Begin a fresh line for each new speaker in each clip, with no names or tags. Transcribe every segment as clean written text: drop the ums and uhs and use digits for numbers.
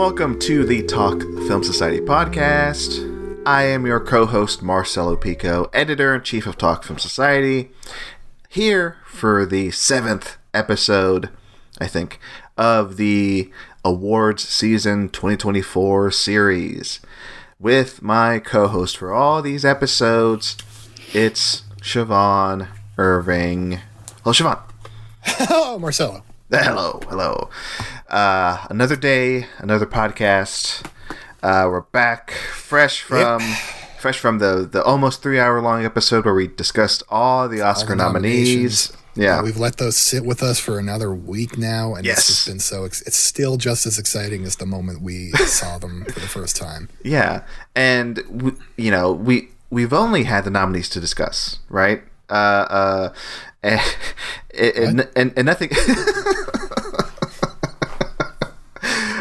welcome to the Talk Film Society podcast. I am your co-host, Marcelo Pico, editor-in-chief of Talk Film Society, here for the 7th episode, I think, of the Awards Season 2024 series. With my co-host for all these episodes, it's Siobhan Irving. Hello, Siobhan.
Hello, Marcelo.
Hello. Another day, another podcast. We're back, fresh from the almost 3-hour long episode where we discussed all the Oscar nominees. Yeah,
we've let those sit with us for another week now, and
yes,
it's just been it's still just as exciting as the moment we saw them for the first time.
Yeah, and we've only had the nominees to discuss, right? And nothing.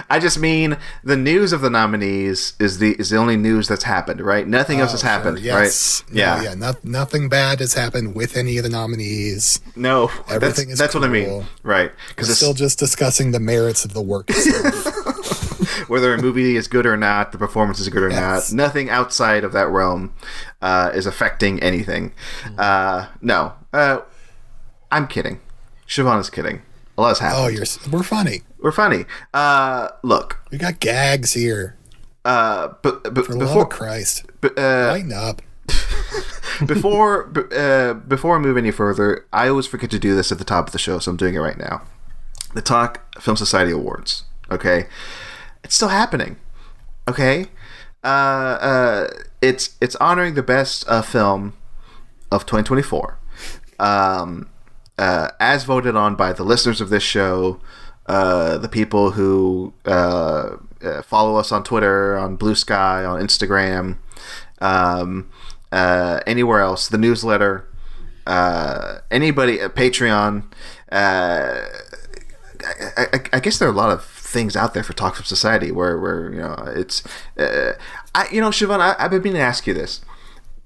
I just mean the news of the nominees is the only news that's happened, right? Nothing else has happened,
sure. Yes.
Right? Yeah.
Nothing bad has happened with any of the nominees.
No,
everything
that's
cool.
what I mean, right?
Because we're still just discussing the merits of the work itself.
Whether a movie is good or not, the performance is good or
yes.
not. Nothing outside of that realm is affecting anything. No, I'm kidding. Siobhan is kidding. A lot's happened.
Oh, we're funny.
We're funny. Look,
we got gags here.
But
for the love of Christ, lighten up.
Before I move any further, I always forget to do this at the top of the show, so I'm doing it right now. The Talk Film Society Awards. Okay, it's still happening. Okay, it's honoring the best film of 2024. As voted on by the listeners of this show, the people who follow us on Twitter, on Blue Sky, on Instagram, anywhere else, the newsletter, anybody at Patreon. I guess there are a lot of things out there for Talk Film Society where it's Siobhan, I've been meaning to ask you this,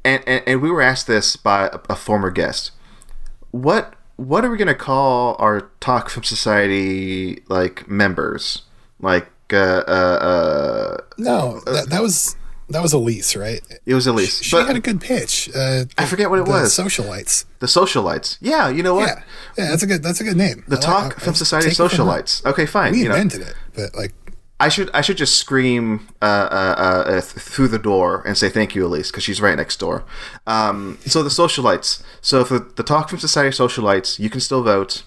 and we were asked this by a former guest. What are we going to call our Talk Film Society members?
No, that was Elise, right?
It was Elise.
She had a good pitch.
I forget what it was.
Socialites.
The Socialites. Yeah, you know what?
Yeah, that's a good name.
The Talk Film Society Socialites. Okay, fine.
We invented it, but
I should just scream through the door and say thank you, Elise, because she's right next door. So the Socialites. So for the Talk Film Society Socialites, you can still vote.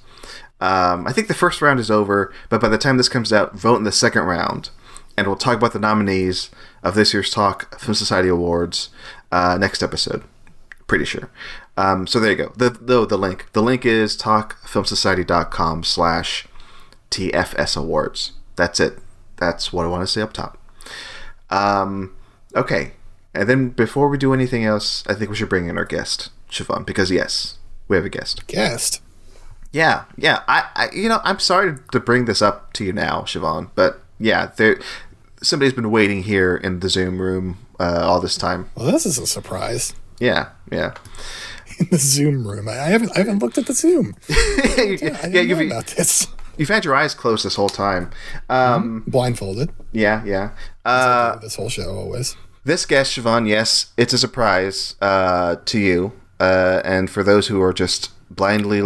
I think the first round is over, but by the time this comes out, vote in the second round, and we'll talk about the nominees of this year's Talk Film Society Awards next episode. Pretty sure. So there you go. The link is talkfilmsociety.com/TFS Awards. That's it. That's what I want to say up top. Okay. And then before we do anything else, I think we should bring in our guest, Siobhan, because yes, we have a guest.
Guest?
Yeah. I'm sorry to bring this up to you now, Siobhan, but yeah, somebody's been waiting here in the Zoom room all this time.
Well, this is a surprise.
Yeah.
In the Zoom room. I haven't looked at the Zoom. I didn't know about this.
You've had your eyes closed this whole time.
Blindfolded.
Yeah.
This whole show always.
This guest, Siobhan, yes, it's a surprise to you. And for those who are just blindly...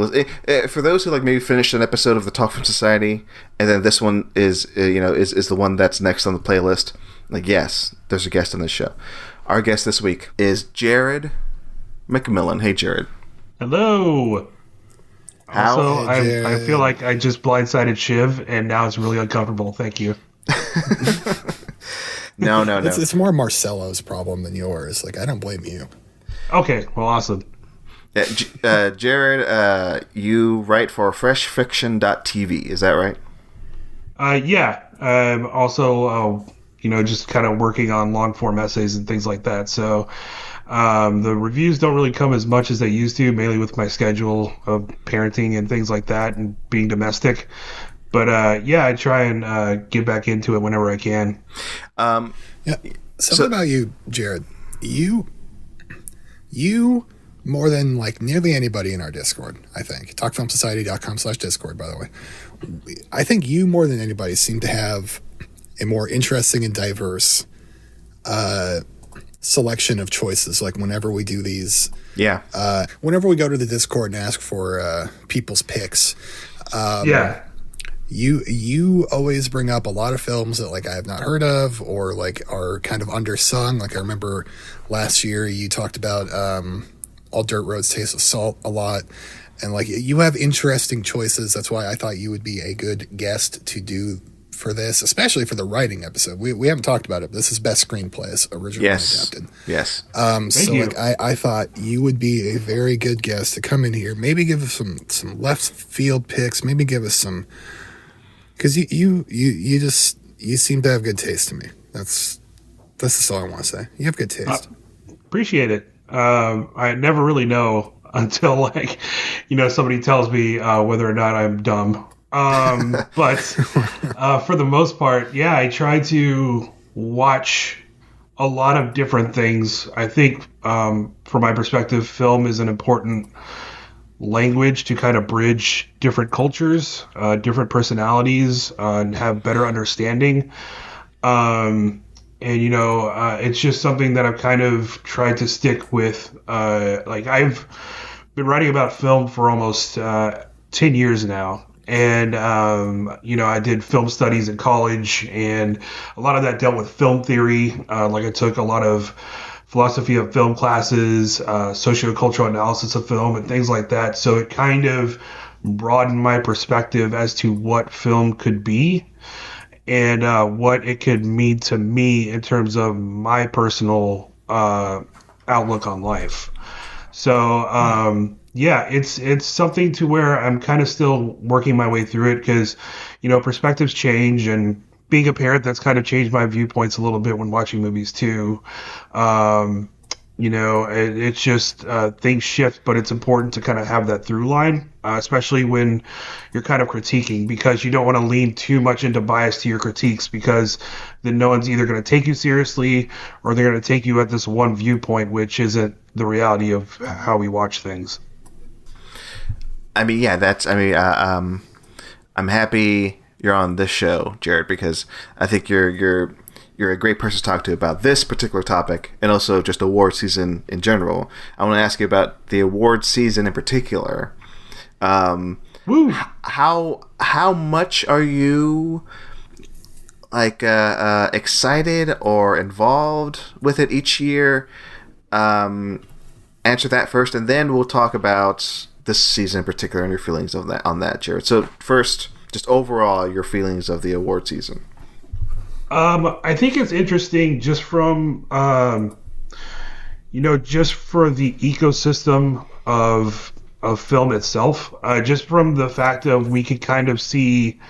for those who maybe finished an episode of the Talk Film Society, and then this one is the one that's next on the playlist, yes, there's a guest on this show. Our guest this week is Jared McMillan. Hey, Jared.
Hello. Also,
Hey,
I feel like I just blindsided Shiv, and now it's really uncomfortable. Thank you.
No.
It's more Marcelo's problem than yours. I don't blame you.
Okay, well, awesome.
Jared, you write for freshfiction.tv, is that right?
Yeah. Also, just kind of working on long-form essays and things like that. So the reviews don't really come as much as they used to, mainly with my schedule of parenting and things like that and being domestic. But I try and get back into it whenever I can.
Something about you, Jared. You more than nearly anybody in our Discord, I think. Talkfilmsociety.com/Discord, by the way. I think you more than anybody seem to have a more interesting and diverse selection of choices. Like whenever we do these, whenever we go to the Discord and ask for people's picks, you always bring up a lot of films that like I have not heard of or like are kind of undersung. Like I remember last year you talked about All Dirt Roads Taste of Salt a lot, and like you have interesting choices. That's why I thought you would be a good guest to do for this, especially for the writing episode. We haven't talked about it. But this is best screenplays originally adapted.
Yes.
So like I thought you would be a very good guest to come in here. Maybe give us some left field picks. Maybe give us some, because you seem to have good taste to me. That's just all I want to say. You have good taste.
Appreciate it. I never really know until like, somebody tells me whether or not I'm dumb. But for the most part, I try to watch a lot of different things. I think from my perspective, film is an important language to kind of bridge different cultures, different personalities, and have better understanding. It's just something that I've kind of tried to stick with. Like I've been writing about film for almost 10 years now. And, I did film studies in college, and a lot of that dealt with film theory. Like I took a lot of philosophy of film classes, sociocultural analysis of film, and things like that. So it kind of broadened my perspective as to what film could be and what it could mean to me in terms of my personal outlook on life. So, it's something to where I'm kind of still working my way through it because, perspectives change, and being a parent, that's kind of changed my viewpoints a little bit when watching movies too. It's just things shift, but it's important to kind of have that through line, especially when you're kind of critiquing, because you don't want to lean too much into bias to your critiques, because then no one's either going to take you seriously or they're going to take you at this one viewpoint, which isn't the reality of how we watch things.
I mean, I'm happy you're on this show, Jared, because I think you're a great person to talk to about this particular topic and also just award season in general. I want to ask you about the award season in particular. How much are you excited or involved with it each year? Answer that first, and then we'll talk about this season in particular and your feelings on that, Jared. So first, just overall, your feelings of the award season.
I think it's interesting just from, just for the ecosystem of film itself, just from the fact of we could kind of see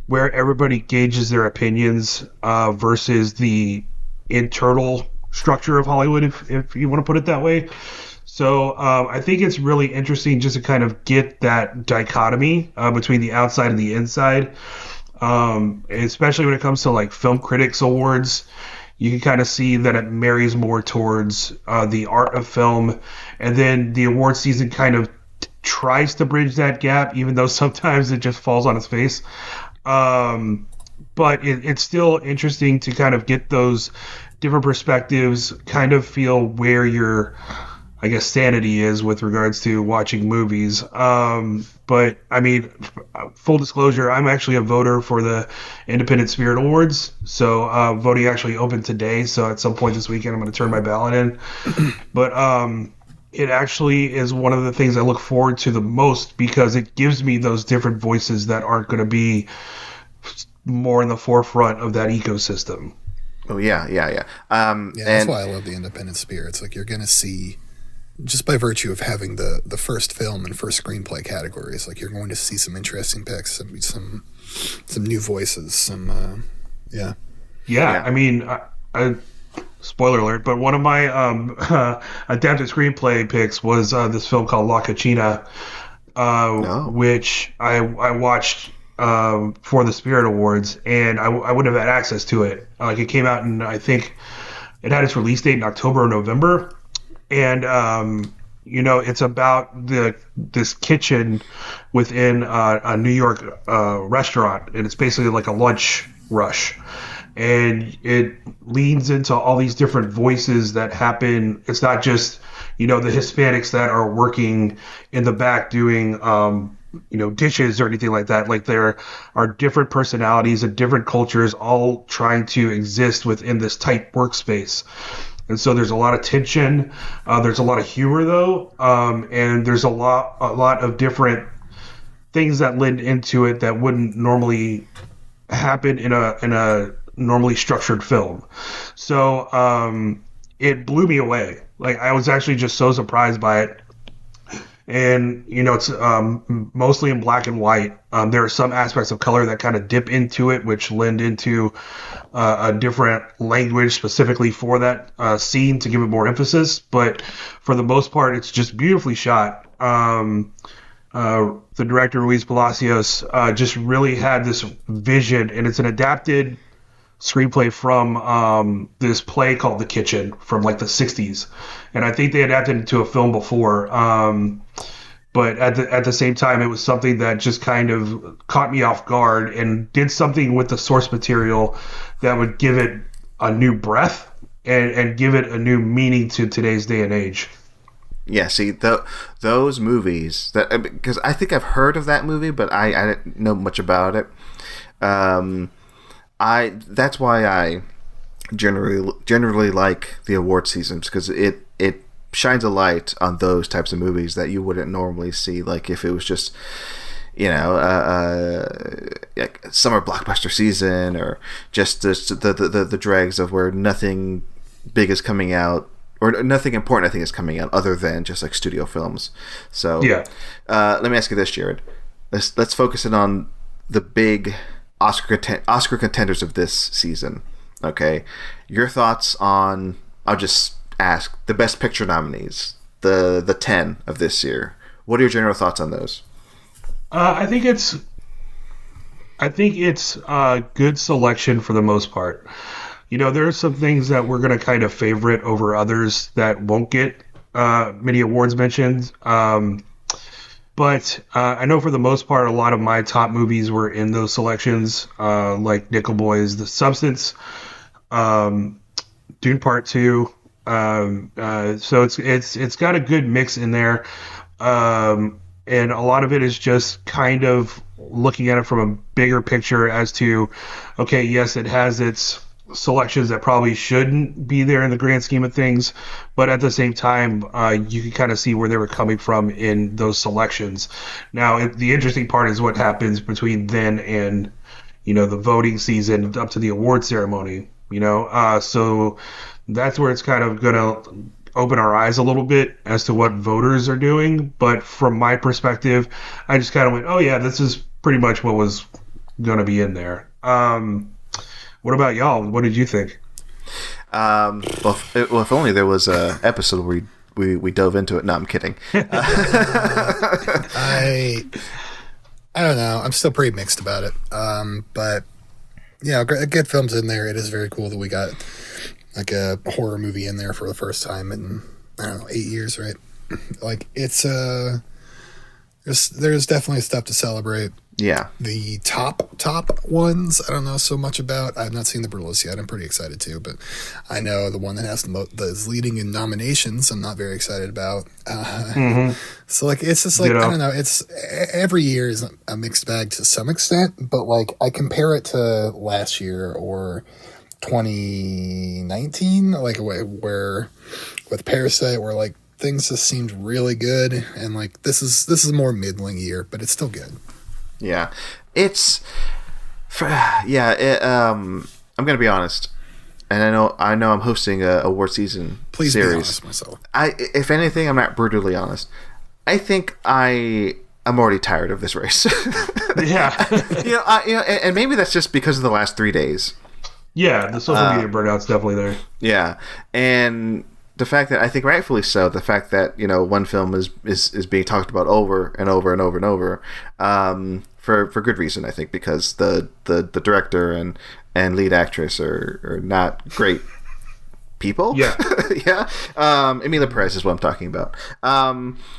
where everybody gauges their opinions versus the internal structure of Hollywood, if you want to put it that way. So I think it's really interesting just to kind of get that dichotomy between the outside and the inside. Especially when it comes to like film critics awards, you can kind of see that it marries more towards the art of film, and then the award season kind of tries to bridge that gap, even though sometimes it just falls on its face. But it's still interesting to kind of get those different perspectives, kind of feel where your, I guess, sanity is with regards to watching movies. But I mean, full disclosure, I'm actually a voter for the Independent Spirit Awards. So voting actually opened today. So at some point this weekend, I'm going to turn my ballot in. But it actually is one of the things I look forward to the most, because it gives me those different voices that aren't going to be more in the forefront of that ecosystem.
Oh, yeah.
That's why I love the Independent Spirit. It's like you're going to see, just by virtue of having the first film and first screenplay categories, like you're going to see some interesting picks, some new voices, yeah. I mean, spoiler alert, but one of my adapted screenplay picks was this film called La Cucina, which I watched for the Spirit Awards, and I wouldn't have had access to it. Like, it came out in, I think it had its release date in October or November. And, it's about this kitchen within a New York restaurant, and it's basically like a lunch rush.
and it leans into all these different voices that happen. It's not just, the Hispanics that are working in the back doing, dishes or anything like that. Like, there are different personalities and different cultures all trying to exist within this tight workspace. And so there's a lot of tension. There's a lot of humor, though, and there's a lot of different things that lend into it that wouldn't normally happen in a normally structured film. So it blew me away. Like, I was actually just so surprised by it. And, it's mostly in black and white. There are some aspects of color that kind of dip into it, which lend into a different language specifically for that scene to give it more emphasis. But for the most part, it's just beautifully shot. The director, Luis Palacios, just really had this vision, and it's an adapted screenplay from this play called The Kitchen from like the 60s. And I think they adapted it to a film before. But at the same time, it was something that just kind of caught me off guard and did something with the source material that would give it a new breath and give it a new meaning to today's day and age.
Yeah, see, those movies, because I think I've heard of that movie, but I didn't know much about it. That's why I generally like the award seasons, because it shines a light on those types of movies that you wouldn't normally see. Like, if it was just like summer blockbuster season, or just the dregs of where nothing big is coming out, or nothing important I think is coming out other than just like studio films. So
yeah,
let me ask you this, Jared. Let's focus in on the big Oscar contenders of this season. Okay, your thoughts on, I'll just ask, the best picture nominees, the 10 of this year. What are your general thoughts on those?
I think it's a good selection for the most part. There are some things that we're going to kind of favorite over others that won't get many awards mentioned. But I know for the most part, a lot of my top movies were in those selections, like Nickel Boys, The Substance, Dune Part 2. So it's got a good mix in there. And a lot of it is just kind of looking at it from a bigger picture as to, okay, yes, it has its selections that probably shouldn't be there in the grand scheme of things, but at the same time, you can kind of see where they were coming from in those selections. Now, the interesting part is what happens between then and, the voting season up to the award ceremony, so that's where it's kind of going to open our eyes a little bit as to what voters are doing. But from my perspective, I just kind of went, oh yeah, this is pretty much what was going to be in there. What about y'all? What did you think?
Well, if only there was a episode where we dove into it. No, I'm kidding.
I don't know. I'm still pretty mixed about it. But yeah, good films in there. It is very cool that we got like a horror movie in there for the first time in, I don't know, 8 years, right? Like, it's there's definitely stuff to celebrate.
Yeah.
The top ones, I don't know so much about. I've not seen The Brutalist yet. I'm pretty excited too, but I know the one that has that is leading in nominations, I'm not very excited about. So like, it's just like, I don't know. It's every year is a mixed bag to some extent, but like, I compare it to last year or 2019, like where with Parasite, where like things just seemed really good, and like this is a more middling year, but it's still good.
Yeah, I'm gonna be honest, and I know I'm hosting a award season
Please
series.
Be honest, myself.
If anything, I'm not brutally honest. I think I'm already tired of this race.
Yeah,
and maybe that's just because of the last 3 days.
Yeah, the social media burnout's definitely there.
Yeah, and the fact that, I think rightfully so, the fact that one film is being talked about over and over and over and over, for good reason, I think, because the director and lead actress are not great people.
Yeah.
Yeah. Emilia Perez is what I'm talking about.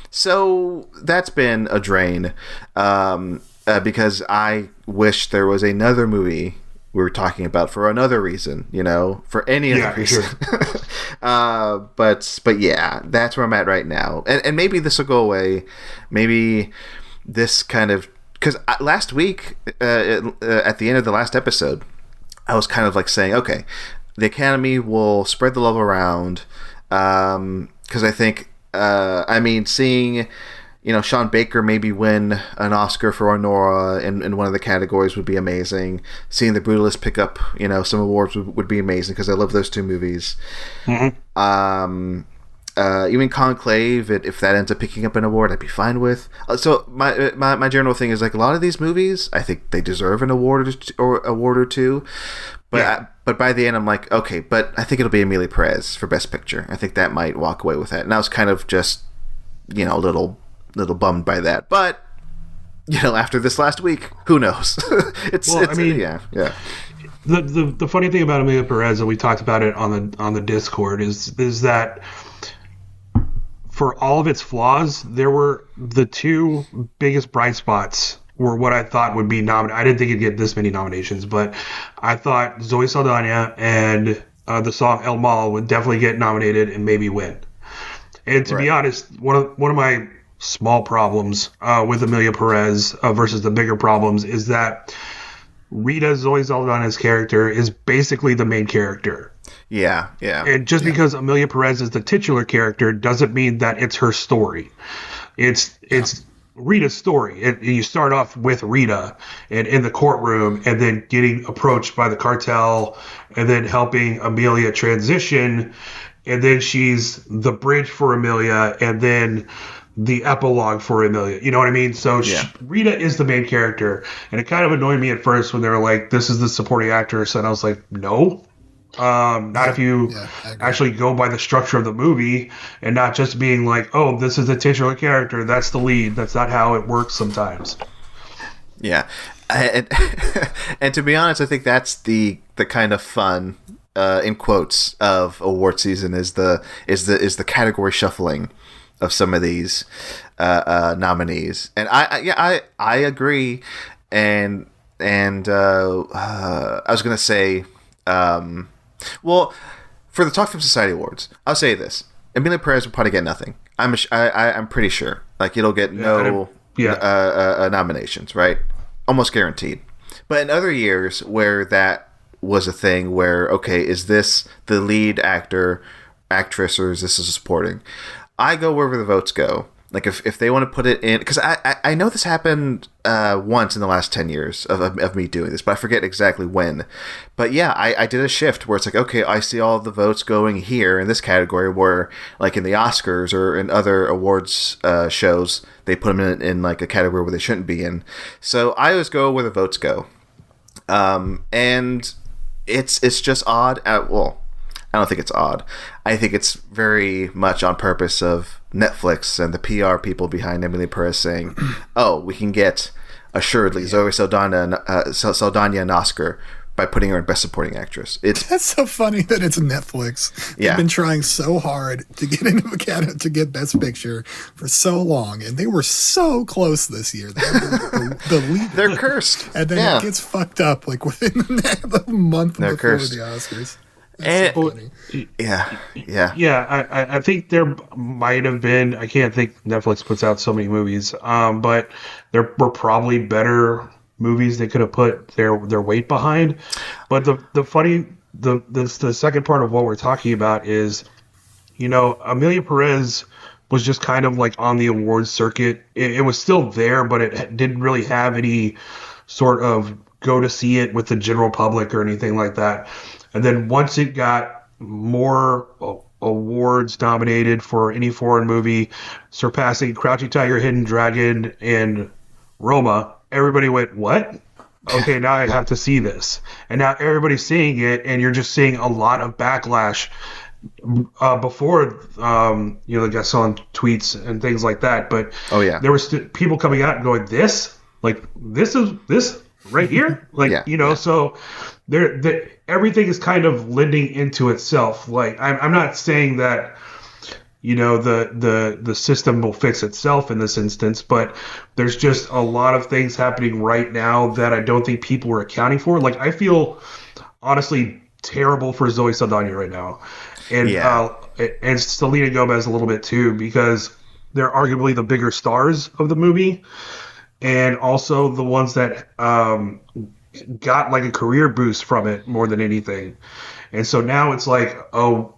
So that's been a drain, because I wish there was another movie we were talking about for another reason, for any other reason. Sure. But yeah, that's where I'm at right now. And maybe this will go away. Maybe this kind of, because last week, at the end of the last episode, I was kind of like saying, okay, the Academy will spread the love around, because I think, seeing, Sean Baker maybe win an Oscar for Honora in one of the categories would be amazing. Seeing The Brutalist pick up, some awards would be amazing, because I love those two movies. Mm-hmm. Even Conclave, if that ends up picking up an award, I'd be fine with. So my general thing is, like, a lot of these movies, I think they deserve an award or two. But but by the end, I'm like, okay, but I think it'll be Emilia Perez for Best Picture. I think that might walk away with that. And I was kind of just, a little bummed by that. But, after this last week, who knows? Yeah.
The funny thing about Emilia Perez, and we talked about it on the Discord, is that for all of its flaws, there were the two biggest bright spots were what I thought would be nominated. I didn't think it'd get this many nominations, but I thought Zoe Saldana and the song El Mal would definitely get nominated and maybe win. And to be honest, one of my small problems with Emilia Perez versus the bigger problems is that Rita, Zoe Saldana's character, is basically the main character.
Yeah.
And just because Emilia Perez is the titular character doesn't mean that it's her story. It's Rita's story. You start off with Rita and in the courtroom, and then getting approached by the cartel, and then helping Emilia transition, and then she's the bridge for Emilia, and then the epilogue for Emilia. You know what I mean? So Rita is the main character, and it kind of annoyed me at first when they were like, "This is the supporting actress," and I was like, "No." Not if you actually go by the structure of the movie, and not just being like, oh, this is the titular character, that's the lead. That's not how it works sometimes.
Yeah. And to be honest, I think that's the kind of fun, in quotes, of award season is the category shuffling of some of these nominees. And I agree. And I was going to say, well, for the Talk Film Society Awards, I'll say this: Emilia Perez will probably get nothing. I'm pretty sure. Like, it'll get no nominations, right? Almost guaranteed. But in other years where that was a thing, where okay, is this the lead actor, actress, or is this a supporting? I go wherever the votes go. Like, if they want to put it in, because I know this happened once in the last 10 years of me doing this, but I forget exactly when. But yeah, I did a shift where it's like, okay, I see all the votes going here in this category, where like in the Oscars or in other awards shows, they put them in like a category where they shouldn't be in. So I always go where the votes go. And it's just odd. Well, I don't think it's odd. I think it's very much on purpose of Netflix and the PR people behind Emilia Perez saying, oh, we can get assuredly Zoe Saldana an Oscar by putting her in Best Supporting Actress.
That's so funny that it's Netflix. They've been trying so hard to get into to get Best Picture for so long, and they were so close this year. They had the lead.
They're cursed.
And then it gets fucked up like within the month before the Oscars.
And,
so funny.
I think there might have been. I can't think Netflix puts out so many movies, but there were probably better movies they could have put their weight behind. But the second part of what we're talking about is, Emilia Perez was just kind of like on the awards circuit. It was still there, but it didn't really have any sort of go to see it with the general public or anything like that. And then once it got more awards nominated for any foreign movie, surpassing Crouching Tiger, Hidden Dragon, and Roma, everybody went, what? Okay, now I have to see this. And now everybody's seeing it, and you're just seeing a lot of backlash. Before, like I saw on tweets and things like that, but there was people coming out and going, this is right here? So everything is kind of lending into itself. Like, I'm not saying that the system will fix itself in this instance, but there's just a lot of things happening right now that I don't think people are accounting for. Like, I feel honestly terrible for Zoe Saldana right now, and Selena Gomez a little bit too, because they're arguably the bigger stars of the movie, and also the ones that got like a career boost from it more than anything. And so now it's like, oh,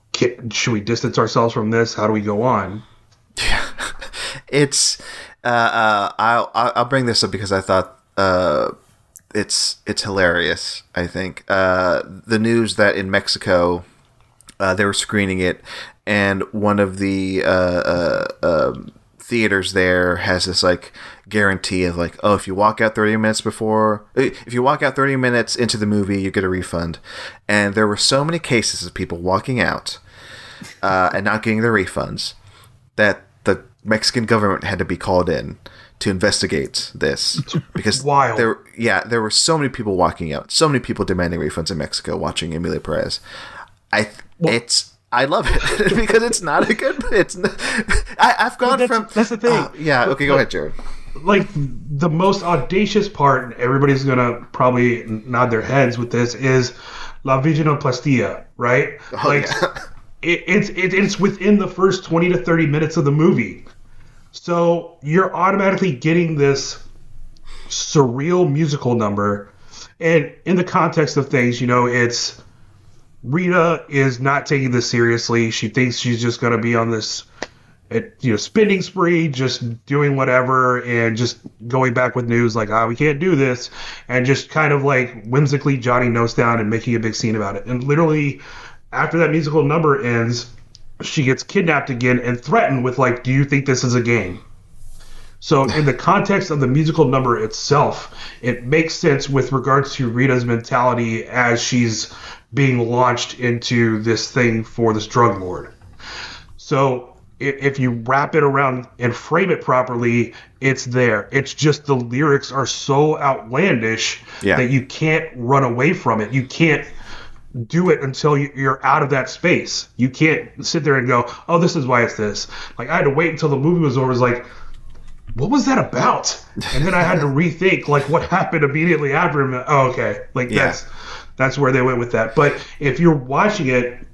should we distance ourselves from this? How do we go on?
Yeah, it's. I'll bring this up because I thought it's hilarious. I think the news that in Mexico they were screening it, and one of the theaters there has this like guarantee of like, oh, if you walk out 30 minutes into the movie, you get a refund. And there were so many cases of people walking out and not getting their refunds that the Mexican government had to be called in to investigate this, because
wild.
There were so many people walking out, so many people demanding refunds in Mexico watching Emilia Perez. I love it because it's not a good. I've gone from.
That's the thing.
Okay. Go ahead, Jared.
Like, the most audacious part, and everybody's gonna probably nod their heads with this, is La Vaginoplastia, right?
Oh,
like, it's within the first 20 to 30 minutes of the movie, so you're automatically getting this surreal musical number, and in the context of things, it's. Rita is not taking this seriously. She thinks she's just going to be on this, spending spree, just doing whatever, and just going back with news like, we can't do this, and just kind of like whimsically jotting notes down and making a big scene about it. And literally, after that musical number ends, she gets kidnapped again and threatened with like, do you think this is a game? So in the context of the musical number itself, it makes sense with regards to Rita's mentality as she's being launched into this thing for this drug lord. So if you wrap it around and frame it properly, it's there. It's just the lyrics are so outlandish that you can't run away from it. You can't do it until you're out of that space. You can't sit there and go, oh, this is why it's this. Like, I had to wait until the movie was over. It was like, what was that about? And then I had to rethink, like, what happened immediately after him. Oh, okay. Like, that's where they went with that. But if you're watching it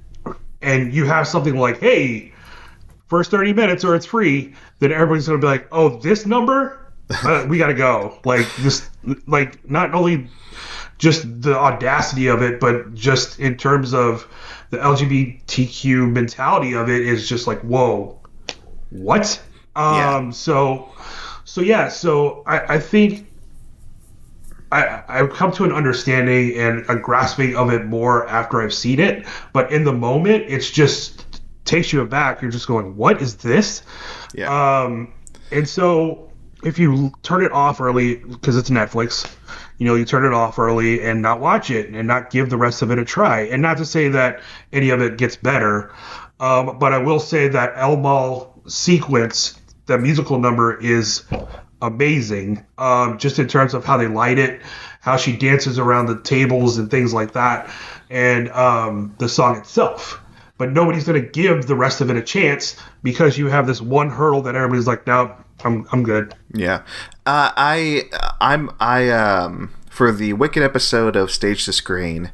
and you have something like, hey, first 30 minutes or it's free, then everybody's going to be like, oh, this number? We got to go. Like, this, like, not only just the audacity of it, but just in terms of the LGBTQ mentality of it is just like, whoa, what? So I think I've come to an understanding and a grasping of it more after I've seen it, but in the moment, it's just takes you aback. You're just going, what is this? Yeah. And so if you turn it off early, because it's Netflix, you turn it off early and not watch it and not give the rest of it a try. And not to say that any of it gets better, but I will say that El Mal sequence, the musical number, is amazing, just in terms of how they light it, how she dances around the tables and things like that, and the song itself. But nobody's going to give the rest of it a chance because you have this one hurdle that everybody's like, no, I'm good.
Yeah. I'm for the Wicked episode of Stage to Screen,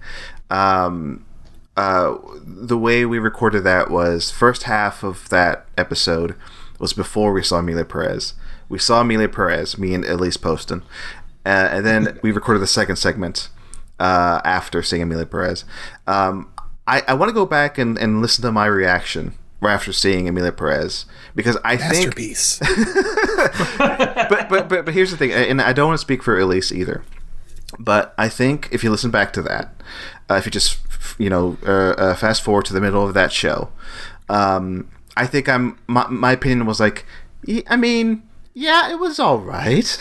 the way we recorded that was first half of that episode was before we saw Emilia Perez. We saw Emilia Perez, me and Elise Poston, and then we recorded the second segment after seeing Emilia Perez. I want to go back and listen to my reaction after seeing Emilia Perez, because I
Masterpiece.
But here's the thing, and I don't want to speak for Elise either, but I think if you listen back to that, if you just fast forward to the middle of that show, I think my opinion was like, I mean, yeah, it was all right.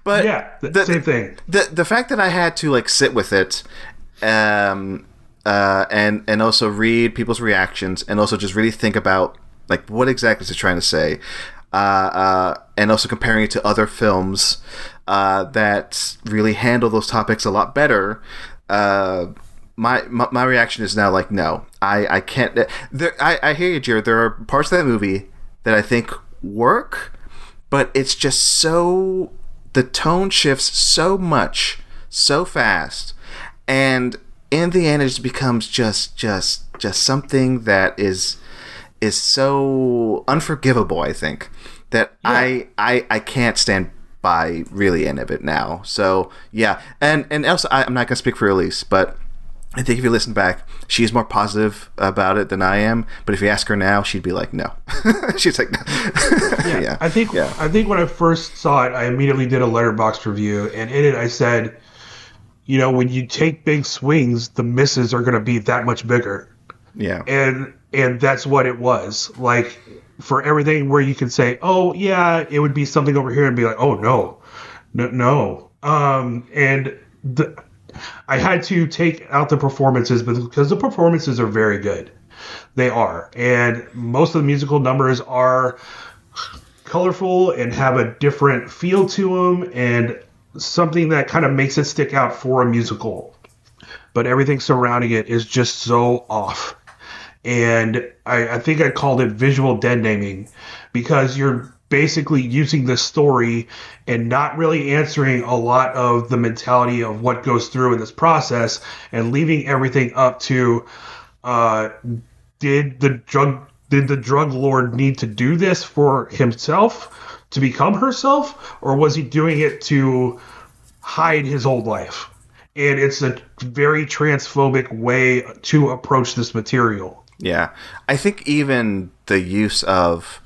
But
yeah, same thing.
The fact that I had to like sit with it, and also read people's reactions, and also just really think about like what exactly is it trying to say, and also comparing it to other films that really handle those topics a lot better. my reaction is now like, no, I can't. I hear you, Jared. There are parts of that movie that I think work, but it's just so, the tone shifts so much, so fast, and in the end, it just becomes just something that is so unforgivable. I think that I can't stand by really any of it now. So yeah, and also I'm not gonna speak for Elise, but I think if you listen back, she's more positive about it than I am. But if you ask her now, she'd be like, no. She's like, no.
Yeah. I think when I first saw it, I immediately did a Letterboxd review, and in it I said, you know, when you take big swings, the misses are going to be that much bigger.
Yeah.
And that's what it was. Like, for everything where you can say, oh yeah, it would be something over here, and be like, oh no. I had to take out the performances because the performances are very good. They are. And most of the musical numbers are colorful and have a different feel to them and something that kind of makes it stick out for a musical. But everything surrounding it is just so off. And I think I called it visual dead naming, because you're basically using the story and not really answering a lot of the mentality of what goes through in this process, and leaving everything up to did the drug lord need to do this for himself to become herself, or was he doing it to hide his old life? And it's a very transphobic way to approach this material.
Yeah, I think even the use of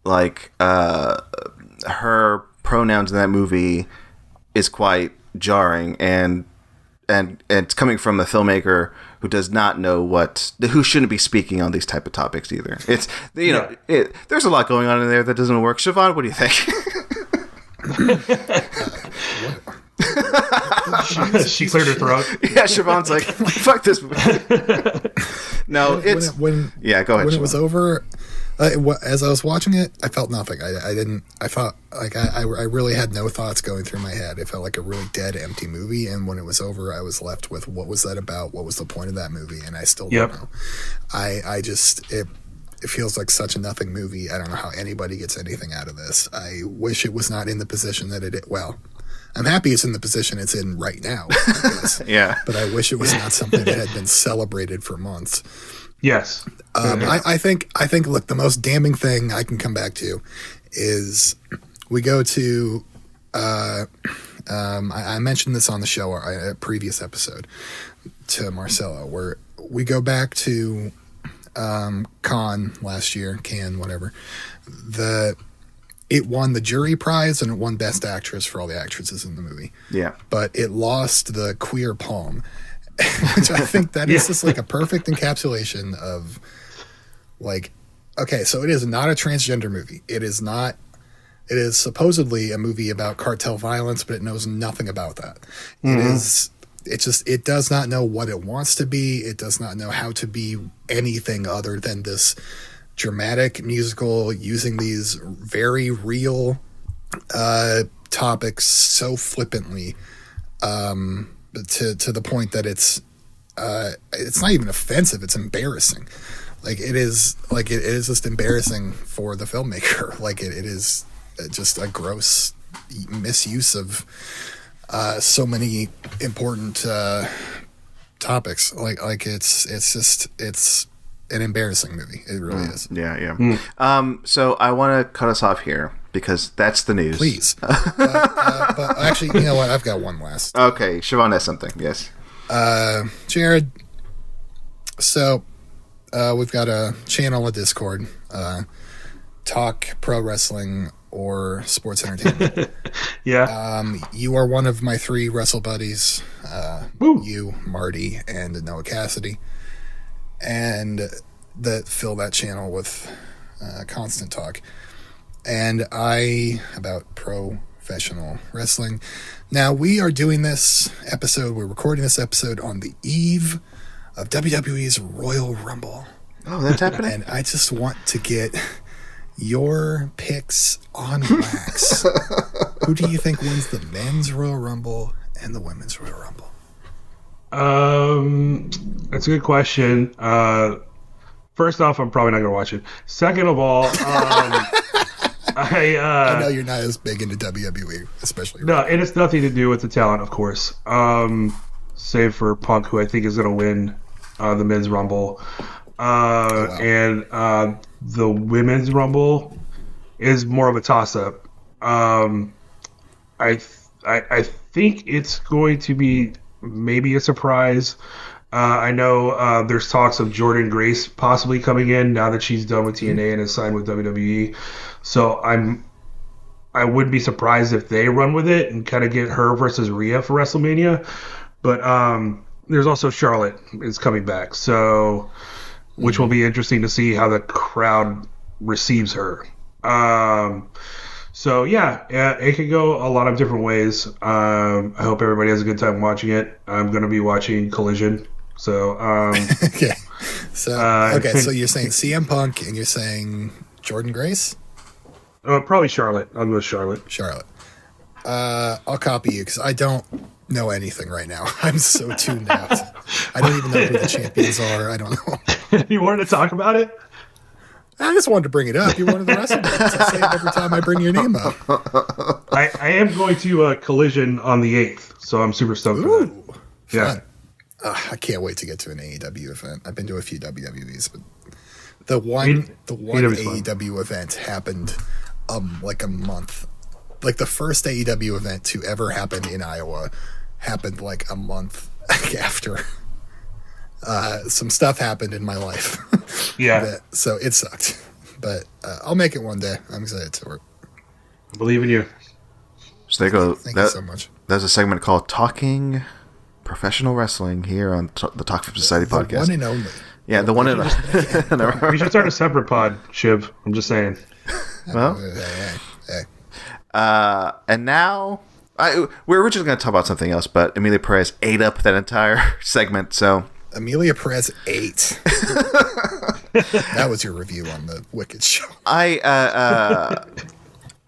like her pronouns in that movie is quite jarring, and it's coming from a filmmaker who does not know who shouldn't be speaking on these type of topics either. It's, you know, there's a lot going on in there that doesn't work. Siobhan, what do you think?
She cleared her throat.
Yeah, Siobhan's like, fuck this movie. No, it's go ahead.
When
Siobhan.
it was over, as I was watching it, I felt nothing. I felt like I really had no thoughts going through my head. It felt like a really dead, empty movie. And when it was over, I was left with, what was that about? What was the point of that movie? And I still don't know. It feels like such a nothing movie. I don't know how anybody gets anything out of this. I wish it was not in the position that I'm happy it's in the position it's in right now.
Yeah.
But I wish it was not something that had been celebrated for months.
Yes.
I think, look, the most damning thing I can come back to is we go to, I mentioned this on the show, a previous episode to Marcelo, where we go back to Cannes last year, whatever. It won the jury prize and it won Best Actress for all the actresses in the movie.
Yeah.
But it lost the Queer Palm, which I think that is just like a perfect encapsulation of, like, okay, so it is not a transgender movie. It is supposedly a movie about cartel violence, but it knows nothing about that. Mm-hmm. It does not know what it wants to be. It does not know how to be anything other than this dramatic musical using these very real topics so flippantly, to the point that it's not even offensive. It's embarrassing. Like it is just embarrassing for the filmmaker. Like it is just a gross misuse of so many important topics. Like it's an embarrassing movie. It really is.
Yeah. So I want to cut us off here because that's the news.
Please. But actually, you know what? I've got one last.
Okay. Siobhan has something. Yes.
Jared. So we've got a channel, a Discord, Talk Pro Wrestling or Sports Entertainment.
Yeah.
You are one of my 3 wrestle buddies. You, Marty, and Noah Cassidy. And that fill that channel with constant talk. And about professional wrestling. Now, we are doing this episode, we're recording this episode on the eve of WWE's Royal Rumble.
Oh, that's happening?
And I just want to get your picks on wax. Who do you think wins the men's Royal Rumble and the women's Royal Rumble?
That's a good question. First off, I'm probably not going to watch it. Second of all,
I know you're not as big into WWE, especially.
No, and it's nothing to do with the talent, of course. Save for Punk, who I think is going to win the Men's Rumble. Wow. And the Women's Rumble is more of a toss-up. I think it's going to be maybe a surprise. I know there's talks of Jordynne Grace possibly coming in now that she's done with TNA and is signed with WWE. So I wouldn't be surprised if they run with it and kind of get her versus Rhea for WrestleMania. But there's also Charlotte is coming back, so which will be interesting to see how the crowd receives her. So yeah, it could go a lot of different ways. I hope everybody has a good time watching it. I'm going to be watching Collision. So
okay. So you're saying CM Punk and you're saying Jordynne Grace?
Probably Charlotte. I'll go with Charlotte.
I'll copy you because I don't know anything right now. I'm so tuned out. I don't even know who the champions are. I don't know.
You wanted to talk about it?
I just wanted to bring it up. You're one of the wrestling guys. I say it every time I bring your name up.
I am going to Collision on the 8th, so I'm super stoked for that. Yeah.
I can't wait to get to an AEW event. I've been to a few WWEs, but the one AEW event happened like a month. Like the first AEW event to ever happen in Iowa happened like a month after some stuff happened in my life.
Yeah.
So it sucked. But I'll make it one day. I'm excited to work.
Believe in you.
So there you go.
Thank you so much.
There's a segment called Talking Professional Wrestling here on the Talk from Society podcast.
The one and only.
Yeah, the one and only.
We should start a separate pod, Shiv. I'm just saying.
Well.
Hey.
And now, we're originally going to talk about something else, but Amelia Perez ate up that entire segment, so...
Amelia Perez ate. That was your review on the Wicked show.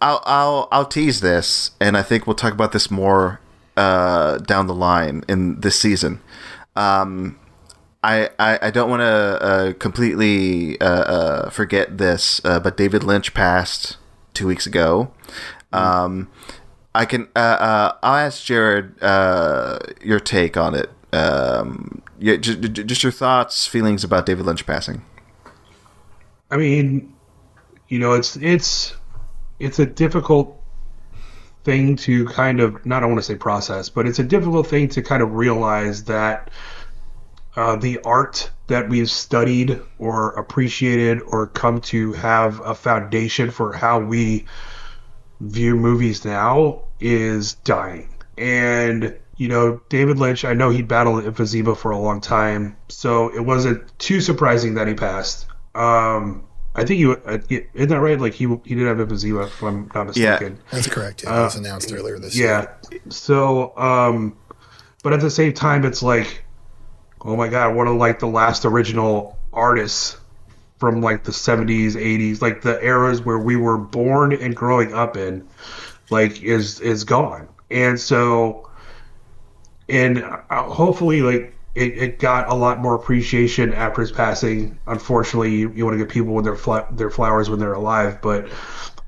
I'll tease this, and I think we'll talk about this more down the line in this season. I don't want to completely forget this, but David Lynch passed 2 weeks ago. I'll ask Jared your take on it. Just your thoughts, feelings about David Lynch passing.
I mean, it's a difficult thing to kind of, not I want to say process, but it's a difficult thing to kind of realize that the art that we've studied or appreciated or come to have a foundation for how we view movies now is dying. And David Lynch, I know he'd battled emphysema for a long time, so it wasn't too surprising that he passed. I think isn't that right? Like he did have emphysema, if I'm not mistaken.
Yeah, that's correct. Yeah, it was announced earlier this year.
Yeah. So, but at the same time, it's like, oh my God, one of like the last original artists from like the 70s, 80s, like the eras where we were born and growing up in, like is gone. And so, and hopefully like it got a lot more appreciation after his passing. Unfortunately, you want to give people their flowers when they're alive. But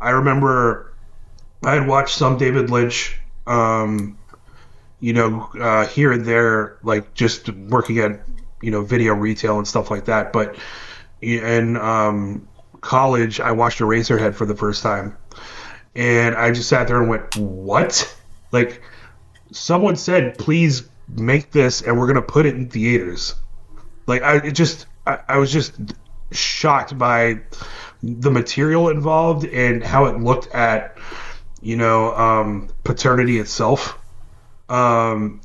I remember I had watched some David Lynch, here and there, like just working at, video retail and stuff like that. But in college, I watched Eraserhead for the first time. And I just sat there and went, what? Like, someone said, please make this and we're going to put it in theaters. Like, I was just shocked by the material involved and how it looked at, paternity itself. I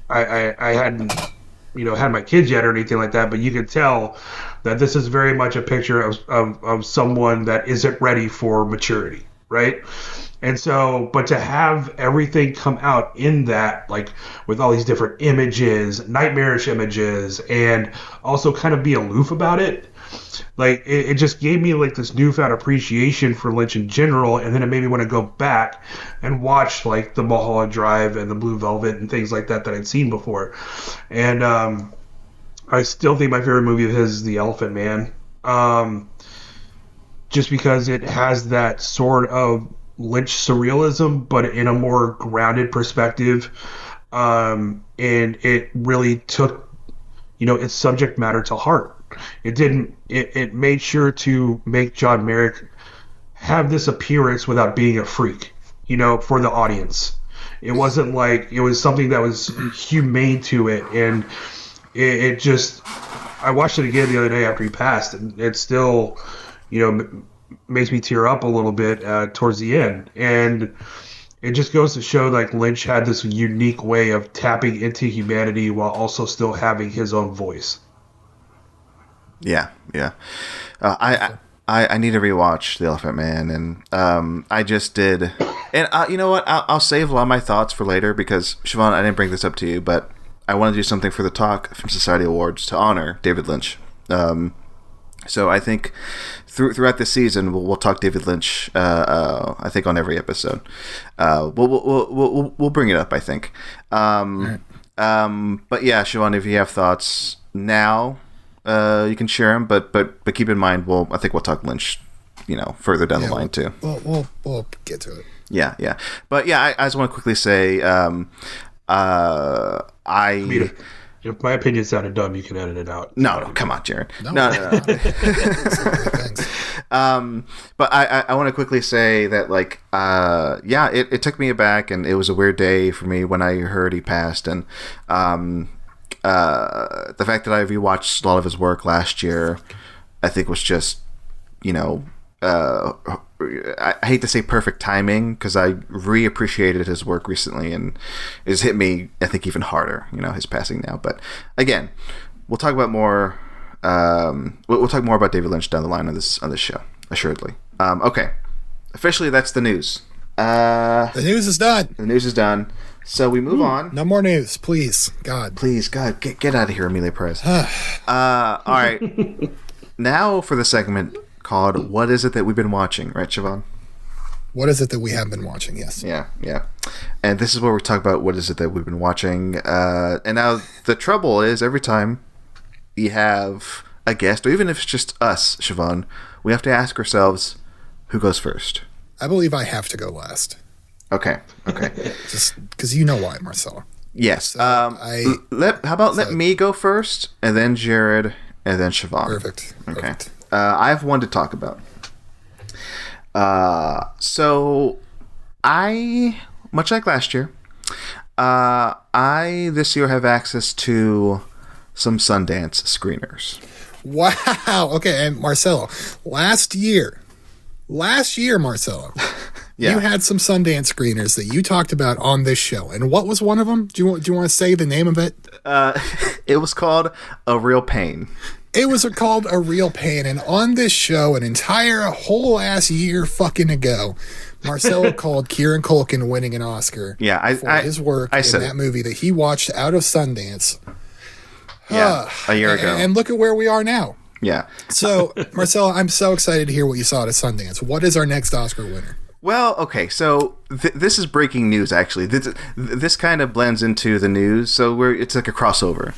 hadn't, had my kids yet or anything like that, but you could tell that this is very much a picture of someone that isn't ready for maturity, right? And so, but to have everything come out in that, like with all these different images, nightmarish images, and also kind of be aloof about it, like it just gave me like this newfound appreciation for Lynch in general, and then it made me want to go back and watch like the Mulholland Drive and the Blue Velvet and things like that I'd seen before. And I still think my favorite movie of his is The Elephant Man, just because it has that sort of Lynch surrealism, but in a more grounded perspective, and it really took its subject matter to heart. It made sure to make John Merrick have this appearance without being a freak, for the audience. It wasn't like it was something that was humane to it, and it just. I watched it again the other day after he passed, and it still, makes me tear up a little bit towards the end. And it just goes to show like Lynch had this unique way of tapping into humanity while also still having his own voice.
Yeah. I need to rewatch The Elephant Man, and I just did. And you know what? I'll save a lot of my thoughts for later because, Siobhan, I didn't bring this up to you, but I want to do something for the Talk Film Society Awards to honor David Lynch. So I think throughout this season we'll talk David Lynch. I think on every episode, we'll bring it up. I think. Right. But yeah, Siobhan, if you have thoughts now, you can share them. But keep in mind, I think we'll talk Lynch, further down the line too.
We'll get to it.
Yeah. But yeah, I just want to quickly say,
if my opinion sounded dumb, you can edit it out.
No, come on, Jared. No.
Thanks.
But I want to quickly say that, it took me aback, and it was a weird day for me when I heard he passed, and the fact that I rewatched a lot of his work last year, I think was just, I hate to say perfect timing because I reappreciated his work recently, and it's hit me, I think, even harder, his passing now. But again, we'll talk about more. We'll talk more about David Lynch down the line on this show, assuredly. Okay, officially, that's the news.
The news is done.
The news is done. So we move on.
No more news, please, God.
Please, God, get out of here, Amelia Perez. All right. Now for the segment called "What Is It That We've Been Watching?" Right, Siobhan?
What is it that we have been watching? Yes.
Yeah. And this is where we talk about what is it that we've been watching. And now the trouble is, every time you have a guest, or even if it's just us, Siobhan, we have to ask ourselves, who goes first?
I believe I have to go last.
Okay.
Just because you know why, Marcelo.
Yes.
So
let me go first, and then Jared, and then Siobhan.
Perfect.
Okay. I have one to talk about. So I, much like last year, I this year have access to some Sundance screeners.
Wow. Okay, and Marcelo, last year, Marcelo, you had some Sundance screeners that you talked about on this show, and what was one of them? Do you want to say the name of it?
It was called A Real Pain.
It was called A Real Pain, and on this show, a whole ass year fucking ago, Marcelo called Kieran Culkin winning an Oscar for his work in that movie that he watched out of Sundance.
A year ago.
And look at where we are now.
Yeah.
So, Marcelo, I'm so excited to hear what you saw at Sundance. What is our next Oscar winner?
Well, okay, so this is breaking news, actually. This kind of blends into the news, so it's like a crossover.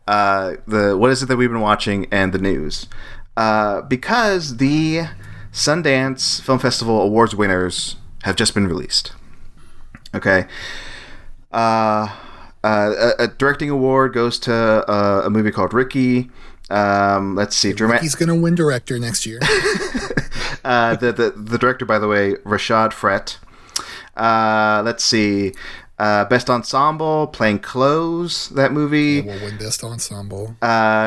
What is it that we've been watching and the news, because the Sundance Film Festival Awards winners have just been released. Okay, a directing award goes to a movie called Ricky. Let's see,
Ricky's gonna win director next year.
The director, by the way, Rashad Frett. Let's see. Best Ensemble, Plain Clothes, that movie.
Yeah, we'll win Best Ensemble.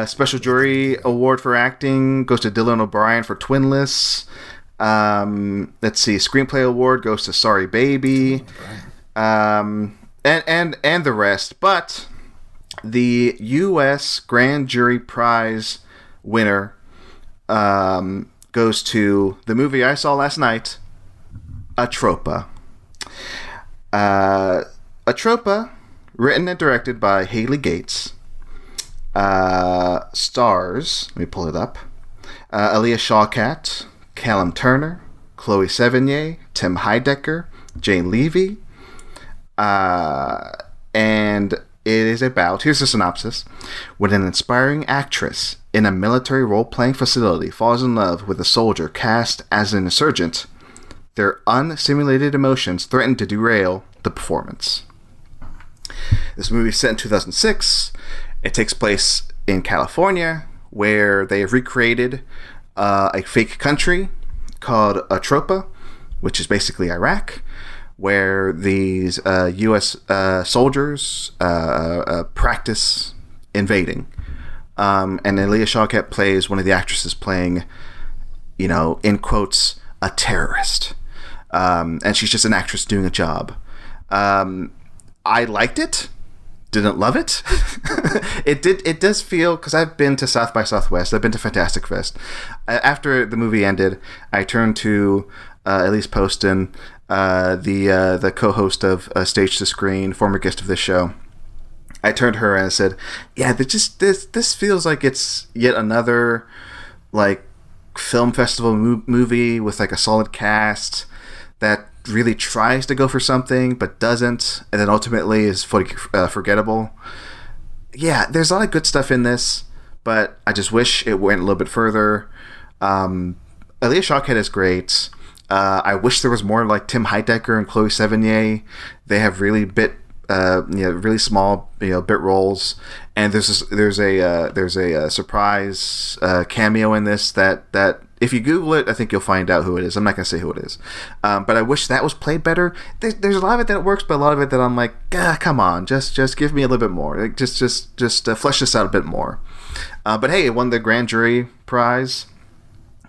Special Jury Award for Acting goes to Dylan O'Brien for Twinless. Let's see. Screenplay Award goes to Sorry Baby. And the rest. But the U.S. Grand Jury Prize winner goes to the movie I saw last night, Atropa. Atropa, written and directed by Haley Gates, stars, let me pull it up, Aaliyah Shawkat, Callum Turner, Chloe Sevigny, Tim Heidecker, Jane Levy, and it is about, here's the synopsis: when an inspiring actress in a military role-playing facility falls in love with a soldier cast as an insurgent, their unsimulated emotions threaten to derail the performance. This movie is set in 2006. It takes place in California, where they have recreated a fake country called Atropa, which is basically Iraq, where these U.S. Soldiers practice invading. And Aaliyah Shawkat plays one of the actresses playing, in quotes, a terrorist. And she's just an actress doing a job. I liked it. Didn't love it. It does feel, because I've been to South by Southwest, I've been to Fantastic Fest. After the movie ended, I turned to Elise Poston, the co-host of Stage to Screen, former guest of this show. I turned to her and I said, "Yeah, this feels like it's yet another like film festival movie with like a solid cast that really tries to go for something but doesn't, and then ultimately is forgettable. Yeah, there's a lot of good stuff in this, but I just wish it went a little bit further. Aaliyah Shawkat is great. I wish there was more like Tim Heidecker and Chloe Sevigny. They have really really small bit roles, and there's a surprise cameo in this that if you Google it, I think you'll find out who it is. I'm not gonna say who it is, but I wish that was played better. There's a lot of it that works, but a lot of it that I'm like, come on, just give me a little bit more. Like, just flesh this out a bit more. But hey, it won the grand jury prize,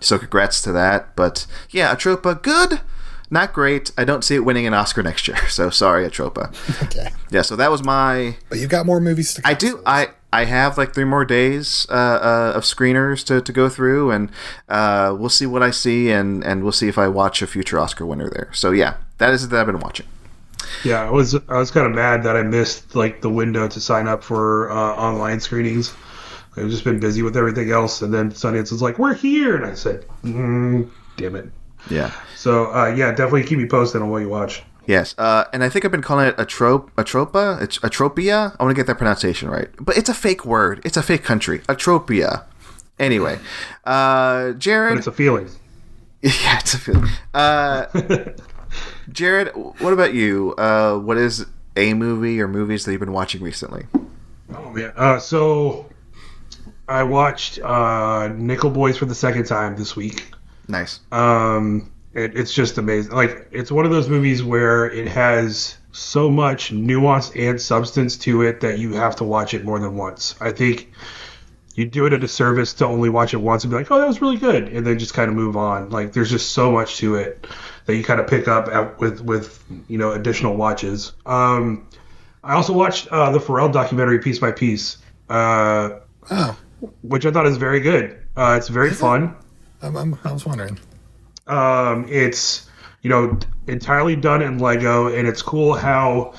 so congrats to that. But yeah, Atropa, good. Not great. I don't see it winning an Oscar next year. So sorry, Atropa.
Okay.
Yeah, so that was my...
But you got more movies to come.
I do. I have like 3 more days of screeners to go through, and we'll see what I see, and we'll see if I watch a future Oscar winner there. So yeah, that is it that I've been watching.
Yeah, I was kind of mad that I missed like the window to sign up for online screenings. I've just been busy with everything else, and then Sundance was like, "We're here," and I said, "Damn it."
Yeah.
So yeah, definitely keep me posted on what you watch.
Yes, and I think I've been calling it Atropa. It's Atropia. I want to get that pronunciation right, but it's a fake word. It's a fake country. Atropia. Anyway, Jared.
But it's a feeling.
Yeah, it's a feeling. Jared, what about you? What is a movie or movies that you've been watching recently?
Oh man, so I watched Nickel Boys for the second time this week.
Nice.
It's just amazing. Like, it's one of those movies where it has so much nuance and substance to it that you have to watch it more than once. I think you do it a disservice to only watch it once and be like, "Oh, that was really good," and then just kind of move on. Like, there's just so much to it that you kind of pick up with additional watches. I also watched the Pharrell documentary Piece by Piece, which I thought is very good. It's very fun.
I was wondering.
It's entirely done in Lego, and it's cool how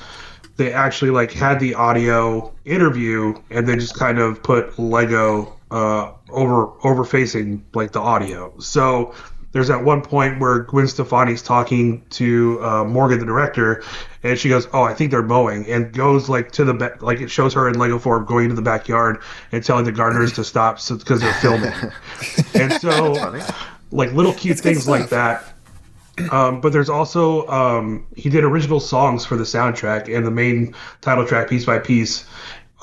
they actually like had the audio interview and then just kind of put Lego over facing like the audio. So there's at one point where Gwen Stefani's talking to Morgan, the director, and she goes, "Oh, I think they're mowing," and goes like to the back, like it shows her in Lego form going into the backyard and telling the gardeners to stop because they're filming. And so like little cute things like that. But there's also he did original songs for the soundtrack, and the main title track, Piece by Piece,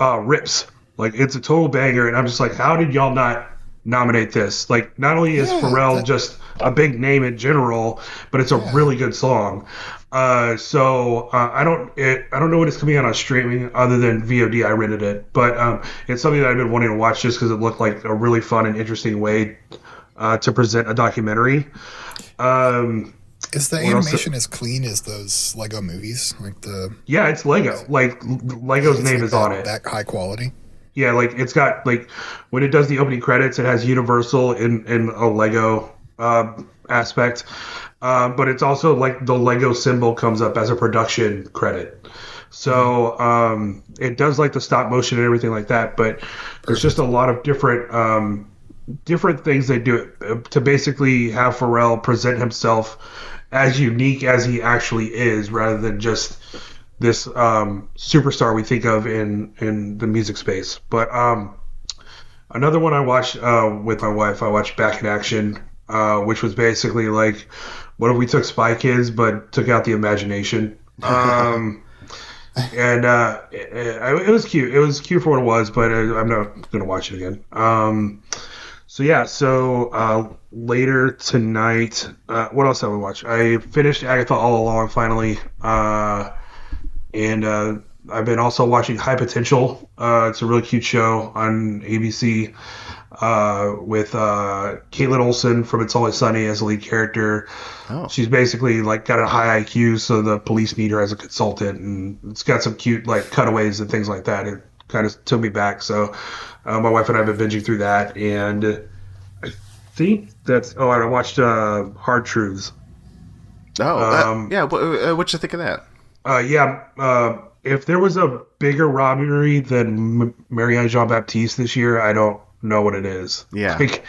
rips. Like, it's a total banger, and I'm just like, how did y'all not nominate this? Like, not only is Pharrell just a big name in general, but it's a really good song. So I don't know what it's coming out on streaming other than VOD. I rented it, but it's something that I've been wanting to watch just because it looked like a really fun and interesting way to present a documentary.
Is the animation as clean as those Lego movies?
Yeah, it's Lego. Like, Lego's name is on it.
That high quality?
Yeah, like, it's got, like, when it does the opening credits, it has Universal in a Lego aspect. But it's also, like, the Lego symbol comes up as a production credit. So it does, like, the stop motion and everything like that. But there's just a lot of different different things they do to basically have Pharrell present himself as unique as he actually is, rather than just this superstar we think of in the music space. But another one I watched with my wife, I watched Back in Action, which was basically like, what if we took Spy Kids but took out the imagination? And it was cute. It was cute for what it was, but I'm not going to watch it again. So later tonight, what else have we watched? I finished Agatha All Along finally, and I've been also watching High Potential. It's a really cute show on ABC with Caitlin Olsen from It's Always Sunny as the lead character. Oh. She's basically like got a high IQ, so the police need her as a consultant, and it's got some cute like cutaways and things like that. It kind of took me back. So my wife and I have been binging through that, and I think that's. Oh, and I watched Hard Truths.
Oh, yeah. What'd you think of that?
If there was a bigger robbery than Marianne Jean-Baptiste this year, I don't know what it is.
Yeah.
Like,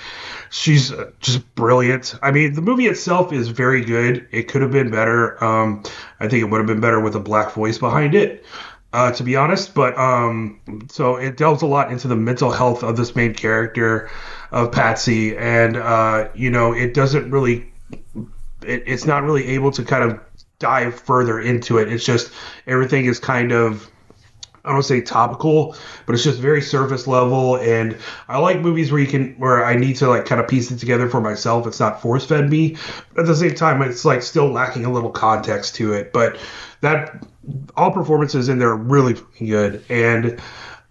she's just brilliant. I mean, the movie itself is very good. It could have been better. I think it would have been better with a black voice behind it, to be honest. But so it delves a lot into the mental health of this main character, of Patsy, and it doesn't really. It's not really able to kind of dive further into it. It's just everything is kind of, I don't want to say topical, but it's just very surface level. And I like movies where I need to like kind of piece it together for myself. It's not force fed me, but at the same time, it's like still lacking a little context to it. But that all performances in there are really good. And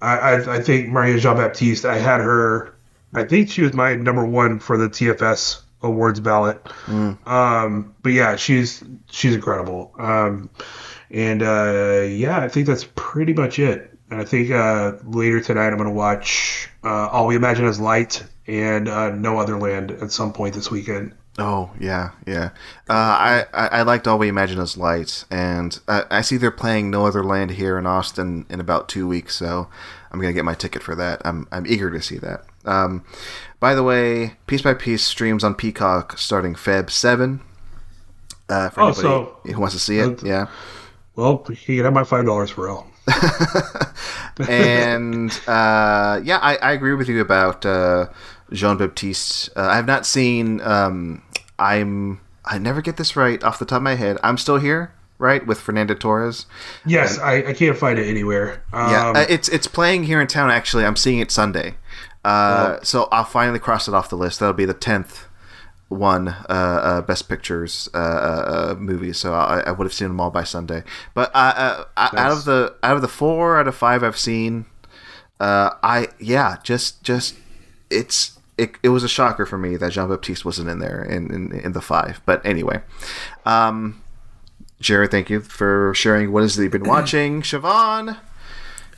I think Maria Jean-Baptiste, I had her, I think she was my number one for the TFS Awards ballot. But yeah, she's incredible. I think that's pretty much it. And I think later tonight I'm going to watch All We Imagine As Light and No Other Land at some point this weekend.
Oh, yeah. I liked All We Imagine As Light, and I see they're playing No Other Land here in Austin in about 2 weeks, so I'm going to get my ticket for that. I'm eager to see that. By the way, Piece by Piece streams on Peacock starting Feb 7. For anybody who wants to see it, yeah.
Well, you can have my $5 for real.
And I agree with you about Jean-Baptiste. I have not seen. I never get this right off the top of my head. I'm Still Here, right, with Fernando Torres.
Yes, I can't find it anywhere.
It's playing here in town. Actually, I'm seeing it Sunday. So I'll finally cross it off the list. That'll be the 10th one, Best Pictures movie. So I would have seen them all by Sunday. But out of the 4 out of 5 I've seen, it was a shocker for me that Jean-Baptiste wasn't in there in the 5. But anyway, Jared, thank you for sharing what it is that you've been watching. Siobhan,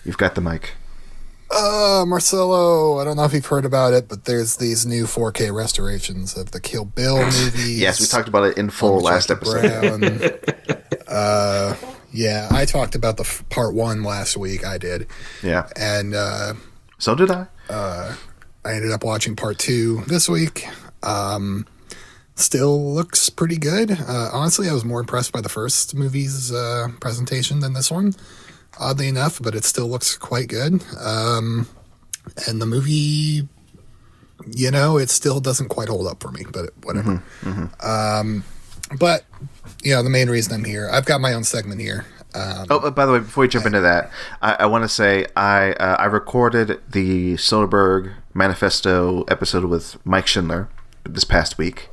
you've got the mic.
Marcelo, I don't know if you've heard about it, but there's these new 4K restorations of the Kill Bill movies.
Yes, we talked about it in full last episode.
I talked about the part 1 last week. I did.
Yeah.
And
so did I.
I ended up watching part 2 this week. Still looks pretty good. Honestly, I was more impressed by the first movie's presentation than this one. Oddly enough, but it still looks quite good. And the movie, it still doesn't quite hold up for me, but whatever. But, the main reason I'm here, I've got my own segment here.
By the way, before we jump into that, I want to say I recorded the Soderbergh Manifesto episode with Mike Schindler this past week.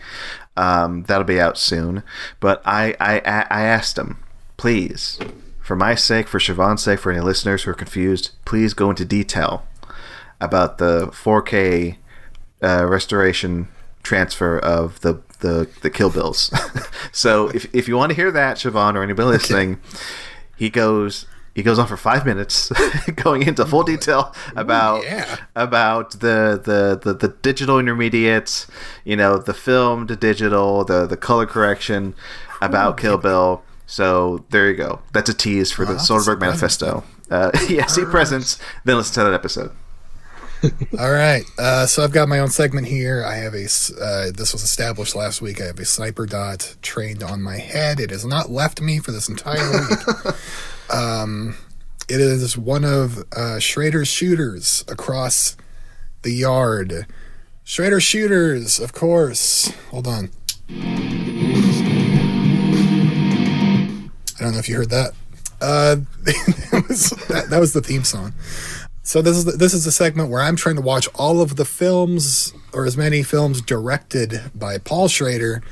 That'll be out soon. But I asked him, please, for my sake, for Siobhan's sake, for any listeners who are confused, please go into detail about the 4K restoration transfer of the Kill Bills. So if you want to hear that, Siobhan, or anybody listening, he goes on for 5 minutes, going into full detail about the digital intermediates, the film to digital, the color correction, about Kill Bill. So there you go. That's a tease for the Soderbergh Manifesto. See presents, then listen to that episode.
All right. So I've got my own segment here. I have this was established last week. I have a sniper dot trained on my head. It has not left me for this entire week. It is one of Schrader's shooters across the yard. Schrader shooters, of course. Hold on. I don't know if you heard that. That was the theme song. So this is a segment where I'm trying to watch all of the films, or as many films directed by Paul Schrader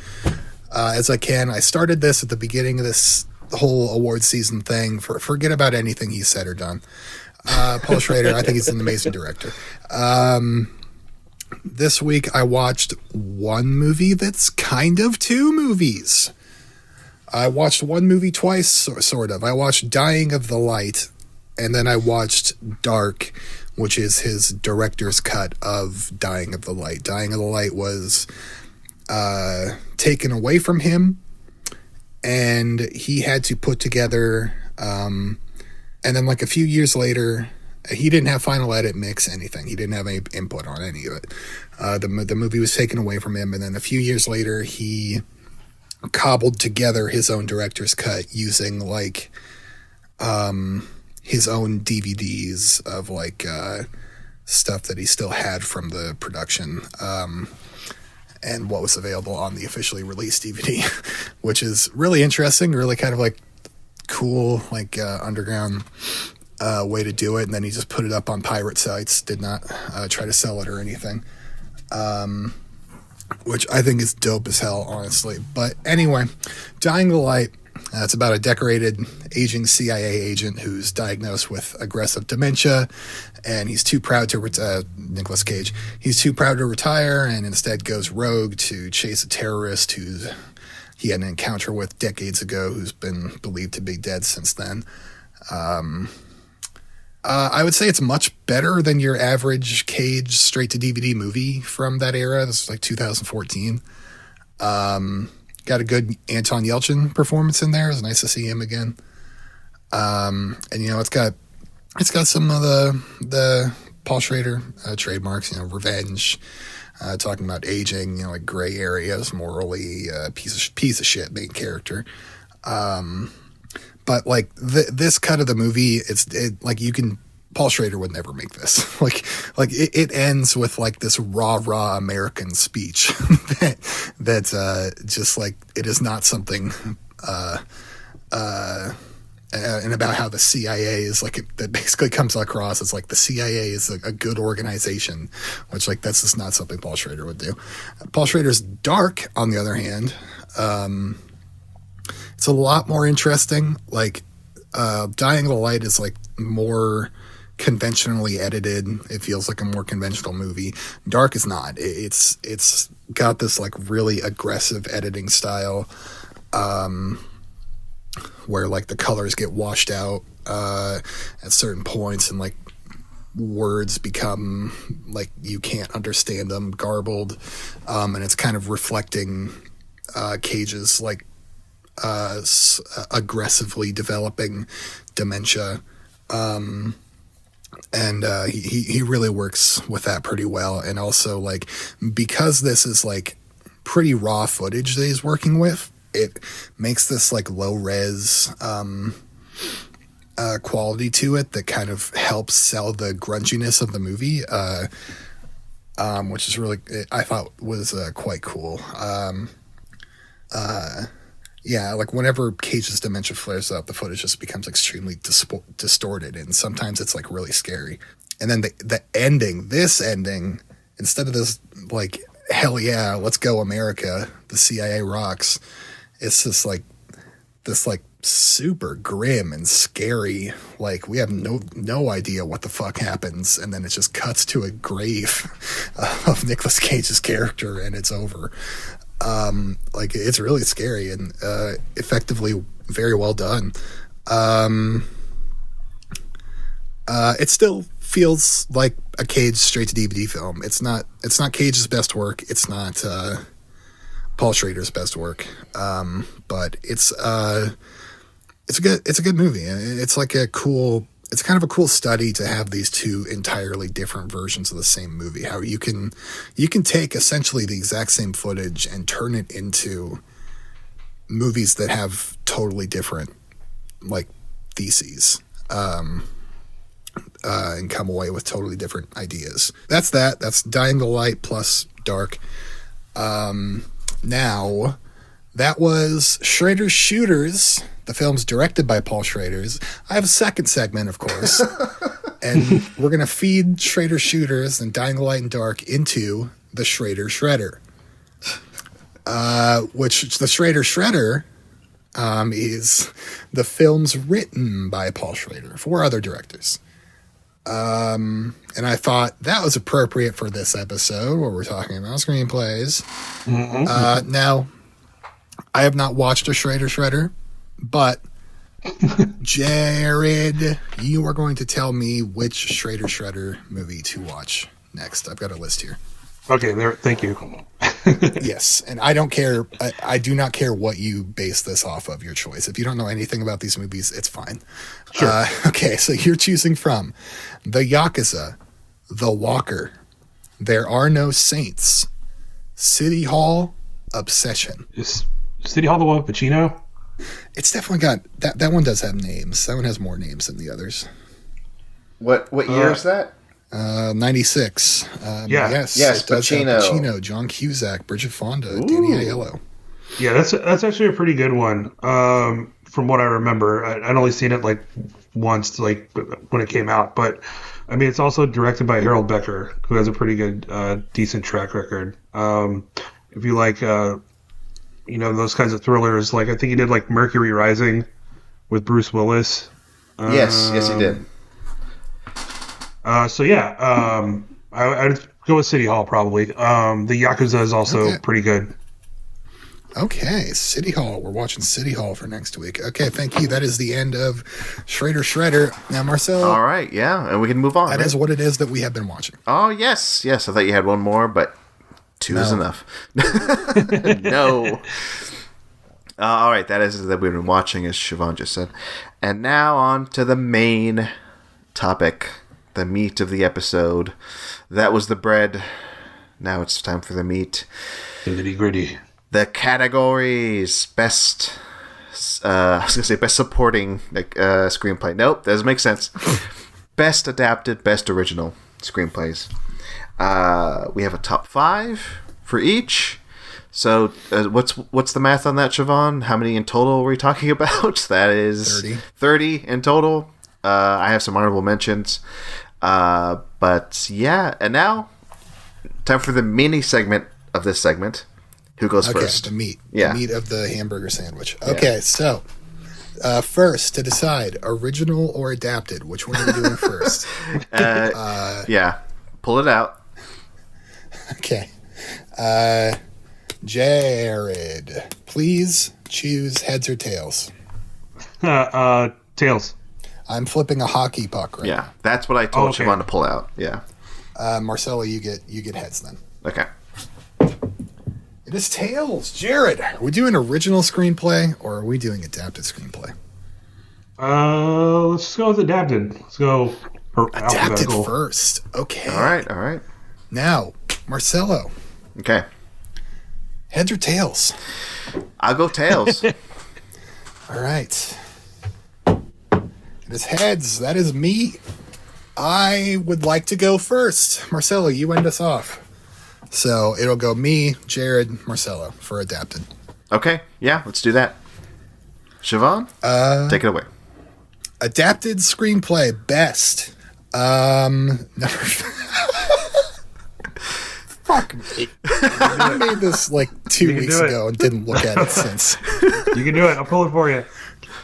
as I can. I started this at the beginning of this whole award season thing. Forget about anything he said or done. Paul Schrader, I think he's an amazing director. This week I watched one movie that's kind of two movies. I watched one movie twice, sort of. I watched Dying of the Light, and then I watched Dark, which is his director's cut of Dying of the Light. Dying of the Light was taken away from him, and he had to put together, and then like a few years later, he didn't have final edit, mix, anything. He didn't have any input on any of it. The movie was taken away from him, and then a few years later, he cobbled together his own director's cut using like his own DVDs of like stuff that he still had from the production and what was available on the officially released DVD, which is really interesting, really kind of like cool, like underground way to do it. And then he just put it up on pirate sites, did not try to sell it or anything. Which I think is dope as hell, honestly. But anyway, Dying of the Light, it's about a decorated aging CIA agent who's diagnosed with aggressive dementia, and he's too proud to Nicolas Cage. He's too proud to retire, and instead goes rogue to chase a terrorist who he had an encounter with decades ago, who's been believed to be dead since then. I would say it's much better than your average Cage straight-to-DVD movie from that era. This is like 2014. Got a good Anton Yelchin performance in there. It was nice to see him again. And, you know, it's got some of the Paul Schrader trademarks, you know, revenge, talking about aging, you know, like gray areas, morally, piece of shit main character. But like this cut of the movie, like Paul Schrader would never make this. like it ends with like this rah American speech that just like it is not something. And about how the CIA is like that basically comes across as like the CIA is a good organization, which like that's just not something Paul Schrader would do. Paul Schrader's Dark, on the other hand. It's a lot more interesting. Like, Dying of the Light is like more conventionally edited. It feels like a more conventional movie. Dark is not. It's got this like really aggressive editing style, where like the colors get washed out at certain points, and like words become like you can't understand them, garbled, and it's kind of reflecting Cage's like aggressively developing dementia, and he really works with that pretty well. And also like because this is like pretty raw footage that he's working with, it makes this like low res quality to it that kind of helps sell the grunginess of the movie, which is really, I thought was quite cool. Yeah, like whenever Cage's dementia flares up, the footage just becomes extremely distorted, and sometimes it's like really scary. And then the ending, this ending, instead of this like, hell yeah, let's go America, the CIA rocks, it's just like this like super grim and scary, like we have no idea what the fuck happens, and then it just cuts to a grave of Nicolas Cage's character, and it's over. Like it's really scary and effectively very well done. It still feels like a Cage straight to DVD film. It's not Cage's best work. It's not Paul Schrader's best work. But it's a good movie. It's like a cool it's kind of a cool study to have these two entirely different versions of the same movie. How you can take essentially the exact same footage and turn it into movies that have totally different like theses, and come away with totally different ideas. That's Dying the Light plus Dark. Now, that was Schrader's Shooters. The film's directed by Paul Schrader's. I have a second segment, of course, and we're going to feed Schrader's Shooters and Dying the Light and Dark into the Schrader Shredder. Which the Schrader Shredder is the films written by Paul Schrader for other directors. And I thought that was appropriate for this episode where we're talking about screenplays. Mm-hmm. Now, I have not watched a Schrader Shredder, but Jared, you are going to tell me which Schrader Shredder movie to watch next. I've got a list here.
Okay, thank you.
Yes, and I don't care. I do not care what you base this off of, your choice. If you don't know anything about these movies, it's fine.
Sure.
Okay, so you're choosing from The Yakuza, The Walker, There Are No Saints, City Hall, Obsession.
Is City Hall the one with Pacino?
It's definitely got that one does have names. That one has more names than the others.
What year is that?
96. Yes, it does have Pacino, John Cusack, Bridget Fonda, Danny Aiello.
Yeah, that's actually a pretty good one. From what I remember, I'd only seen it like once, like when it came out. But I mean, it's also directed by Harold Becker, who has a pretty good, decent track record. If you like, those kinds of thrillers, like I think he did like Mercury Rising with Bruce Willis.
Yes, he did.
I'd go with City Hall probably. The Yakuza is also pretty good.
Okay, City Hall. We're watching City Hall for next week. Okay, thank you. That is the end of Schrader Shredder. Now, Marcelo.
All right, yeah, and we can move on.
That is what it is that we have been watching.
Oh, yes. I thought you had one more, but two is enough. No. All right, that is that we've been watching, as Siobhan just said. And now on to the main topic. The meat of the episode. That was the bread. Now it's time for the meat.
The nitty-gritty.
The categories. Best supporting screenplay. Nope, that doesn't make sense. Best adapted, best original screenplays. We have a top 5 for each. So what's the math on that, Siobhan? How many in total are we talking about? That is 30 in total. I have some honorable mentions. But yeah, and now time for the mini segment of this segment. Who goes first?
The meat.
Yeah.
The meat of the hamburger sandwich. Okay, so first to decide, original or adapted, which one are we doing first?
Yeah. Pull it out.
Okay. Jared, please choose heads or tails.
Tails.
I'm flipping a hockey puck right now.
That's what I told Siobhan to pull out. Yeah.
Marcelo, you get heads then.
Okay.
It is tails. Jared, are we doing original screenplay or are we doing adapted screenplay?
Let's go with adapted. Let's go
adapted first. Okay.
All right.
Now, Marcelo.
Okay.
Heads or tails?
I'll go tails.
All right. It is heads. That is me. I would like to go first. Marcelo, you end us off. So it'll go me, Jared, Marcelo for adapted.
Okay. Yeah, let's do that. Siobhan, take it away.
Adapted screenplay, best. Fuck me. I made this like 2 weeks ago and didn't look at it since.
You can do it. I'll pull it for you.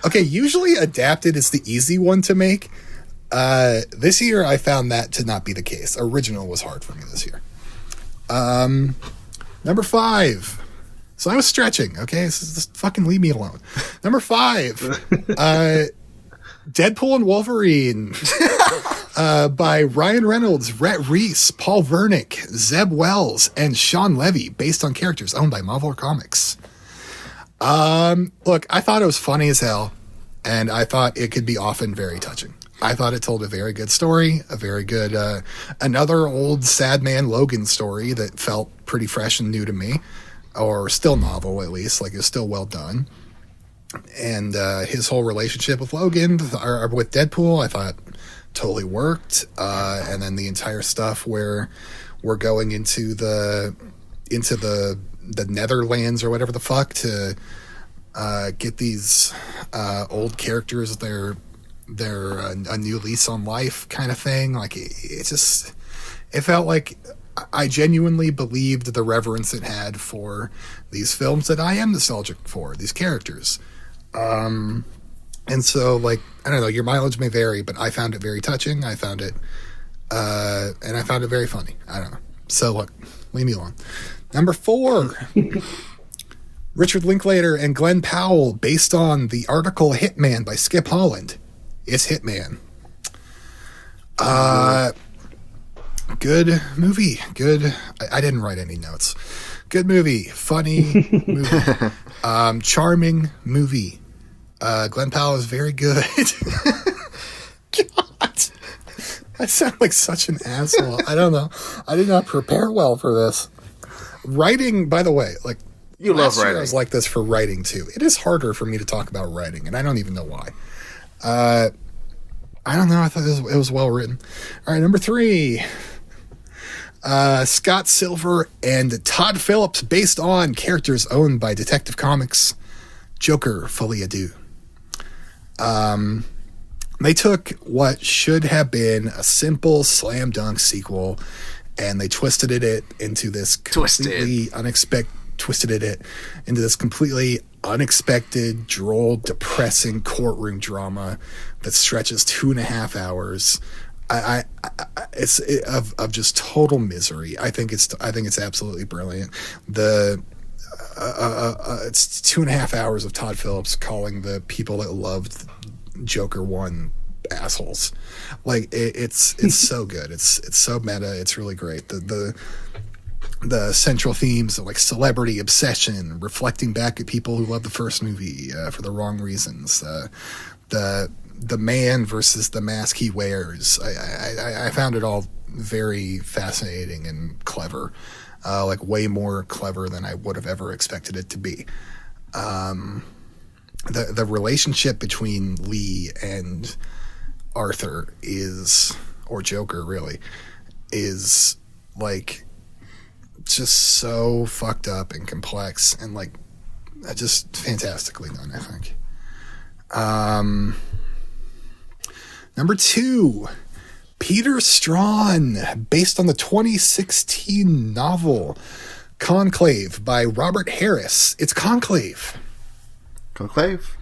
Okay, usually adapted is the easy one to make. This year I found that to not be the case. Original was hard for me this year. Number 5. So I was stretching, okay? Just fucking leave me alone. Number 5. Deadpool and Wolverine. By Ryan Reynolds, Rhett Reese, Paul Wernick, Zeb Wells, and Sean Levy, based on characters owned by Marvel Comics. Look, I thought it was funny as hell, and I thought it could be often very touching. I thought it told a very good story, a very good, another old sad man Logan story that felt pretty fresh and new to me, or still novel at least, like it's still well done. And his whole relationship with Logan, or with Deadpool, I thought totally worked. And then the entire stuff where we're going into the Netherlands or whatever the fuck to get these old characters their a new lease on life kind of thing. Like it felt like I genuinely believed the reverence it had for these films that I am nostalgic for, these characters. And so, like, I don't know, your mileage may vary, but I found it very touching. I found it and I found it very funny. I don't know. So look, leave me alone. Number 4, Richard Linklater and Glenn Powell, based on the article Hitman by Skip Holland. It's Hitman. Good movie. Good. I didn't write any notes. Good movie. Funny movie. Charming movie. Glenn Powell is very good. God. I sound like such an asshole. I don't know. I did not prepare well for this. Writing, by the way, like,
you love writing.
I was like this for writing too. It is harder for me to talk about writing, and I don't even know why. I don't know. I thought it was well written. All right, number 3. Scott Silver and Todd Phillips, based on characters owned by Detective Comics. Joker, Folie à Deux. They took what should have been a simple slam dunk sequel, and they twisted it into this completely unexpected, droll, depressing courtroom drama that stretches 2.5 hours. It's of just total misery. I think it's absolutely brilliant. It's 2.5 hours of Todd Phillips calling the people that loved Joker 1 assholes. Like it's so good. It's so meta. It's really great. The central themes of like celebrity obsession, reflecting back at people who love the first movie for the wrong reasons. The man versus the mask he wears. I found it all very fascinating and clever, like way more clever than I would have ever expected it to be. The relationship between Lee and Arthur or Joker really, is like just so fucked up and complex and like just fantastically done, I think. Number 2, Peter Strawn, based on the 2016 novel Conclave by Robert Harris. It's Conclave.
Conclave.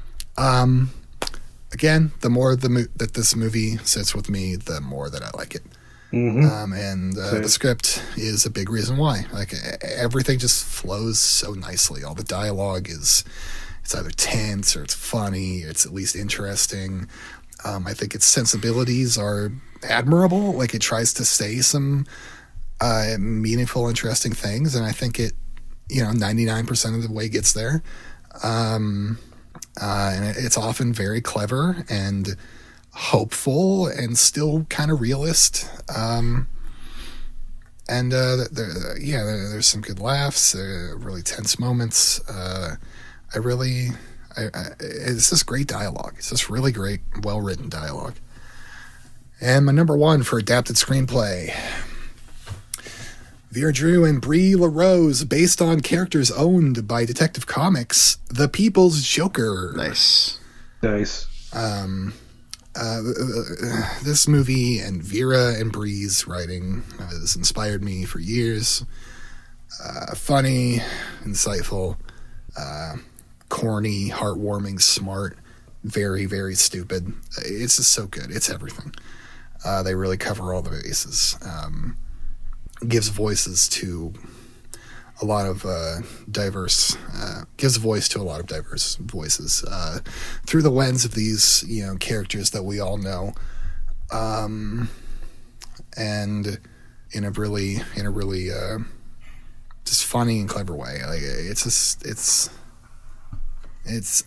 Again, the more that this movie sits with me, the more that I like it. Mm-hmm. And the script is a big reason why. Like everything just flows so nicely. All the dialogue it's either tense or it's funny. It's at least interesting. I think its sensibilities are admirable. Like it tries to say some meaningful, interesting things, and I think it, 99% of the way gets there. And it's often very clever and hopeful and still kind of realist. There's some good laughs, really tense moments. It's just great dialogue. It's just really great, well-written dialogue. And my number 1 for adapted screenplay, Vera Drew and Brie LaRose, based on characters owned by Detective Comics, The People's Joker.
Nice.
This movie and Vera and Brie's writing has inspired me for years. Funny, insightful, corny, heartwarming, smart, very, very stupid. It's just so good. It's everything. They really cover all the bases. Gives voices to a lot of diverse voices through the lens of these characters that we all know, and in a really just funny and clever way. Like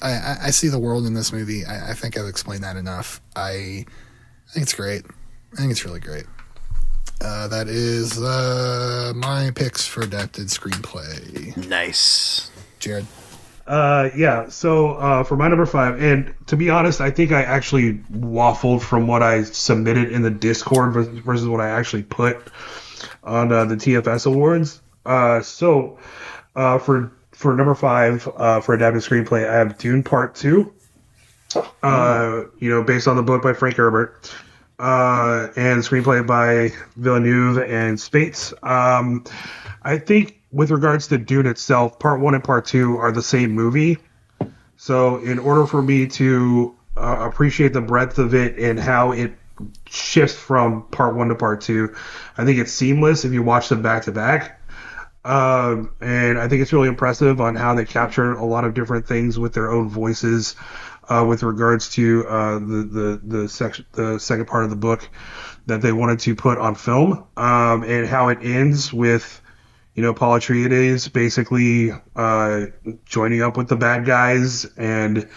I see the world in this movie. I think I've explained that enough. I I think it's great. I think it's really great. That is my picks for adapted screenplay.
Nice.
Jared?
So for my number 5, and to be honest, I think I actually waffled from what I submitted in the Discord versus what I actually put on the TFS Awards. So for number 5, for adapted screenplay, I have Dune Part 2. Based on the book by Frank Herbert, and screenplay by Villeneuve and Spates. I think with regards to Dune itself, Part 1 and Part 2 are the same movie. So in order for me to appreciate the breadth of it and how it shifts from Part 1 to Part 2, I think it's seamless if you watch them back to back. And I think it's really impressive on how they capture a lot of different things with their own voices. With regards to the second part of the book that they wanted to put on film, and how it ends with, Paul Atreides basically joining up with the bad guys and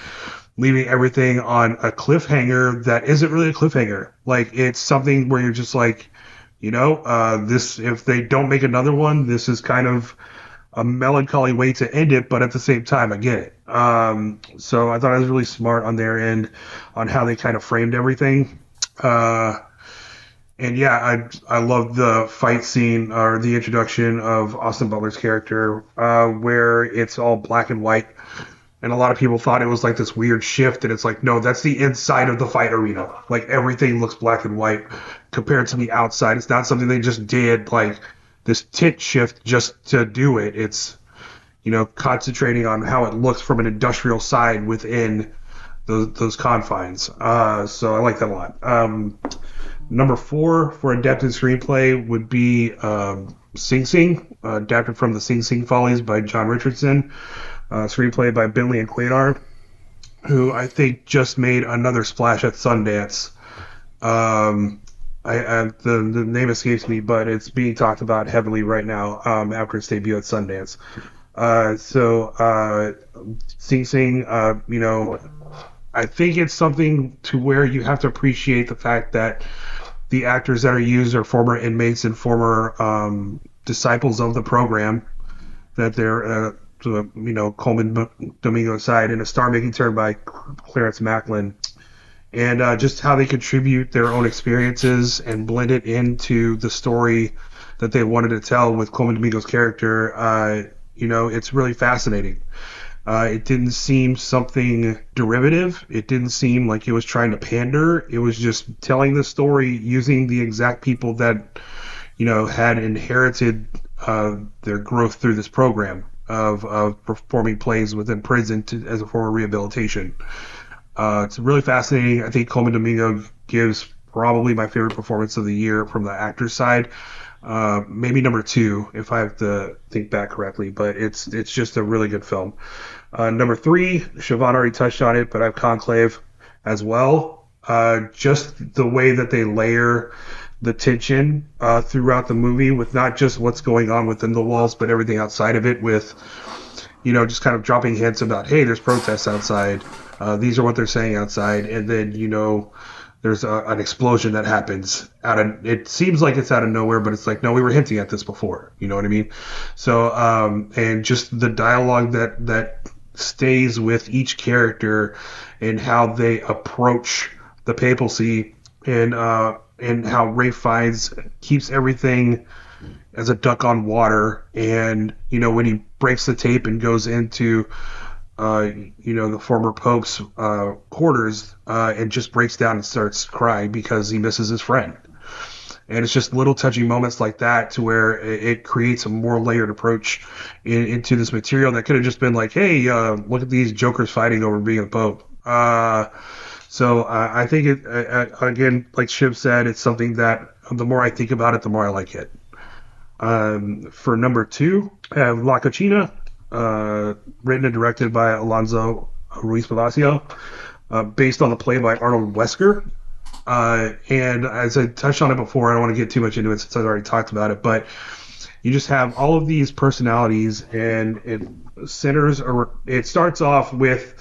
leaving everything on a cliffhanger that isn't really a cliffhanger. Like, it's something where you're just like, this, if they don't make another one, this is kind of a melancholy way to end it, but at the same time, I get it. So I thought it was really smart on their end on how they kind of framed everything. And yeah, I love the fight scene or the introduction of Austin Butler's character, where it's all black and white. And a lot of people thought it was like this weird shift, and it's like, no, that's the inside of the fight arena. Like, everything looks black and white compared to the outside. It's not something they just did, like, this tint shift just to do it. It's, concentrating on how it looks from an industrial side within those confines. So I like that a lot. Number 4 for adapted screenplay would be Sing Sing, adapted from the Sing Sing Follies by John Richardson, screenplay by Bentley and Quaynard, who I think just made another splash at Sundance. The name escapes me, but it's being talked about heavily right now after its debut at Sundance. Sing Sing, I think it's something to where you have to appreciate the fact that the actors that are used are former inmates and former disciples of the program, that they're, Coleman Domingo's side, and a star-making turn by Clarence Macklin. And just how they contribute their own experiences and blend it into the story that they wanted to tell with Coleman Domingo's character. It's really fascinating. It didn't seem something derivative. It didn't seem like it was trying to pander. It was just telling the story using the exact people that, had inherited their growth through this program of performing plays within prison as a form of rehabilitation. It's really fascinating. I think Coleman Domingo gives probably my favorite performance of the year from the actor's side. Maybe number 2, if I have to think back correctly, but it's just a really good film. Number 3, Siobhan already touched on it, but I have Conclave as well. Just the way that they layer the tension throughout the movie, with not just what's going on within the walls, but everything outside of it, with just kind of dropping hints about, hey, there's protests outside. These are what they're saying outside, and then there's an explosion that happens it seems like it's out of nowhere, but it's like, no, we were hinting at this before. You know what I mean? So and just the dialogue that stays with each character and how they approach the papacy, and how Ralph Fiennes keeps everything as a duck on water, and when he breaks the tape and goes into the former Pope's quarters, and just breaks down and starts crying because he misses his friend. And it's just little touching moments like that to where it creates a more layered approach into this material that could have just been like, hey, look at these jokers fighting over being a Pope. So I think it, again, like Shiv said, it's something that the more I think about it, the more I like it. For number 2, I have La Cochina, written and directed by Alonso Ruiz Palacio, based on the play by Arnold Wesker. And as I touched on it before, I don't want to get too much into it since I've already talked about it, but you just have all of these personalities, and it starts off with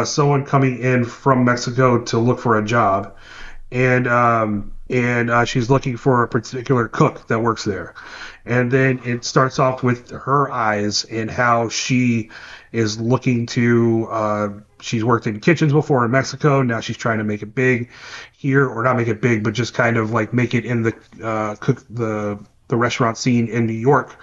someone coming in from Mexico to look for a job, and she's looking for a particular cook that works there. And then it starts off with her eyes and how she is looking to. She's worked in kitchens before in Mexico. Now she's trying to make it big here, or not make it big, but just kind of like make it in the the restaurant scene in New York.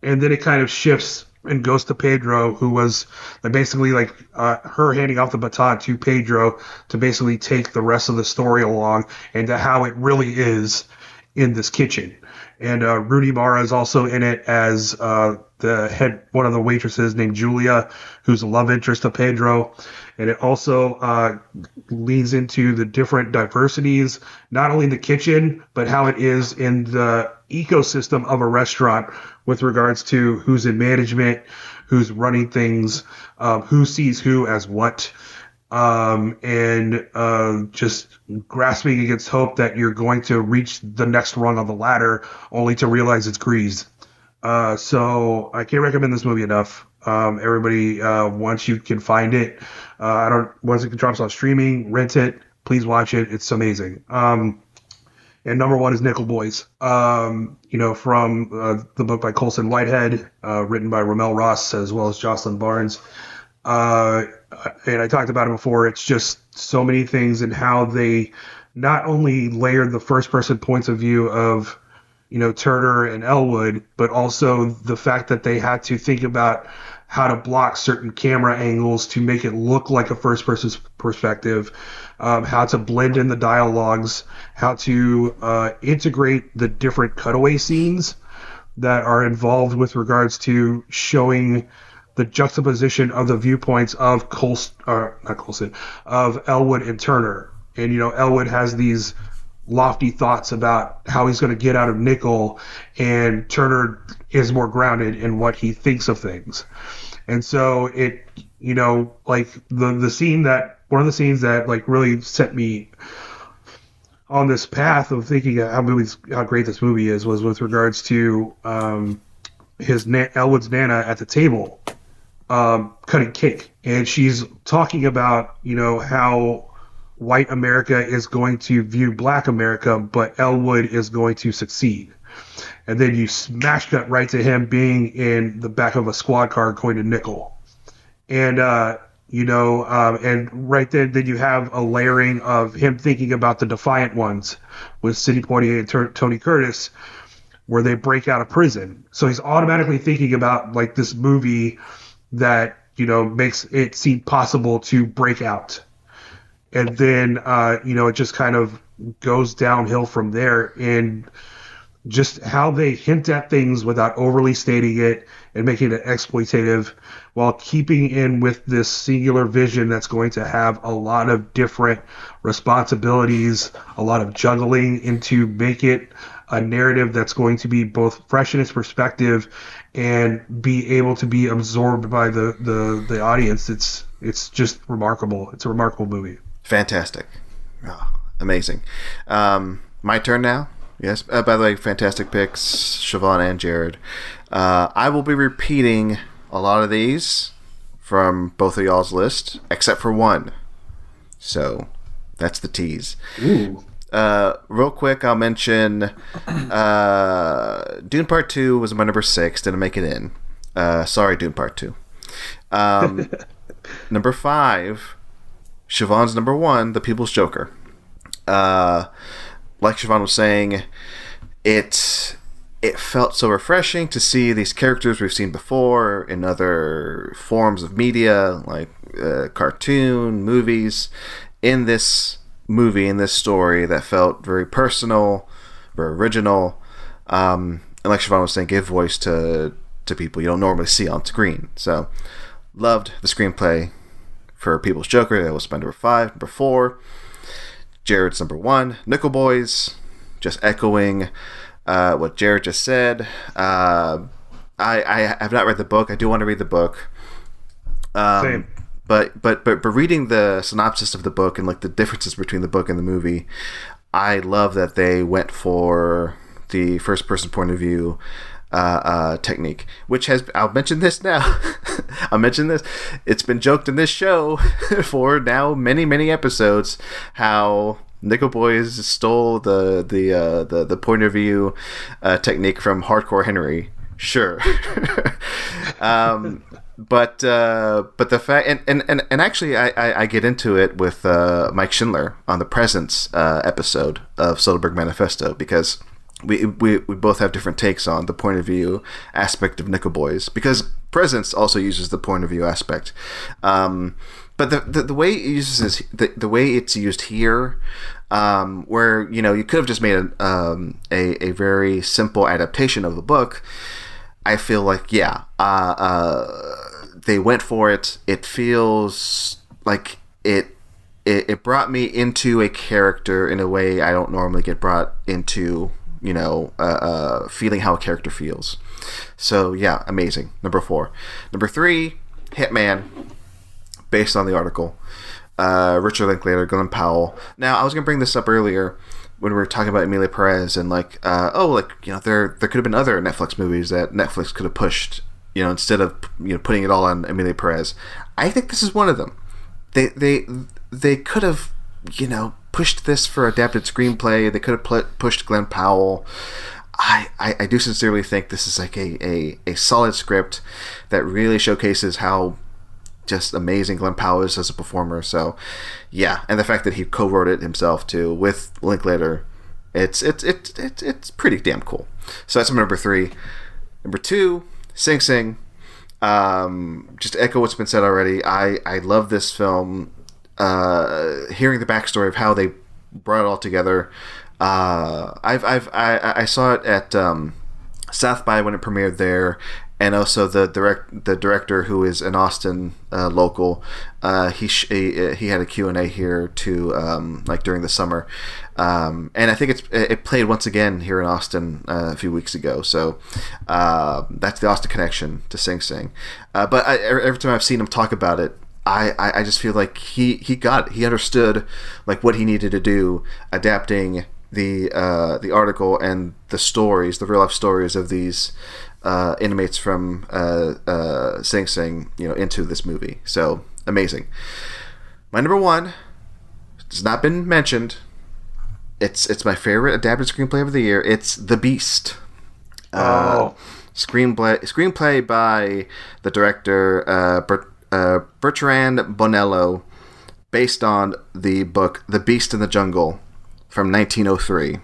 And then it kind of shifts and goes to Pedro, who was basically like her handing off the baton to Pedro to basically take the rest of the story along and to how it really is in this kitchen. And Rooney Mara is also in it as the head, one of the waitresses named Julia, who's a love interest of Pedro. And it also leans into the different diversities, not only in the kitchen, but how it is in the ecosystem of a restaurant with regards to who's in management, who's running things, who sees who as what, and just grasping against hope that you're going to reach the next rung on the ladder only to realize it's greased. So I can't recommend this movie enough. Everybody, once you can find it, once it drops on streaming, rent it, please watch it. It's amazing. And number one is Nickel Boys, from the book by Colson Whitehead, written by Ramel Ross as well as Jocelyn Barnes. And I talked about it before. It's just so many things and how they not only layered the first person points of view of, Turner and Elwood, but also the fact that they had to think about how to block certain camera angles to make it look like a first person's perspective, how to blend in the dialogues, how to integrate the different cutaway scenes that are involved with regards to showing the juxtaposition of the viewpoints of of Elwood and Turner. And, Elwood has these lofty thoughts about how he's going to get out of Nickel, and Turner is more grounded in what he thinks of things. And so it, like one of the scenes that like really set me on this path of thinking how great this movie is was with regards to Elwood's Nana at the table cutting cake, and she's talking about how white America is going to view black America, but Elwood is going to succeed. And then you smash cut right to him being in the back of a squad car going to Nickel. And, and right then you have a layering of him thinking about the Defiant Ones with Sidney Poitier and Tony Curtis, where they break out of prison. So he's automatically thinking about like this movie that, makes it seem possible to break out. And then, it just kind of goes downhill from there, and just how they hint at things without overly stating it and making it exploitative while keeping in with this singular vision that's going to have a lot of different responsibilities, a lot of juggling, and to make it a narrative that's going to be both fresh in its perspective and be able to be absorbed by the audience. It's just remarkable. It's a remarkable movie.
Fantastic. Oh, amazing. My turn now? Yes. By the way, fantastic picks, Siobhan and Jared. I will be repeating a lot of these from both of y'all's list, except for one. So, that's the tease.
Ooh.
Real quick, I'll mention Dune Part 2 was my number 6. Didn't make it in. Sorry, Dune Part 2. Number 5... Siobhan's number 1, The People's Joker. Like Siobhan was saying, it felt so refreshing to see these characters we've seen before in other forms of media, like cartoon, movies, in this movie, in this story that felt very personal, very original, and like Siobhan was saying, give voice to people you don't normally see on screen. So, loved the screenplay for People's Joker. That was my number 5. Number 4, Jared's number 1, Nickel Boys. Just echoing what Jared just said. I have not read the book. I do want to read the book.
Same.
But reading the synopsis of the book and like the differences between the book and the movie, I love that they went for the first person point of view technique, which has, I'll mention this now. I'll mention this. It's been joked in this show for now many episodes how Nickel Boys stole the point of view technique from Hardcore Henry. Sure. But the fact and actually I get into it with Mike Schindler on the Presence episode of Soderbergh Manifesto, because we both have different takes on the point of view aspect of Nickel Boys, because Presence also uses the point of view aspect. But the way it uses the way it's used here, where you could have just made a very simple adaptation of the book. I feel like they went for it. It feels like it brought me into a character in a way I don't normally get brought into. Feeling how a character feels. So yeah, amazing. Number 4. Number 3, Hitman, based on the article. Richard Linklater, Glenn Powell. Now, I was gonna bring this up earlier when we were talking about Emilia Perez and there could have been other Netflix movies that Netflix could have pushed, instead of putting it all on Emilia Perez. I think this is one of them. They could have pushed this for adapted screenplay. They could have pushed Glenn Powell. I do sincerely think this is like a solid script that really showcases how just amazing Glenn Powell is as a performer. So yeah, and the fact that he co-wrote it himself too with Linklater, it's pretty damn cool. So that's number 3. Number 2, Sing Sing. Just to echo what's been said already, I love this film. Hearing the backstory of how they brought it all together. I saw it at South by when it premiered there, and also the director, who is an Austin local. He had a Q&A here too, during the summer, and I think it played once again here in Austin a few weeks ago. So that's the Austin connection to Sing Sing. But every time I've seen him talk about it, I just feel like he got it. He understood what he needed to do, adapting the article and the real life stories of these inmates from Sing Sing, into this movie. So amazing. My number 1 has not been mentioned. It's my favorite adapted screenplay of the year. It's The Beast. Screenplay by the director Bertrand Bonello, based on the book The Beast in the Jungle from 1903.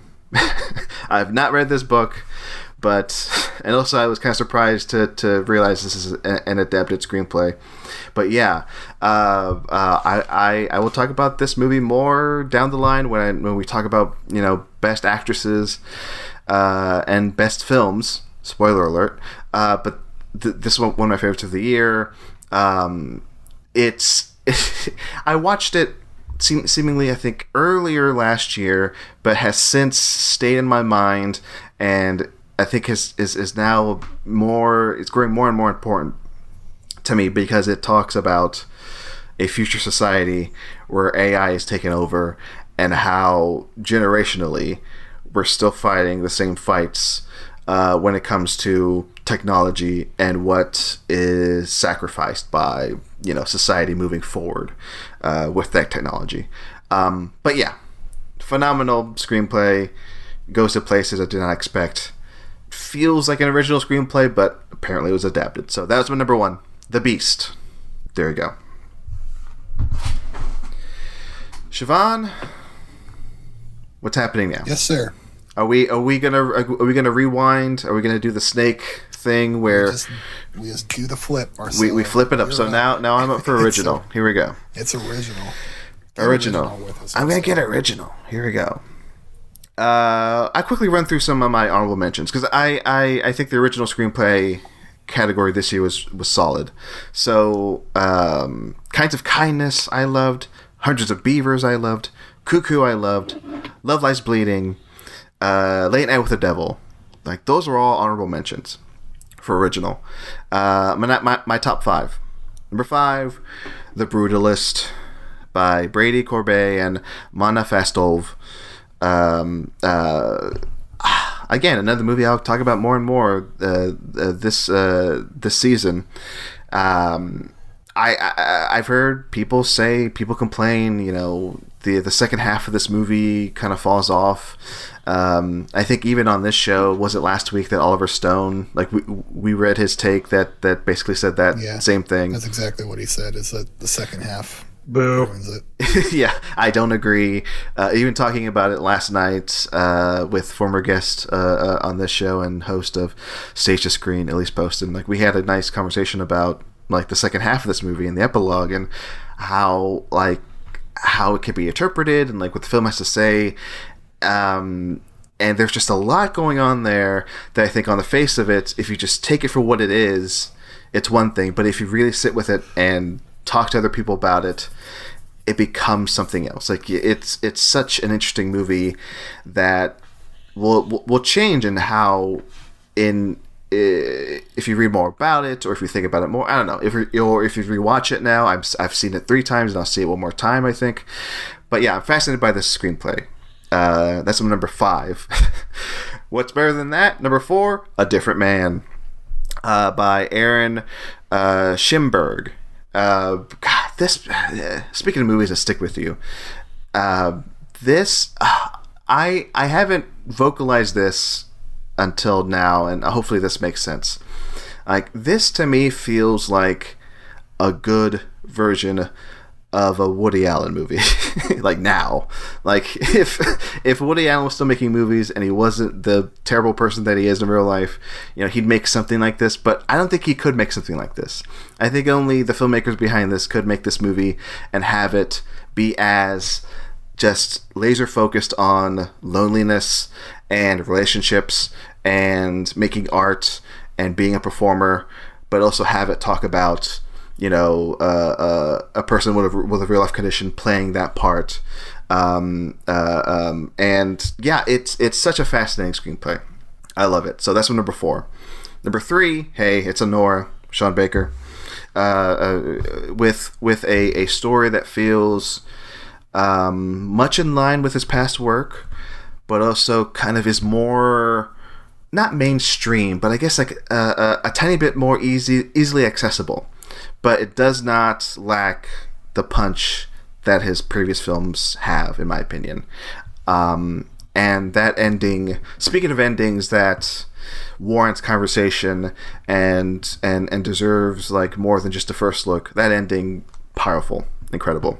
I have not read this book, and also I was kind of surprised to realize this is an adapted screenplay. But yeah, I will talk about this movie more down the line when we talk about best actresses and best films. Spoiler alert! But this is one of my favorites of the year. It's I watched it seemingly I think earlier last year, but has since stayed in my mind, and I think is now it's growing more and more important to me, because it talks about a future society where AI is taken over, and how generationally we're still fighting the same fights when it comes to technology and what is sacrificed by society moving forward with that technology. But yeah, phenomenal screenplay, goes to places I did not expect. Feels like an original screenplay, but apparently it was adapted. So that was my number 1, The Beast. There you go. Siobhan, what's happening now?
Yes, sir.
Are we gonna rewind? Are we gonna do the snake thing where
we just do the flip? Marcelo.
We flip it up. So now I'm up for original. Here we go.
It's original.
Original. I'm gonna get original. Here we go. I quickly run through some of my honorable mentions, because I think the original screenplay category this year was solid. So Kinds of Kindness I loved, Hundreds of Beavers I loved, Cuckoo I loved, Love Lies Bleeding, Late Night with the Devil. Those are all honorable mentions for original. My top 5. Number 5, The Brutalist by Brady Corbet and Mana Fastov. Again, another movie I'll talk about more and more this season. I've heard people complain, the second half of this movie kind of falls off. I think even on this show, was it last week that Oliver Stone, like we read his take that basically said that same thing.
That's exactly what he said, is that the second half
ruins
it.
Yeah, I don't agree. Even talking about it last night with former guest on this show and host of Stage to Screen, Elise Poston, like we had a nice conversation about like the second half of this movie and the epilogue and how it can be interpreted and like what the film has to say. And there's just a lot going on there that I think on the face of it, if you just take it for what it is, it's one thing. But if you really sit with it and talk to other people about it, it becomes something else. Like it's such an interesting movie that will change in how if you read more about it or if you think about it more. I don't know. If you rewatch it now, I've seen it 3 times and I'll see it one more time, I think. But yeah, I'm fascinated by this screenplay. That's number 5. What's better than that? Number 4, A Different Man, by Aaron Schimberg. God, this. Speaking of movies that stick with you, this I haven't vocalized this until now, and hopefully this makes sense. Like this to me feels like a good version of a Woody Allen movie. Like now, like if Woody Allen was still making movies and he wasn't the terrible person that he is in real life, he'd make something like this. But I don't think he could make something like this. I think only the filmmakers behind this could make this movie and have it be as just laser focused on loneliness and relationships and making art and being a performer, but also have it talk about a person with a real life condition playing that part. And yeah, it's such a fascinating screenplay. I love it. So that's number 4. Number 3, hey, it's a Nora, Sean Baker, with a story that feels much in line with his past work, but also kind of is more not mainstream, but I guess like a tiny bit more easily accessible. But it does not lack the punch that his previous films have, in my opinion. And that ending, speaking of endings that warrants conversation and deserves like more than just a first look, that ending, powerful, incredible.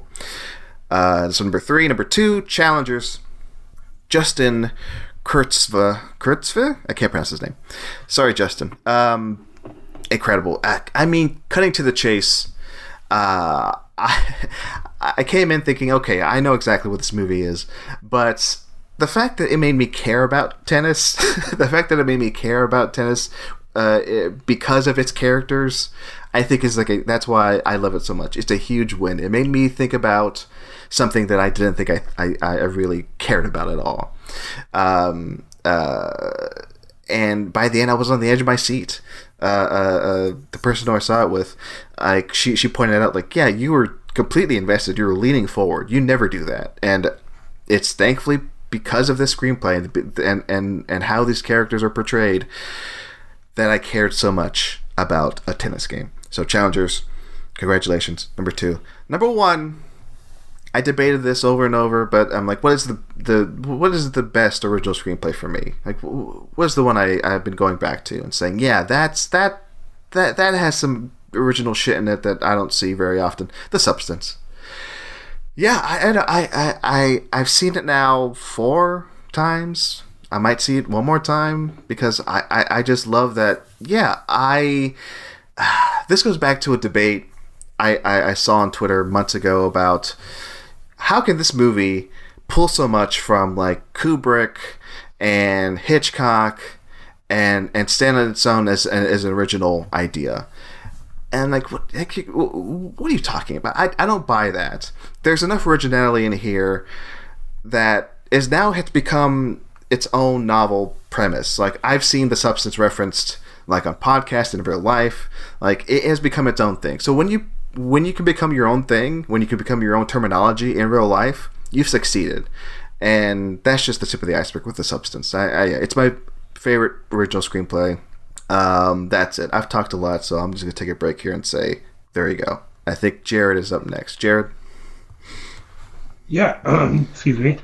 So number 3. Number 2, Challengers. Justin Kurtzwe? I can't pronounce his name. Sorry, Justin. Incredible. I mean, cutting to the chase, I came in thinking, okay, I know exactly what this movie is, but the fact that it made me care about tennis, because of its characters, I think is that's why I love it so much. It's a huge win. It made me think about something that I didn't think I really cared about at all. And by the end, I was on the edge of my seat. The person who I saw it with, like she pointed out, like, yeah, you were completely invested. You were leaning forward. You never do that, and it's thankfully because of this screenplay and how these characters are portrayed that I cared so much about a tennis game. So Challengers, congratulations. Number 2. Number 1. I debated this over and over, but I'm like, what is the best original screenplay for me? Like, what is the one I've been going back to and saying, yeah, that has some original shit in it that I don't see very often. The Substance. Yeah, I've seen it now 4 times. I might see it one more time because I just love that. Yeah, this goes back to a debate I saw on Twitter months ago about how can this movie pull so much from like Kubrick and Hitchcock and stand on its own as an original idea. And like, what are you talking about? I don't buy that. There's enough originality in here that is now has become its own novel premise. Like, I've seen The Substance referenced like on podcasts and in real life. Like, it has become its own thing. So when you can become your own thing, when you can become your own terminology in real life, you've succeeded. And that's just the tip of the iceberg with The Substance. It's my favorite original screenplay. That's it. I've talked a lot, so I'm just going to take a break here and say, there you go. I think Jared is up next. Jared?
Yeah, excuse me.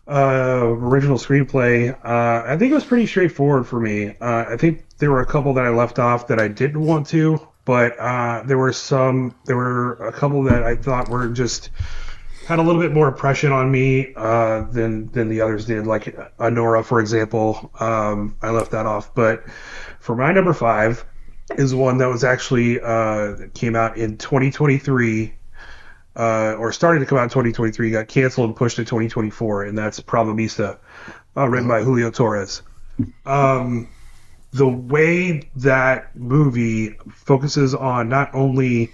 Original screenplay, I think it was pretty straightforward for me. I think there were a couple that I left off that I didn't want to, but there were a couple that I thought were just had a little bit more impression on me than the others did. Like Honora, for example, I left that off. But for my number 5 is one that was actually came out in 2023. Or started to come out in 2023, got canceled and pushed to 2024, and that's Pravamista, written by Julio Torres. The way that movie focuses on not only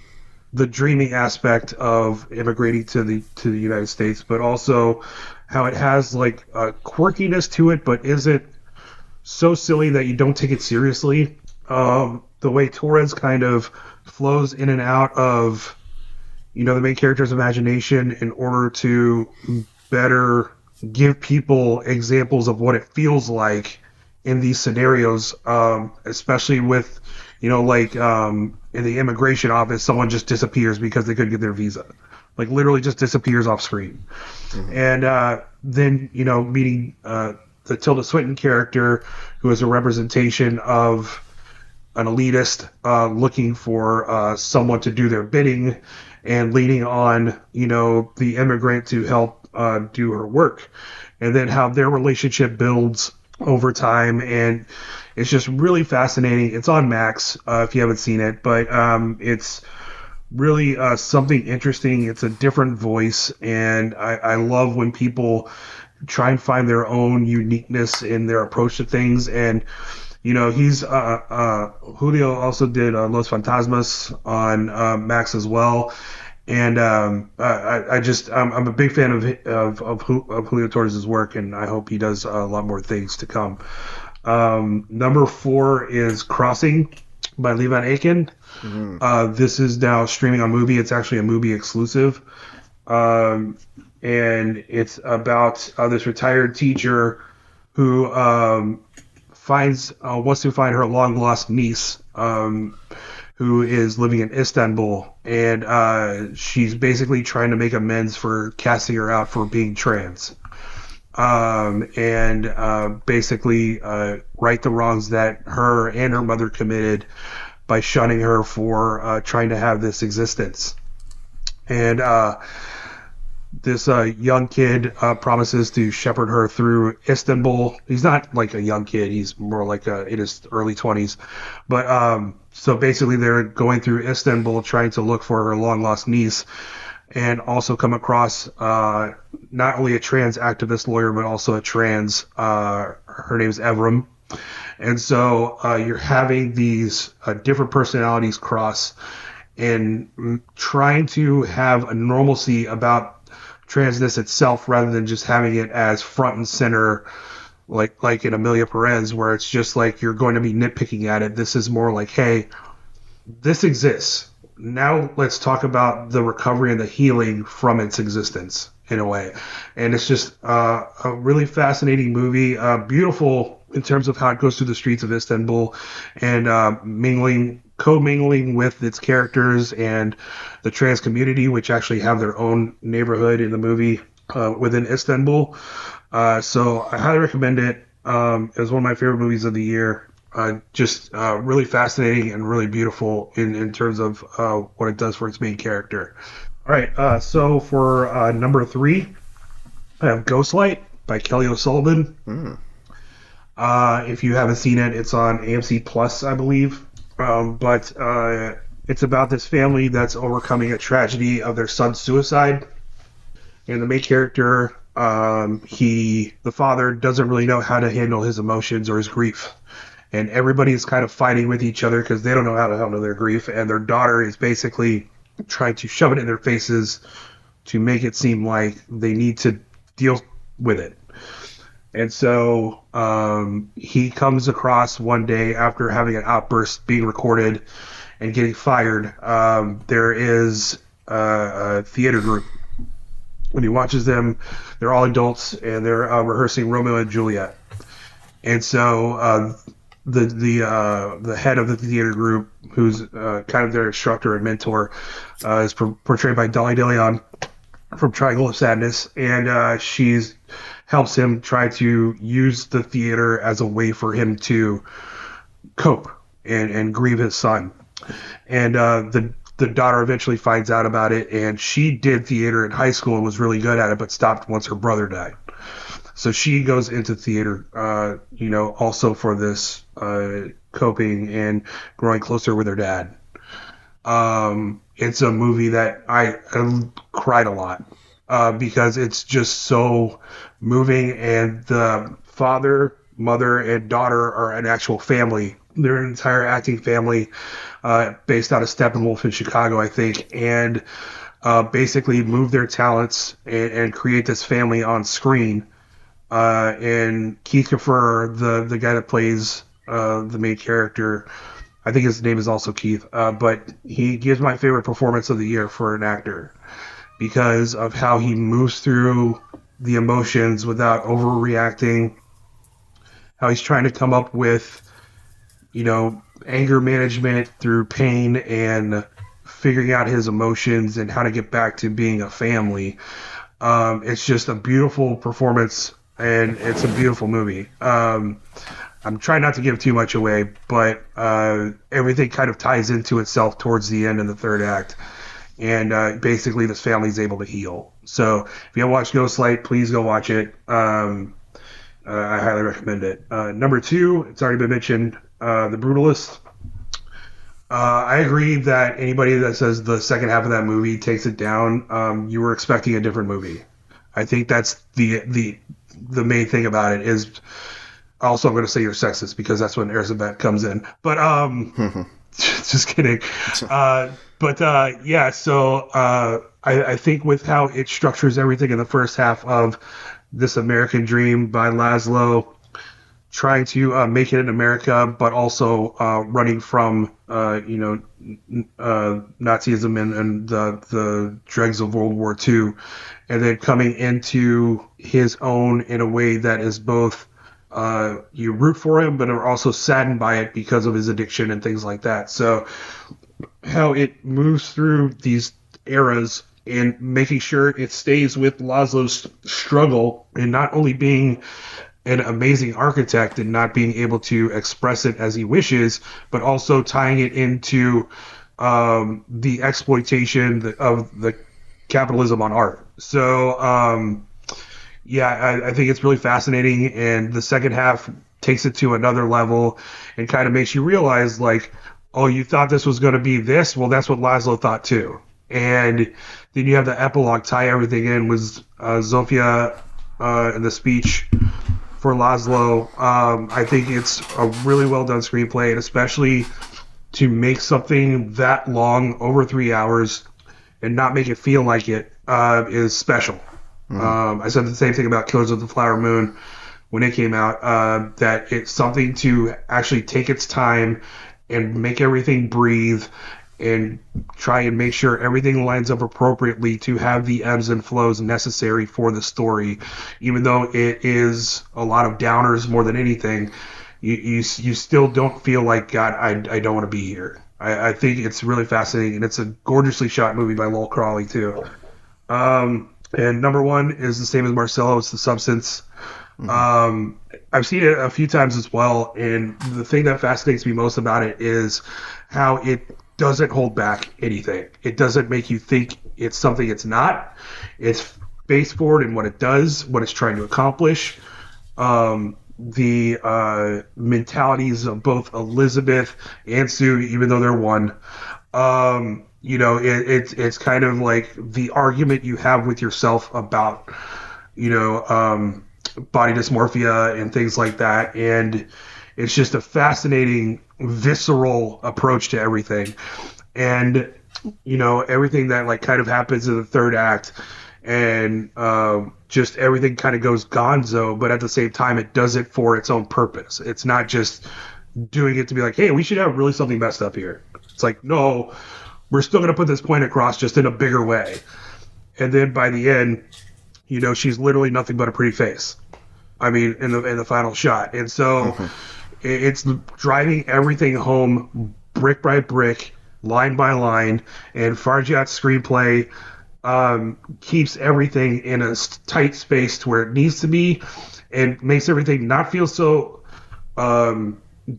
the dreaming aspect of immigrating to the United States, but also how it has like a quirkiness to it, but isn't so silly that you don't take it seriously. The way Torres kind of flows in and out of the main character's imagination in order to better give people examples of what it feels like in these scenarios, especially with, in the immigration office, someone just disappears because they couldn't get their visa. Like, literally just disappears off screen. Mm-hmm. And then, meeting the Tilda Swinton character, who is a representation of an elitist looking for someone to do their bidding, and leaning on, the immigrant to help do her work. And then how their relationship builds over time. And it's just really fascinating. It's on Max if you haven't seen it. But it's really something interesting. It's a different voice. And I love when people try and find their own uniqueness in their approach to things. And he's Julio also did Los Fantasmas on Max as well, and I'm a big fan of Julio Torres' work, and I hope he does a lot more things to come. Number 4 is Crossing by Levan Akin. Mm-hmm. This is now streaming on Mubi. It's actually a Mubi exclusive, and it's about this retired teacher who wants to find her long lost niece, who is living in Istanbul, and she's basically trying to make amends for casting her out for being trans, and basically right the wrongs that her and her mother committed by shunning her for trying to have this existence. And this young kid promises to shepherd her through Istanbul. He's not like a young kid. He's more like in his early 20s. But so basically they're going through Istanbul trying to look for her long-lost niece, and also come across not only a trans activist lawyer, but also a trans, her name's Evram. And so you're having these different personalities cross and trying to have a normalcy about transness itself, rather than just having it as front and center, like in Amelia Perez, where it's just like you're going to be nitpicking at it. This is more like, hey, this exists. Now let's talk about the recovery and the healing from its existence, in a way. And it's just a really fascinating movie, beautiful in terms of how it goes through the streets of Istanbul, and co-mingling with its characters and the trans community, which actually have their own neighborhood in the movie within Istanbul. So I highly recommend it. It was one of my favorite movies of the year. Just really fascinating and really beautiful in terms of what it does for its main character. All right, so for number 3, I have Ghostlight by Kelly O'Sullivan. If you haven't seen it, it's on AMC Plus, I believe. But it's about this family that's overcoming a tragedy of their son's suicide. And the main character, the father doesn't really know how to handle his emotions or his grief. And everybody is kind of fighting with each other because they don't know how to handle their grief. And their daughter is basically trying to shove it in their faces to make it seem like they need to deal with it. And so he comes across one day, after having an outburst being recorded and getting fired, there is a theater group. When he watches them, they're all adults, and they're rehearsing Romeo and Juliet. And so the head of the theater group, who's kind of their instructor and mentor, is portrayed by Dolly DeLeon from Triangle of Sadness, and she's helps him try to use the theater as a way for him to cope and grieve his son. And the daughter eventually finds out about it, and she did theater in high school and was really good at it, but stopped once her brother died. So she goes into theater, also for this coping and growing closer with her dad. It's a movie that I cried a lot because it's just so moving, and the father, mother, and daughter are an actual family. They're an entire acting family based out of Steppenwolf in Chicago, I think, and basically move their talents and create this family on screen. And Keith Kaffer, the guy that plays the main character, I think his name is also Keith, but he gives my favorite performance of the year for an actor because of how he moves through the emotions without overreacting, how he's trying to come up with, anger management through pain and figuring out his emotions and how to get back to being a family. It's just a beautiful performance, and it's a beautiful movie. I'm trying not to give too much away, but everything kind of ties into itself towards the end in the third act. And basically this family's able to heal. So if you haven't watched Ghostlight, please go watch it. I highly recommend it. Number 2, it's already been mentioned, The Brutalist. I agree that anybody that says the second half of that movie takes it down, you were expecting a different movie. I think that's the main thing about it is. Also, I'm going to say you're sexist because that's when Elizabeth comes in. But just kidding. I think with how it structures everything in the first half of This American Dream by Laszlo, trying to make it in America, but also running from Nazism and the dregs of World War II, and then coming into his own in a way that is both you root for him, but are also saddened by it because of his addiction and things like that. So how it moves through these eras and making sure it stays with Laszlo's struggle and not only being an amazing architect and not being able to express it as he wishes, but also tying it into the exploitation of the capitalism on art. So, I think it's really fascinating, and the second half takes it to another level and kind of makes you realize, like, oh, you thought this was going to be this? Well, that's what Laszlo thought too. And then you have the epilogue tie everything in with Zofia and the speech for Laszlo. I think it's a really well done screenplay, and especially to make something that long, over 3 hours, and not make it feel like it is special. I said the same thing about Killers of the Flower Moon when it came out, that it's something to actually take its time and make everything breathe and try and make sure everything lines up appropriately to have the ebbs and flows necessary for the story. Even though it is a lot of downers more than anything, you still don't feel like, God, I don't want to be here. I think it's really fascinating, and it's a gorgeously shot movie by Lowell Crawley too. And number 1 is the same as Marcelo. It's The Substance. I've seen it a few times as well, and the thing that fascinates me most about it is how it doesn't hold back anything. It doesn't make you think it's something it's not. It's based forward in what it does, what it's trying to accomplish. The mentalities of both Elizabeth and Sue, even though they're one. It's kind of like the argument you have with yourself about, body dysmorphia and things like that. And it's just a fascinating, visceral approach to everything. And, everything that like kind of happens in the third act, and just everything kind of goes gonzo, but at the same time, it does it for its own purpose. It's not just doing it to be like, hey, we should have really something messed up here. It's like, no, we're still going to put this point across just in a bigger way. And then by the end, she's literally nothing but a pretty face. I mean, in the final shot. And so It's driving everything home brick by brick, line by line, and Farjat's screenplay keeps everything in a tight space to where it needs to be, and makes everything not feel so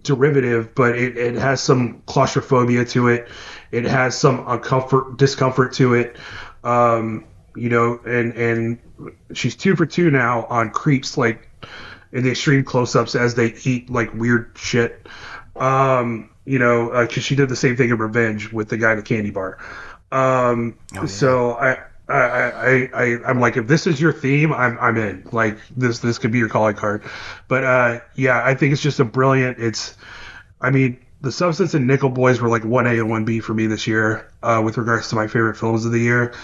derivative, but it has some claustrophobia to it. It has some discomfort to it. And she's 2 for 2 now on creeps, like in the extreme close-ups as they eat like weird shit. Because she did the same thing in Revenge with the guy in the candy bar. So I'm like, if this is your theme, I'm in. Like this could be your calling card. But I think it's just a brilliant. The Substance and Nickel Boys were like 1A and 1B for me this year with regards to my favorite films of the year.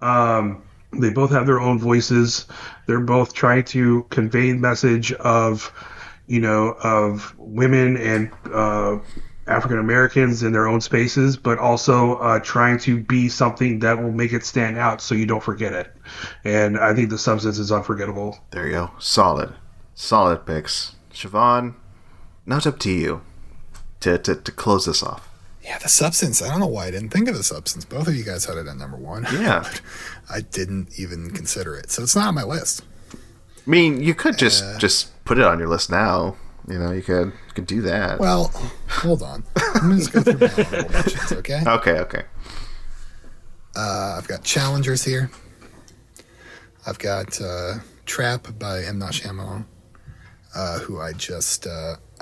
They both have their own voices. They're both trying to convey the message of women and African Americans in their own spaces, but also trying to be something that will make it stand out so you don't forget it. And I think The Substance is unforgettable.
There you go. Solid picks. Siobhan, now it's up to you to close this off.
Yeah, The Substance. I don't know why I didn't think of The Substance. Both of you guys had it at number 1.
Yeah.
I didn't even consider it. So it's not on my list.
I mean, you could just put it on your list now. You could do that.
Well, hold on. I'm going to just go through my honorable mentions, okay?
Okay.
I've got Challengers here. I've got Trap by M. Night Shyamalan, who I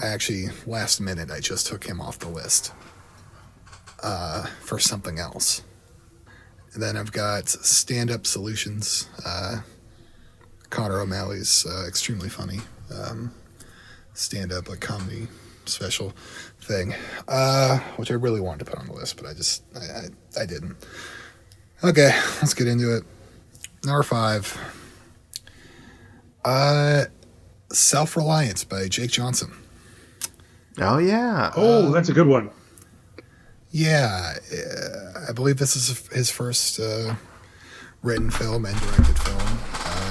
actually, last minute, I just took him off the list for something else. And then I've got Stand Up Solutions, Connor O'Malley's extremely funny stand-up, like, comedy special thing, which I really wanted to put on the list, but I didn't. Okay, let's get into it. Number 5. Self-Reliance by Jake Johnson.
Oh, yeah.
Oh, that's a good one.
Yeah, I believe this is his first written film and directed film,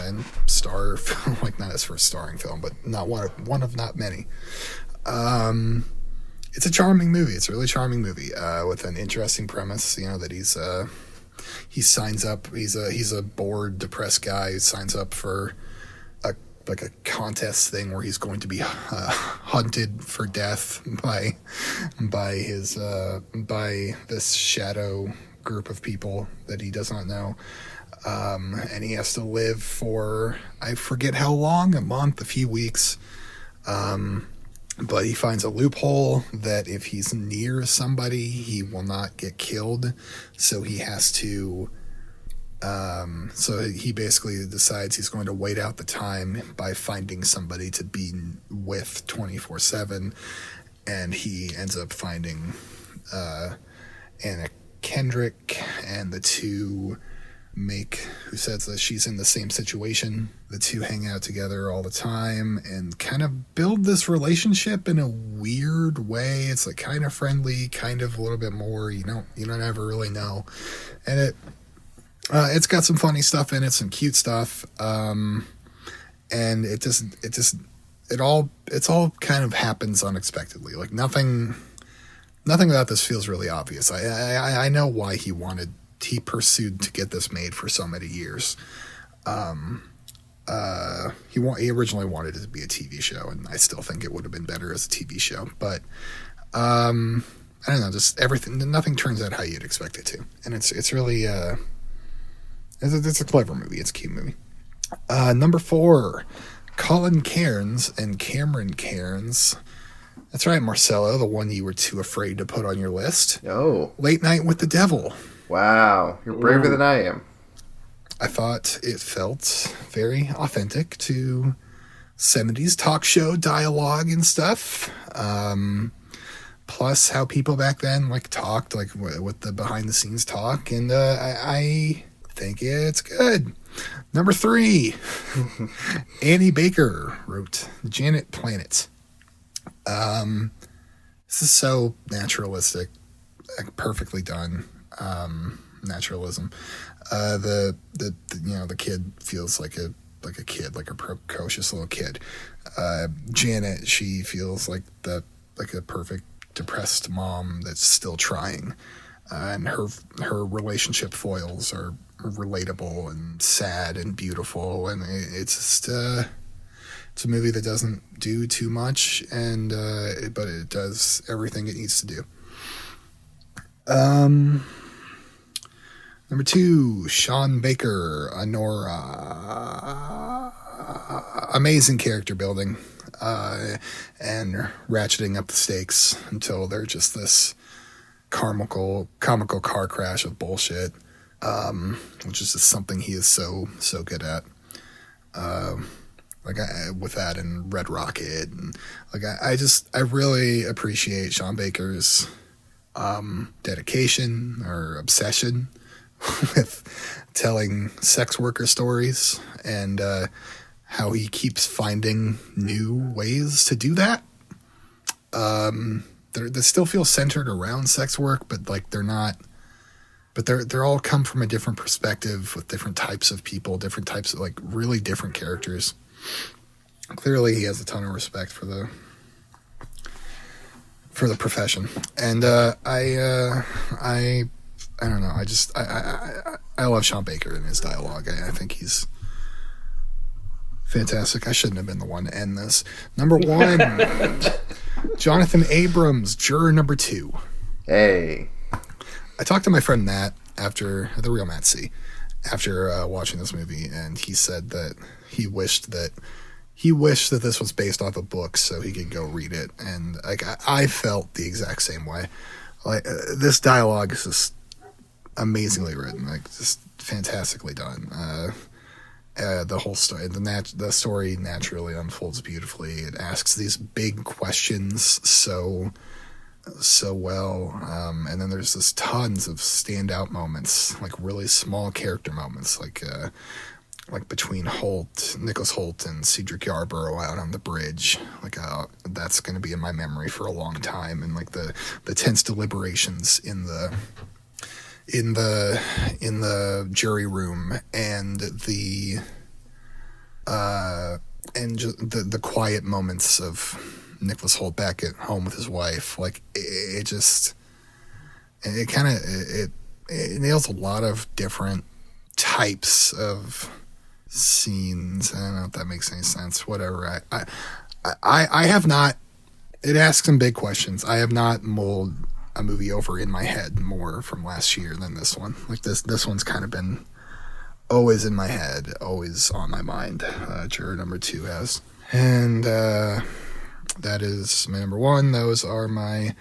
and star film, like not his first starring film, but not one of not many. It's a charming movie. It's a really charming movie with an interesting premise. That he signs up. He's a bored, depressed guy who signs up for a contest thing where he's going to be hunted for death by this shadow group of people that he does not know. And he has to live for, I forget how long, a month, a few weeks. But he finds a loophole that if he's near somebody, he will not get killed. So he has to, so he basically decides he's going to wait out the time by finding somebody to be with 24/7. And he ends up finding Anna Kendrick, and the two who says that she's in the same situation. The two hang out together all the time and kind of build this relationship in a weird way. It's like kind of friendly, kind of a little bit more. You don't ever really know. And it's got some funny stuff in it, some cute stuff. And it all kind of happens unexpectedly. Like nothing about this feels really obvious. I know why he pursued to get this made for so many years. He originally wanted it to be a TV show, and I still think it would have been better as a TV show. But I don't know, just nothing turns out how you'd expect it to, and it's really it's a clever movie. It's a cute movie. Number 4, Colin Cairns and Cameron Cairns. That's right, Marcelo, the one you were too afraid to put on your list.
Oh,
Late Night with the Devil.
Wow, you're braver than I am.
I thought it felt very authentic to 70s talk show dialogue and stuff. Plus how people back then talked, with the behind the scenes talk. And I think it's good. Number 3, Annie Baker wrote Janet Planet. This is so naturalistic, perfectly done. Naturalism. The kid feels like like a kid, like a precocious little kid. Janet, she feels like a perfect depressed mom that's still trying, and her relationship foils are relatable and sad and beautiful, and it's just it's a movie that doesn't do too much, and but it does everything it needs to do. Number 2, Sean Baker, Honora. Amazing character building, and ratcheting up the stakes until they're just this comical car crash of bullshit, which is just something he is so good at. With that and Red Rocket, and I really appreciate Sean Baker's dedication or obsession with telling sex worker stories, and how he keeps finding new ways to do that. They still feel centered around sex work, but they're not. But they're all come from a different perspective with different types of people, different types of really different characters. Clearly, he has a ton of respect for the profession, and I don't know. I love Sean Baker and his dialogue. I think he's fantastic. I shouldn't have been the one to end this. Number 1, Jonathan Abrams, Juror Number 2.
Hey.
I talked to my friend Matt after the real Matt C. After watching this movie, and he said that he wished that this was based off a book so he could go read it, and I felt the exact same way. This dialogue is just amazingly written, just fantastically done. The whole story, the story naturally unfolds beautifully. It asks these big questions so well, and then there's just tons of standout moments, really small character moments, like between Nicholas Hoult and Cedric Yarborough out on the bridge. That's going to be in my memory for a long time, and the tense deliberations in the jury room, and the quiet moments of Nicholas Hoult back at home with his wife. It nails a lot of different types of scenes. I don't know if that makes any sense. Whatever. I have not. It asks some big questions. I have not mulled a movie over in my head more from last year than this one. This one's kind of been always in my head, always on my mind. Juror Number 2 has, and that is my number 1. Those are my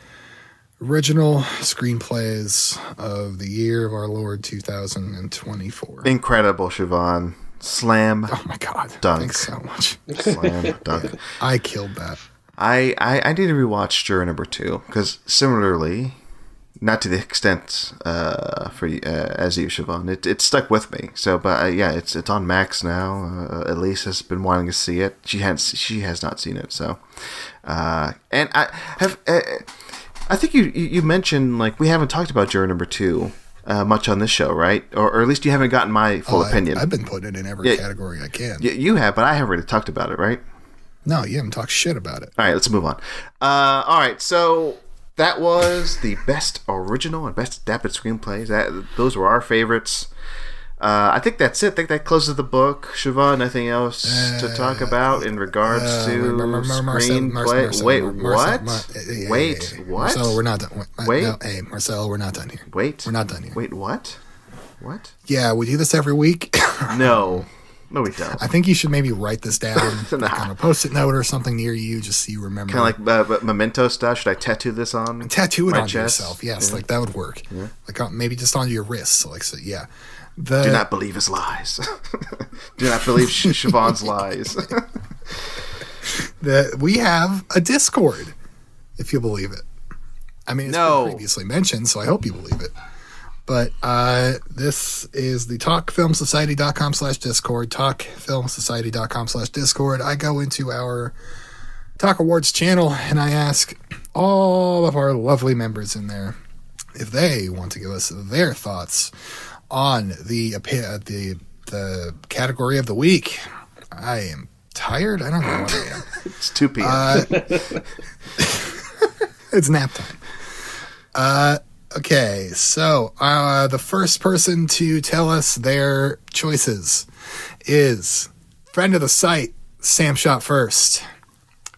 original screenplays of the year of our Lord 2024.
Incredible, Siobhan. Slam.
Oh my God.
Dunk.
Thanks so much.
Slam dunk.
I killed that.
I need to rewatch Juror Number 2, because similarly, not to the extent as you, Siobhan, it stuck with me. So, but yeah, it's on Max now. Elise has been wanting to see it. She has not seen it. So, and I have. I think you mentioned we haven't talked about Juror Number 2 much on this show, right? Or at least you haven't gotten my full opinion.
I've been putting it in every category I can.
You have, but I haven't really talked about it, right?
No, you haven't talked shit about it.
All right, let's move on. All right, so that was the best original and best adapted screenplays. Those were our favorites. I think that's it. I think that closes the book. Siobhan, nothing else to talk about in regards to screenplay? Wait, what? Wait, what?
Marcelo, we're not done.
Wait.
No, hey, Marcelo, we're not done here.
Wait.
We're not done here.
Wait, what? What?
Yeah, we do this every week.
No, we don't.
I think you should maybe write this down on a Post-it note or something near you, just so you remember.
Kind of like memento stuff. Should I tattoo this on?
Tattoo it
my
on
chest?
yourself. Yes,
Yeah.
that would work. Yeah. Maybe just on your wrists. Yeah.
Do not believe his lies. Do not believe Siobhan's lies.
We have a Discord, if you believe it. I mean, it's been previously mentioned, so I hope you believe it. But this is the talkfilmsociety.com/Discord, talkfilmsociety.com/Discord. I go into our Talk Awards channel, and I ask all of our lovely members in there if they want to give us their thoughts on the category of the week. I am tired. I don't know what I am.
It's 2 p.m.
It's nap time. Okay, so the first person to tell us their choices is friend of the site, Sam Shot First.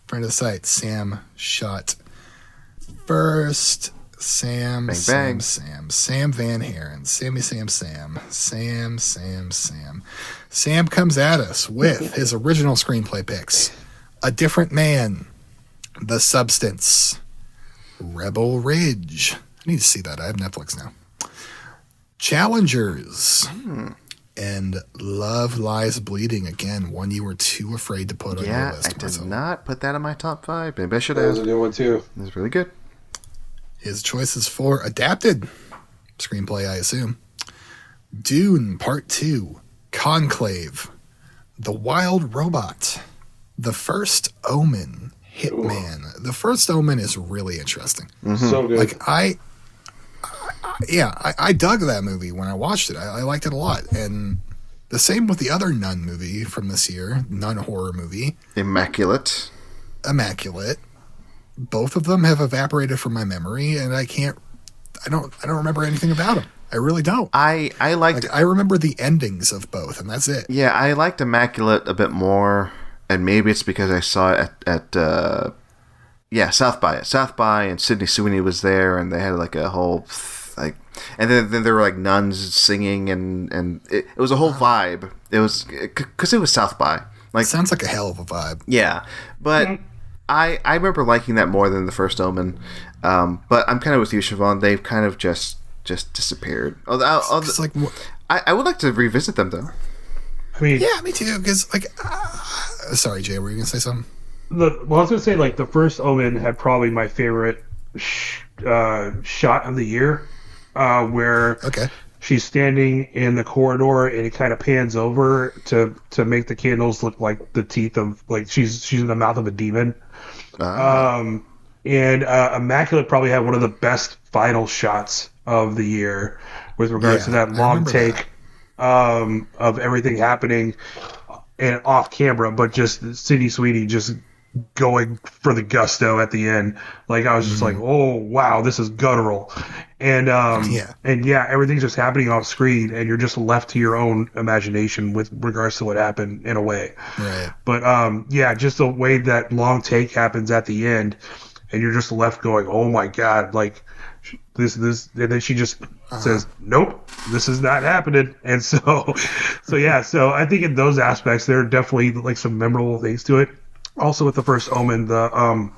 Friend of the site, Sam Shot First. Sam,
bang,
Sam,
bang.
Sam Van Haren. Sam. Sam comes at us with his original screenplay picks. A Different Man, The Substance, Rebel Ridge. I need to see that. I have Netflix now. Challengers. And Love Lies Bleeding. Again, one you were too afraid to put on your list.
I did not put that in my top 5. Maybe I should
That
have.
was a good one, too.
It was really good.
His choices for adapted screenplay, I assume. Dune Part 2, Conclave, The Wild Robot, The First Omen, Hitman. Ooh. The First Omen is really interesting.
So good.
Like, I dug that movie when I watched it. I liked it a lot. And the same with the other nun movie from this year, nun horror movie.
Immaculate.
Both of them have evaporated from my memory, and I don't remember anything about them. I really don't.
I liked.
I remember the endings of both, and that's it.
Yeah, I liked Immaculate a bit more, and maybe it's because I saw it at South by, and Sydney Sweeney was there, and they had like a whole and then there were like nuns singing, and it was a whole vibe. It was because it was South by. Like,
sounds like a hell of a vibe.
Yeah, but. I remember liking that more than The First Omen, but I'm kind of with you, Siobhan. They've kind of just disappeared. I would like to revisit them, though.
I mean,
yeah, me too. Because sorry, Jay, were you gonna say something?
I was gonna say The First Omen had probably my favorite shot of the year, where she's standing in the corridor and it kind of pans over to make the candles look like the teeth of she's in the mouth of a demon. And Immaculate probably had one of the best final shots of the year with regards to that long take of everything happening and off camera, but just Sydney Sweeney just going for the gusto at the end. Like, I was just like, oh wow, this is guttural. And everything's just happening off screen, and you're just left to your own imagination with regards to what happened in a way.
Right.
But just the way that long take happens at the end, and you're just left going, oh my god, like this, and then she just says, nope, this is not happening. And so I think in those aspects there are definitely like some memorable things to it. Also with The First Omen, the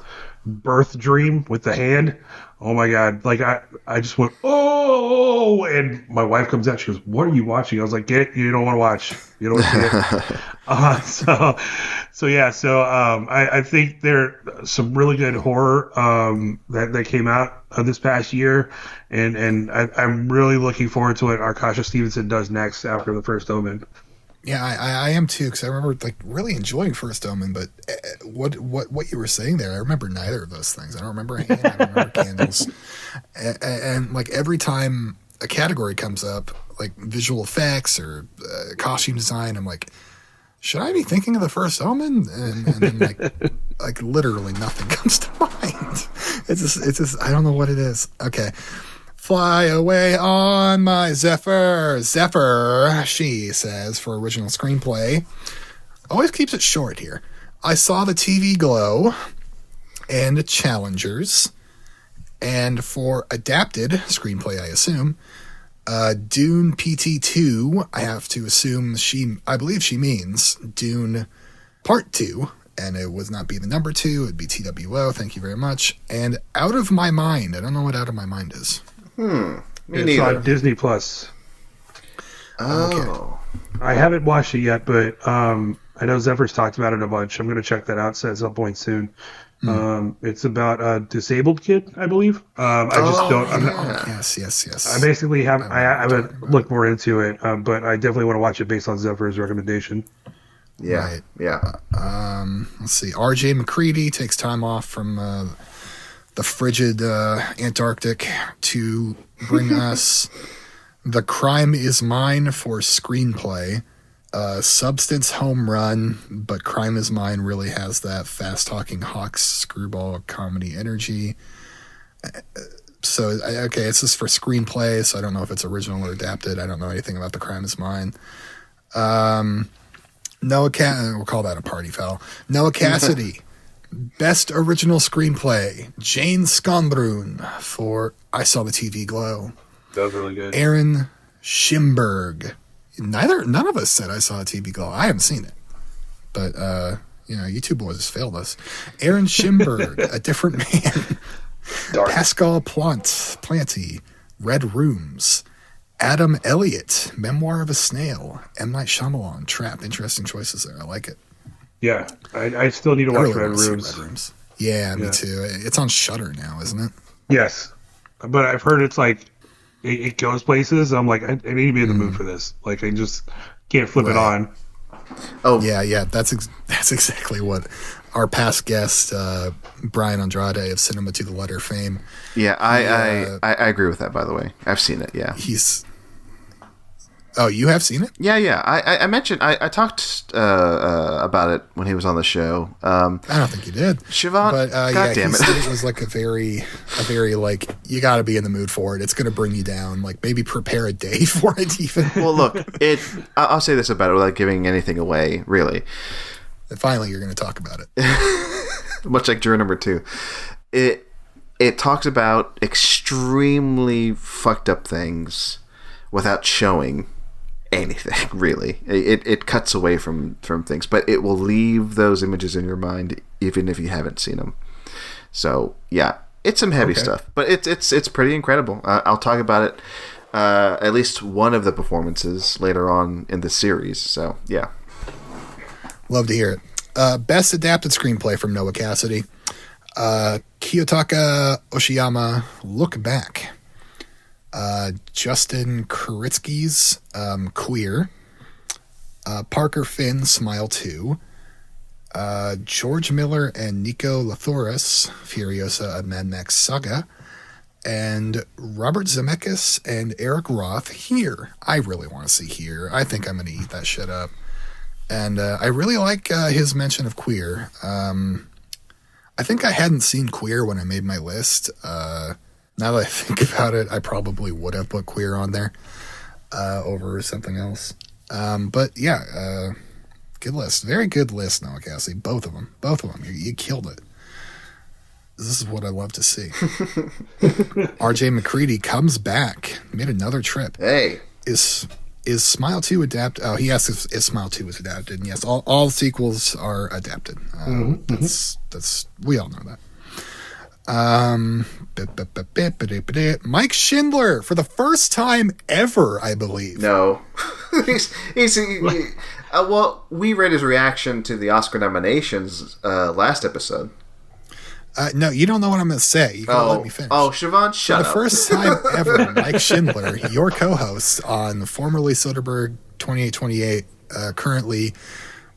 birth dream with the hand. Oh my god! Like I just went, oh, and my wife comes out. She goes, "What are you watching?" I was like, "Get it? You don't want to watch. You don't want to see it." I think there are some really good horror that came out this past year, and I'm really looking forward to what Arkasha Stevenson does next after The First Omen.
Yeah, I am too, because I remember like really enjoying First Omen, but what you were saying there, I remember neither of those things. I don't remember a hand, I don't remember candles, and like every time a category comes up, like visual effects or costume design, I'm like, should I be thinking of The First Omen? And then like literally nothing comes to mind. It's just I don't know what it is. Okay. Fly away on my Zephyr. Zephyr, she says, for original screenplay. Always keeps it short here. I saw the TV Glow and Challengers. And for adapted screenplay, I assume, Dune PT2, I have to assume I believe she means Dune Part 2. And it would not be the number 2, it would be TWO. Thank you very much. And Out of My Mind. I don't know what Out of My Mind is.
Me
it's
neither.
on Disney Plus.
Oh.
Okay. I haven't watched it yet, but I know Zephyr's talked about it a bunch. I'm going to check that out at some point soon. It's about a disabled kid, I believe.
Yes.
I basically haven't looked more into it, but I definitely want to watch it based on Zephyr's recommendation.
Yeah.
Right.
Yeah.
Let's see. R.J. McCready takes time off from the frigid Antarctic to bring us The Crime Is Mine for screenplay. Substance home run, but Crime is Mine really has that fast-talking Hawks screwball comedy energy. So, okay, this is for screenplay, so I don't know if it's original or adapted. I don't know anything about The Crime is Mine. We'll call that a party foul. Noah Cassidy, Best Original Screenplay. Jane Skonbrun for I Saw the TV Glow.
That was really good.
Aaron Schimberg. None of us said I Saw a TV Glow. I haven't seen it. But, you two boys failed us. Aaron Schimberg, A Different Man.
Dark.
Pascal Planty, Red Rooms. Adam Elliott, Memoir of a Snail. M. Night Shyamalan, Trapped. Interesting choices there. I like it.
Yeah, I still need to watch
really
Red Rooms.
Red Rooms. Yeah, me too. It's on Shudder now, isn't it?
Yes, but I've heard it's like it goes places. I'm like, I need to be in the mood for this. Like, I just can't flip it on.
Oh yeah. That's exactly what our past guest Brian Andrade of Cinema to the Letter fame.
Yeah, I agree with that. By the way, I've seen it. Yeah,
Oh, you have seen it?
Yeah. I mentioned I talked about it when he was on the show.
I don't think you did,
Siobhan. But God damn
he
it!
said it was like a very like you got to be in the mood for it. It's going to bring you down. Like maybe prepare a day for it. Even
well, look, I'll say this about it without giving anything away. Really,
and finally, you're going to talk about it.
Much like Juror Number 2, it talks about extremely fucked up things without showing anything, really. It cuts away from things, but it will leave those images in your mind even if you haven't seen them. So yeah, it's some heavy stuff, but it's pretty incredible. I'll talk about it at least one of the performances later on in the series. So yeah,
love to hear it. Best adapted screenplay from Noah Cassidy. Kiyotaka Oshiyama, Look Back. Justin Kuritsky's Queer. Parker Finn, Smile 2. George Miller and Nico Lathoris, Furiosa, A Mad Max Saga. And Robert Zemeckis and Eric Roth, Here. I really want to see Here. I think I'm going to eat that shit up. And I really like his mention of Queer. I think I hadn't seen Queer when I made my list. Now that I think about it, I probably would have put Queer on there over something else. But yeah, good list. Very good list, Noah Cassidy. Both of them. You killed it. This is what I love to see. RJ McCready comes back. Made another trip.
Hey.
Is Smile 2 adapted? Oh, he asked if Smile 2 was adapted. And yes, all sequels are adapted. That's we all know that. Mike Schindler for the first time ever, I believe.
No, well, we read his reaction to the Oscar nominations last episode.
No, you don't know what I'm going to say. You gotta let me finish.
Oh, Siobhan, shut up.
For the first time ever, Mike Schindler, your co-host on formerly Soderbergh 2828, currently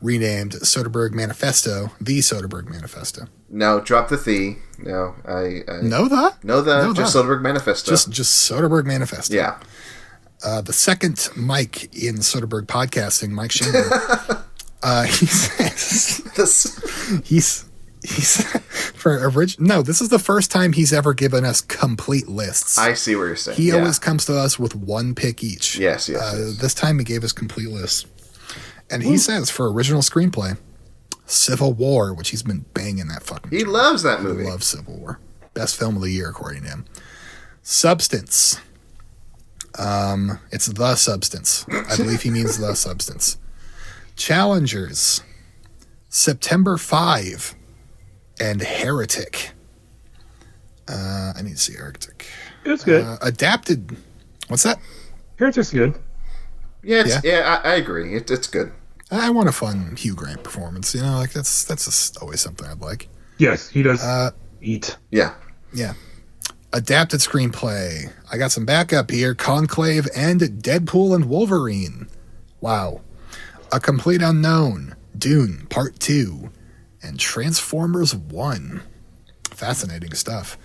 renamed Soderbergh Manifesto, the Soderbergh Manifesto.
No, drop the "the." No,
No,
just Soderbergh Manifesto.
Just Soderbergh Manifesto.
Yeah.
The second Mike in Soderbergh podcasting, Mike Schindler, he says he's this is the first time he's ever given us complete lists.
I see what you're saying.
He always comes to us with one pick each.
Yes.
This time he gave us complete lists. And he says for original screenplay, Civil War, which he's been banging that fucking
He loves that movie.
He loves Civil War. Best film of the year, according to him. Substance. It's The Substance. I believe he means The Substance. Challengers. September 5. And Heretic. I need to see Heretic.
It's good.
Adapted. What's that?
Heretic's good.
Yeah, I agree. It's good.
I want a fun Hugh Grant performance. Like that's just always something I'd like.
Yes, he does eat.
Yeah.
Adapted screenplay. I got some backup here. Conclave and Deadpool and Wolverine. Wow. A Complete Unknown. Dune Part 2. And Transformers 1. Fascinating stuff.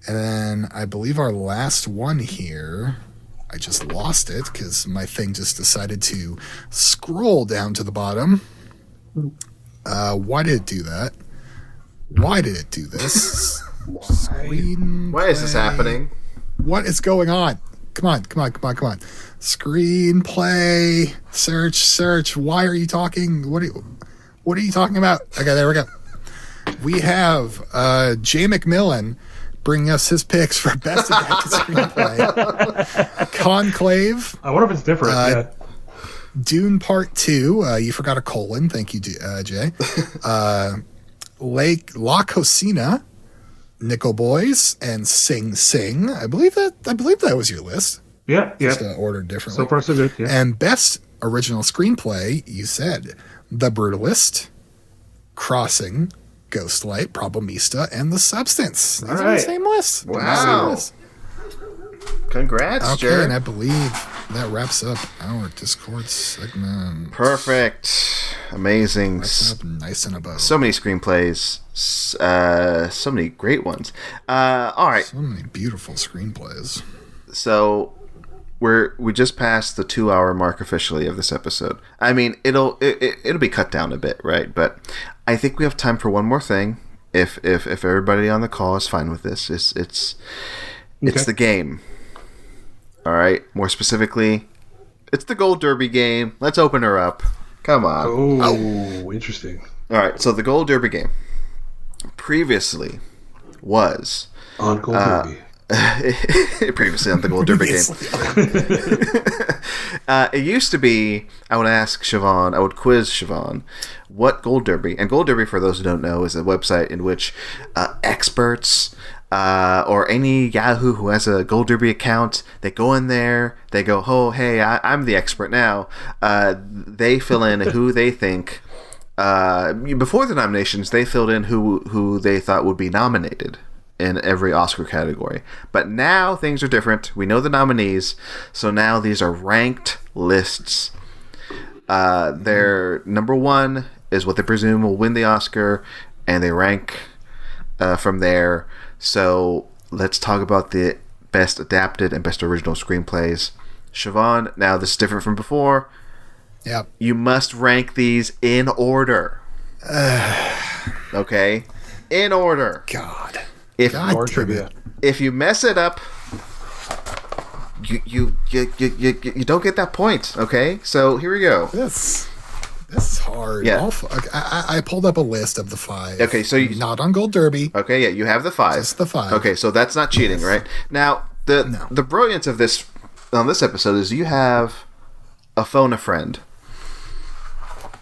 And then I believe our last one here I just lost it because my thing just decided to scroll down to the bottom. Why did it do that? Why did it do this?
Why is this happening?
What is going on? Come on. Screenplay. Search. Why are you talking? What are you talking about? Okay, there we go. We have Jared McMillan bringing us his picks for best adapted screenplay. Conclave.
I wonder if it's different. Yeah.
Dune Part 2. You forgot a colon. Thank you, Jay. La Cocina, Nickel Boys, and Sing Sing. I believe that was your list.
Yeah.
Just ordered differently.
So far, so good. Yeah.
And best original screenplay, you said The Brutalist, Crossing, Ghostlight, Problemista, and The Substance. These are the same list.
Wow. Congrats,
okay,
Jared.
And I believe that wraps up our Discord segment.
Perfect. Amazing.
Wraps up nice and above.
So many screenplays. So many great ones. All right.
So many beautiful screenplays.
So we just passed the 2-hour mark officially of this episode. I mean, it'll be cut down a bit, right? But I think we have time for one more thing. If everybody on the call is fine with this, it's the game. All right. More specifically, it's the Gold Derby game. Let's open her up. Come on.
Oh, interesting.
All right. So the Gold Derby game previously was
on Gold Derby.
Previously on the Gold Derby game. It used to be, I would quiz Siobhan what Gold Derby, and Gold Derby, for those who don't know, is a website in which experts or any Yahoo who has a Gold Derby account, they go in there, they go, oh, hey, I'm the expert now. They fill in who they think, before the nominations, they filled in who they thought would be nominated in every Oscar category. But now things are different. We know the nominees, so now these are ranked lists. Their number one is what they presume will win the Oscar, and they rank from there. So let's talk about the best adapted and best original screenplays. Siobhan, now this is different from before.
Yep.
You must rank these in order. Okay? In order.
God.
If
trivia.
If you mess it up, you don't get that point. Okay, so here we go.
This is hard.
Yeah.
I pulled up a list of the 5.
Okay, so
not on Gold Derby.
Okay, yeah, you have the 5.
Just the 5.
Okay, so that's not cheating, right? Now the brilliance of this on this episode is you have a phone a friend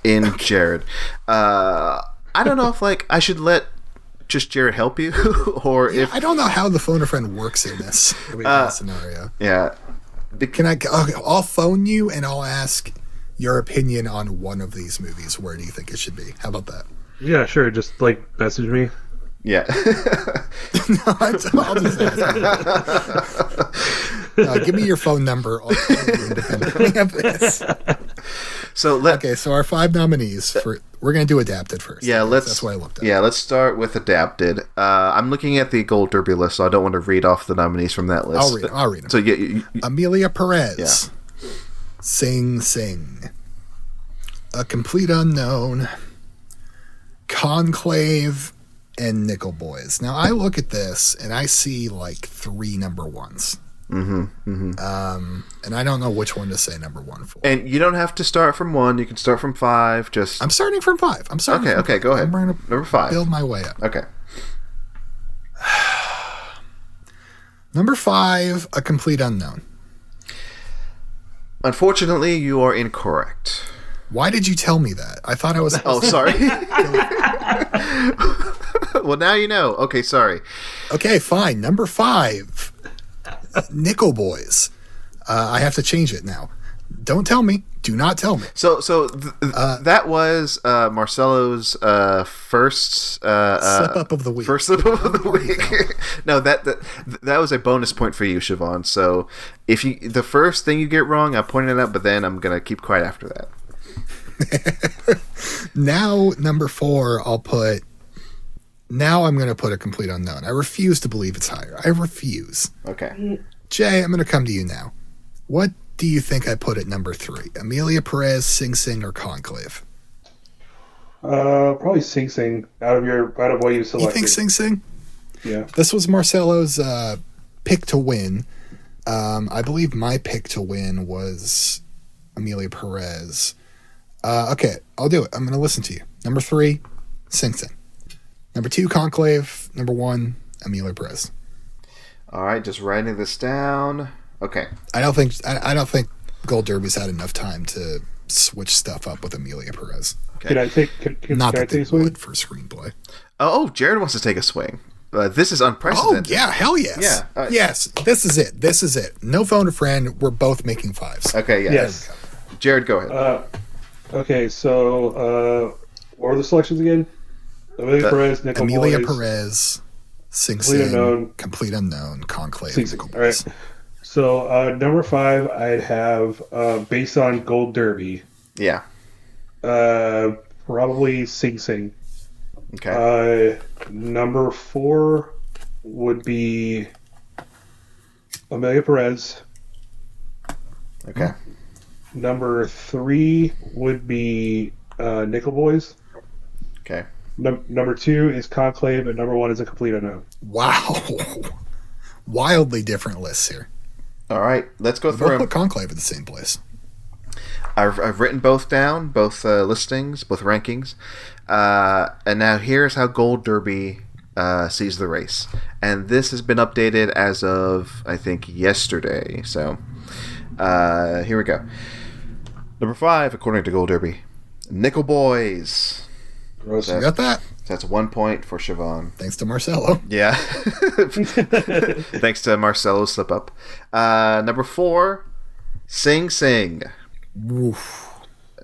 in Jared. I don't know if I should let just Jared help you, or if
I don't know how the phone a friend works in this scenario.
Yeah,
can I? I'll phone you and I'll ask your opinion on one of these movies. Where do you think it should be? How about that?
Yeah, sure. Just message me.
Yeah.
I'll just ask. Give me your phone number. I'll call you independently of this. So our 5 nominees we're going to do adapted first.
Yeah,
that's what I looked at.
Yeah, let's start with adapted. I'm looking at the Gold Derby list, so I don't want to read off the nominees from that list.
I'll read them.
So you
Amelia Perez, Sing Sing, A Complete Unknown, Conclave, and Nickel Boys. Now I look at this and I see 3 number ones. And I don't know which one to say number 1 for.
And you don't have to start from 1. You can start from 5.
I'm starting from 5.
Okay, go ahead.
I'm
number 5.
Build my way up.
Okay.
Number 5, A Complete Unknown.
Unfortunately, you are incorrect.
Why did you tell me that? I thought I was.
Oh, sorry. Well, now you know. Okay, sorry.
Okay, fine. Number 5. Nickel Boys. I have to change it now. Don't tell me. Do not tell me.
So that was Marcelo's first
slip up of the week.
First slip up of the week. No, that was a bonus point for you, Siobhan. So if the first thing you get wrong, I pointed it out, but then I'm gonna keep quiet after that.
Now, number 4, I'll put. Now I'm going to put A Complete Unknown. I refuse to believe it's higher. I refuse.
Okay.
Jay, I'm going to come to you now. What do you think I put at number 3? Amelia Perez, Sing Sing, or Conclave?
Probably Sing Sing out of what you selected.
You think Sing Sing?
Yeah.
This was Marcelo's pick to win. I believe my pick to win was Amelia Perez. Okay, I'll do it. I'm going to listen to you. Number 3, Sing Sing. Number 2, Conclave. Number 1, Amelia Perez.
All right, just writing this down. Okay.
I don't think Gold Derby's had enough time to switch stuff up with Amelia Perez.
Okay.
Can I take? Can I take a swing
for screenplay?
Oh, Jared wants to take a swing. This is unprecedented.
Oh yeah, hell yes.
Yeah.
Yes, this is it. No phone a friend. We're both making 5s.
Okay. Yeah.
Yes.
Jared, go ahead.
Okay. So, what were the selections again? Amelia Perez, Nickel
Amelia
Boys,
Perez, Sing
Complete
Sing,
Unknown.
Complete Unknown, Conclave,
Sing
Nickel
Sing. All
Boys.
right. So, number 5, I'd have based on Gold Derby.
Yeah.
Probably Sing Sing.
Okay.
Number 4 would be Amelia Perez.
Okay.
Number 3 would be Nickel Boys.
Okay.
Number 2 is Conclave, and number 1 is A Complete Unknown.
Wow, wildly different lists here.
All right. Let's go through
We'll
them.
put Conclave in the same place.
I've written both down, both listings, both rankings. And now here's how Gold Derby sees the race. And this has been updated as of, I think, yesterday. So here we go. Number 5, according to Gold Derby, Nickel Boys.
Gross.
You got that?
That's 1 point for Siobhan.
Thanks to Marcelo.
Yeah. Thanks to Marcelo's slip up. Number 4, Sing Sing.
Oof.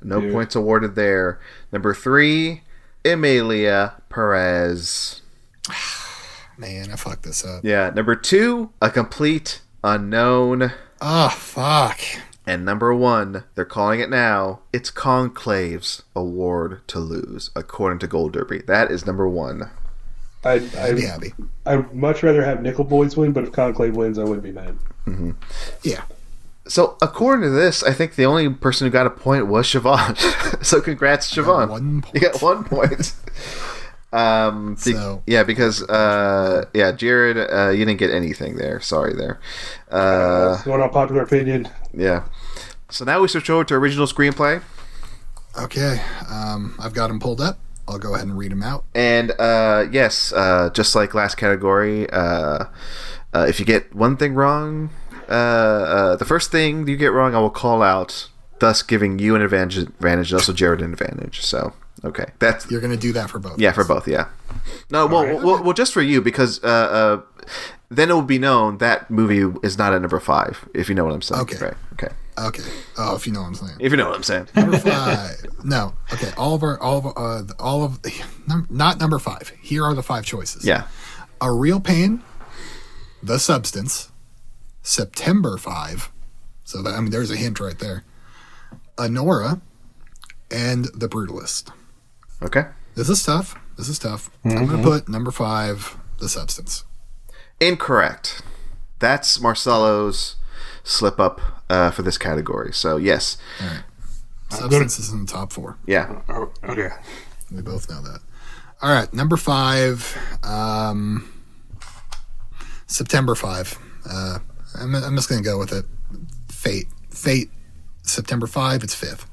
No points awarded there. Number 3, Amelia Perez.
Man, I fucked this up.
Yeah. Number 2, A Complete Unknown.
Oh, fuck.
And number 1, they're calling it now, it's Conclave's award to lose, according to Gold Derby. That is number 1.
I'd be happy.
I'd much rather have Nickel Boys win, but if Conclave wins, I wouldn't be mad.
Mm-hmm.
Yeah.
So, according to this, I think the only person who got a point was Siobhan. So, congrats, Siobhan.
1 point.
You got 1 point. Because Jared, you didn't get anything there. Sorry there.
That's one unpopular opinion.
Yeah. So now we switch over to original screenplay.
Okay. I've got them pulled up. I'll go ahead and read them out.
And yes, just like last category, if you get one thing wrong, the first thing you get wrong, I will call out, thus giving you an advantage and also Jared an advantage. So. Okay,
you're gonna do that for both.
Yeah, for both. Yeah. No, well, just for you because then it will be known that movie is not at number 5. If you know what I'm saying.
Okay.
Right. Okay.
Okay. Oh, if you know what I'm saying.
If you know what I'm saying.
Number 5. No. Okay. Not number 5. Here are the 5 choices.
Yeah.
A Real Pain, The Substance, September 5. So that, there's a hint right there. Honora, and The Brutalist.
Okay.
This is tough. Mm-hmm. I'm going to put number 5, The Substance.
Incorrect. That's Marcelo's slip up for this category. So, yes.
All right. Substance is in the top 4.
Yeah.
Okay.
We both know that. All right. Number 5, September 5. I'm just going to go with it. Fate. September 5, it's 5th.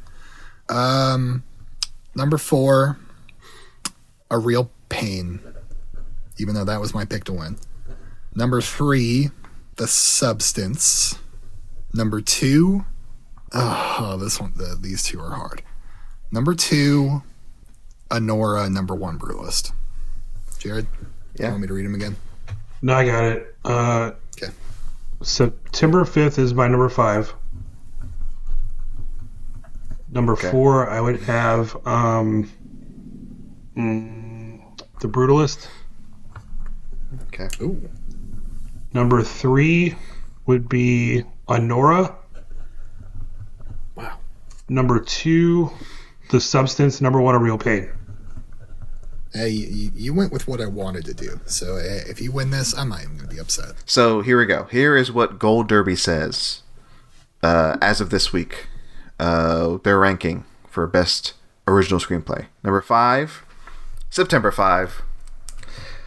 Number 4, A Real Pain, even though that was my pick to win. Number 3, The Substance. Number 2, these two are hard. Number 2, Honora. Number 1, Brutalist. Jared,
yeah.
You want me to read them again?
No, I got it.
Okay.
September 5th is my number 5. Number 4, I would have The Brutalist.
Okay.
Ooh.
Number 3 would be Honora.
Wow.
Number 2, The Substance. Number 1, A Real Pain.
Hey, you went with what I wanted to do. So if you win this, I'm not even going to be upset.
So here we go. Here is what Gold Derby says as of this week, their ranking for best original screenplay. Number 5, September 5.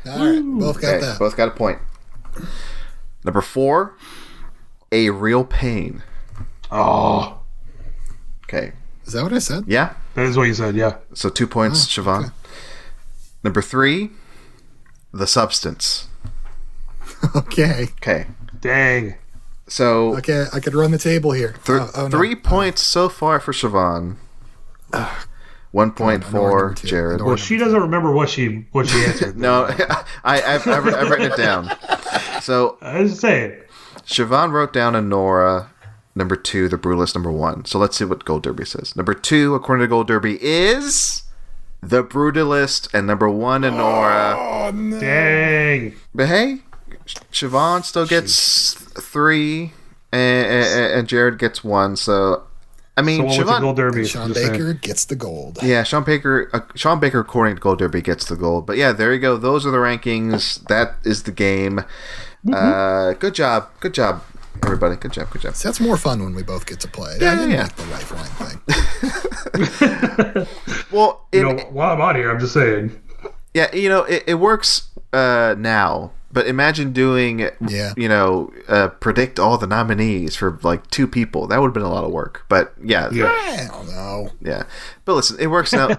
All right, both got that.
Both got a point. Number 4, A Real Pain.
Oh.
Okay.
Is that what I said?
Yeah.
That is what you said, yeah.
So 2 points, Siobhan.
Okay.
Number 3, The Substance.
Okay.
Okay.
Dang.
So
Okay, I could run the table here.
3 points so far for Siobhan. 1 point for Jared.
Well, she doesn't remember what she answered.
No, I've written it down. So
I was saying.
Siobhan wrote down a Nora, number 2, The Brutalist, number 1. So let's see what Gold Derby says. Number 2, according to Gold Derby, is The Brutalist, and number 1, Nora.
Oh, no.
Dang.
But hey, Siobhan still gets 3, and Jared gets 1. So, I mean,
So what was the Gold Derby?
Sean Baker gets the gold.
Yeah, Sean Baker, according to Gold Derby, gets the gold. But yeah, there you go. Those are the rankings. That is the game. Good job, everybody. Good job.
So that's more fun when we both get to play.
Yeah,
I didn't
yeah.
like the lifeline thing.
Well,
While I'm on here, I'm just saying.
yeah, it works now. But imagine doing, predict all the nominees for like 2 people. That would have been a lot of work. But yeah.
I don't know.
Yeah, but listen, it works now.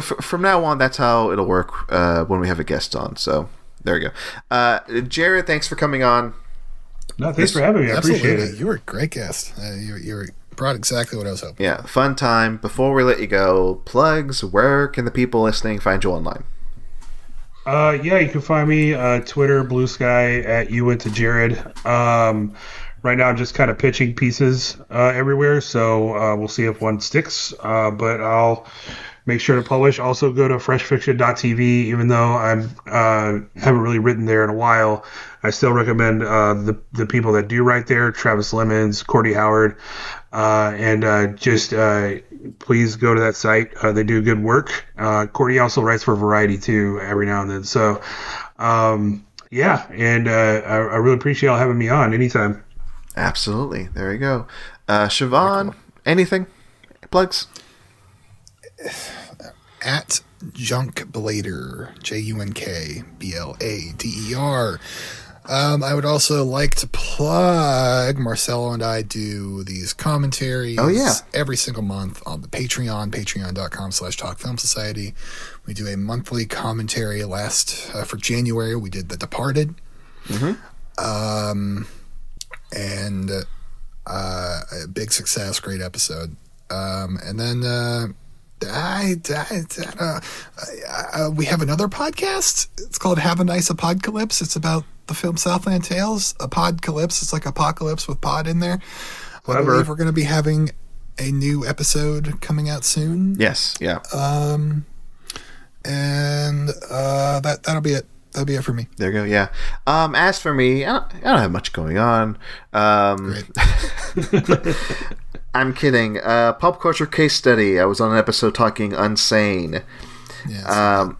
From now on, that's how it'll work when we have a guest on. So there you go. Jared, thanks for coming on.
No, thanks for having me. I appreciate it.
You were a great guest. You brought exactly what I was hoping.
Yeah, fun time. Before we let you go, plugs. Where can the people listening find you online?
Yeah, you can find me Twitter, Blue Sky at You Went to Jared. Right now, I'm just kind of pitching pieces everywhere, so we'll see if one sticks. But I'll make sure to publish. Also, go to freshfiction.tv. Even though I haven't really written there in a while, I still recommend the people that do write there: Travis Lemons, Cordy Howard, and just please go to that site. They do good work. Cordy also writes for Variety too every now and then. So, yeah, and I really appreciate y'all having me on anytime.
Absolutely. There you go. Siobhan, anything? Plugs?
At Junkblader, JUNKBLADER. I would also like to plug Marcelo and I do these commentaries every single month on the Patreon, patreon.com/talkfilmsociety. We do a monthly commentary. For January, we did The Departed. And a big success, great episode. And then we have another podcast. It's called Have a Nice Apodcalypse. It's about the film Southland Tales. Apodcalypse. It's like apocalypse with pod in there.
Clever.
I believe we're going to be having a new episode coming out soon.
Yes. Yeah.
And that'll be it. That'll be it for me.
There you go. Yeah. As for me, I don't have much going on.
Great.
I'm kidding. Pop culture case study. I was on an episode talking Unsane.
Yeah,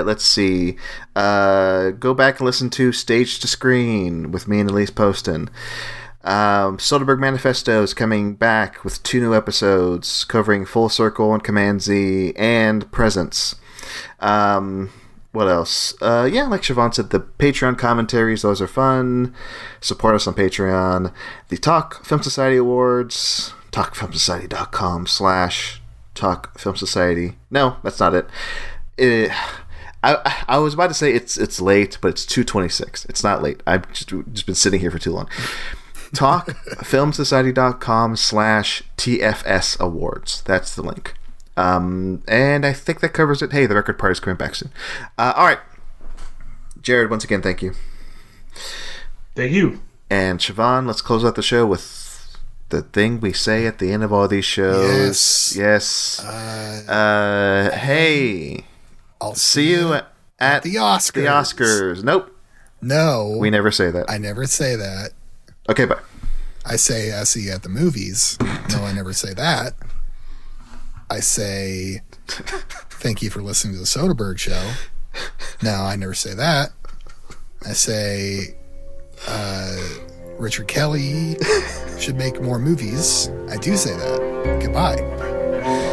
let's see. Go back and listen to Stage to Screen with me and Elise Poston. Soderbergh Manifesto is coming back with 2 new episodes covering Full Circle and Command Z and Presence. What else? Yeah, like Siobhan said, the Patreon commentaries, those are fun. Support us on Patreon. The Talk Film Society Awards, talkfilmsociety.com/talkfilmsociety. No, that's not it. I was about to say it's late, but it's 2:26. It's not late. I've just been sitting here for too long. talkfilmsociety.com/TFS Awards. That's the link. And I think that covers it. Hey, the record party's coming back soon. All right. Jared, once again, thank you.
Thank you.
And Siobhan, let's close out the show with the thing we say at the end of all these shows. Yes. Hey.
I'll
see you at
the Oscars.
The Oscars. Nope.
No.
We never say that.
I never say that.
Okay, bye.
I say I see you at the movies. No, I never say that. I say thank you for listening to the Soderbergh Show. No, I never say that. I say Richard Kelly should make more movies. I do say that. Goodbye.